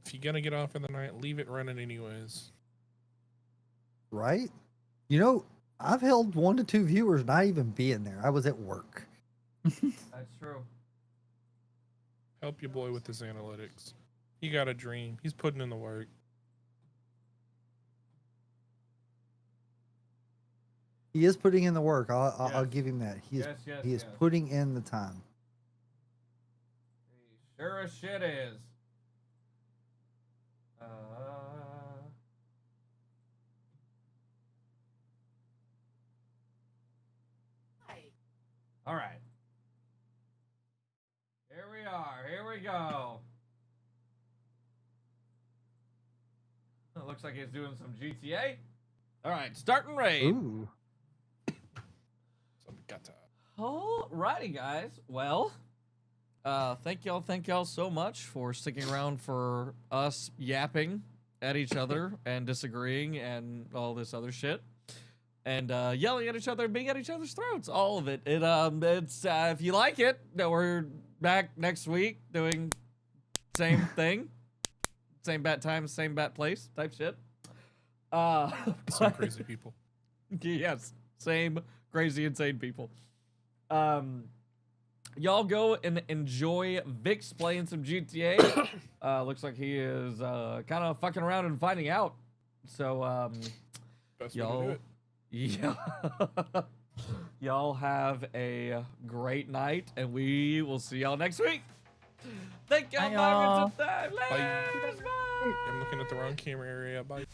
If you're gonna get off for the night, leave it running anyways. Right? You know, I've held 1 to 2 viewers not even being there. I was at work. That's true. Help your boy with his analytics. He got a dream. He's putting in the work. He is putting in the work. I'll give him that. He is putting in the time. Sure as shit is. All right. Here we are. Here we go. It looks like he's doing some GTA. All right, starting raid. Ooh. Alrighty, guys. Well, thank y'all so much for sticking around for us yapping at each other and disagreeing and all this other shit. And yelling at each other and being at each other's throats. All of it. It's if you like it, we're back next week doing same thing. Same bat time, same bat place type shit. Some crazy people. Yes, same crazy, insane people. Y'all go and enjoy Vix playing some GTA. Looks like he is kind of fucking around and finding out. So Best way to do y'all, it. y'all have a great night, and we will see y'all next week. Thank y'all. Bye, Bye. Bye. I'm looking at the wrong camera area. Bye.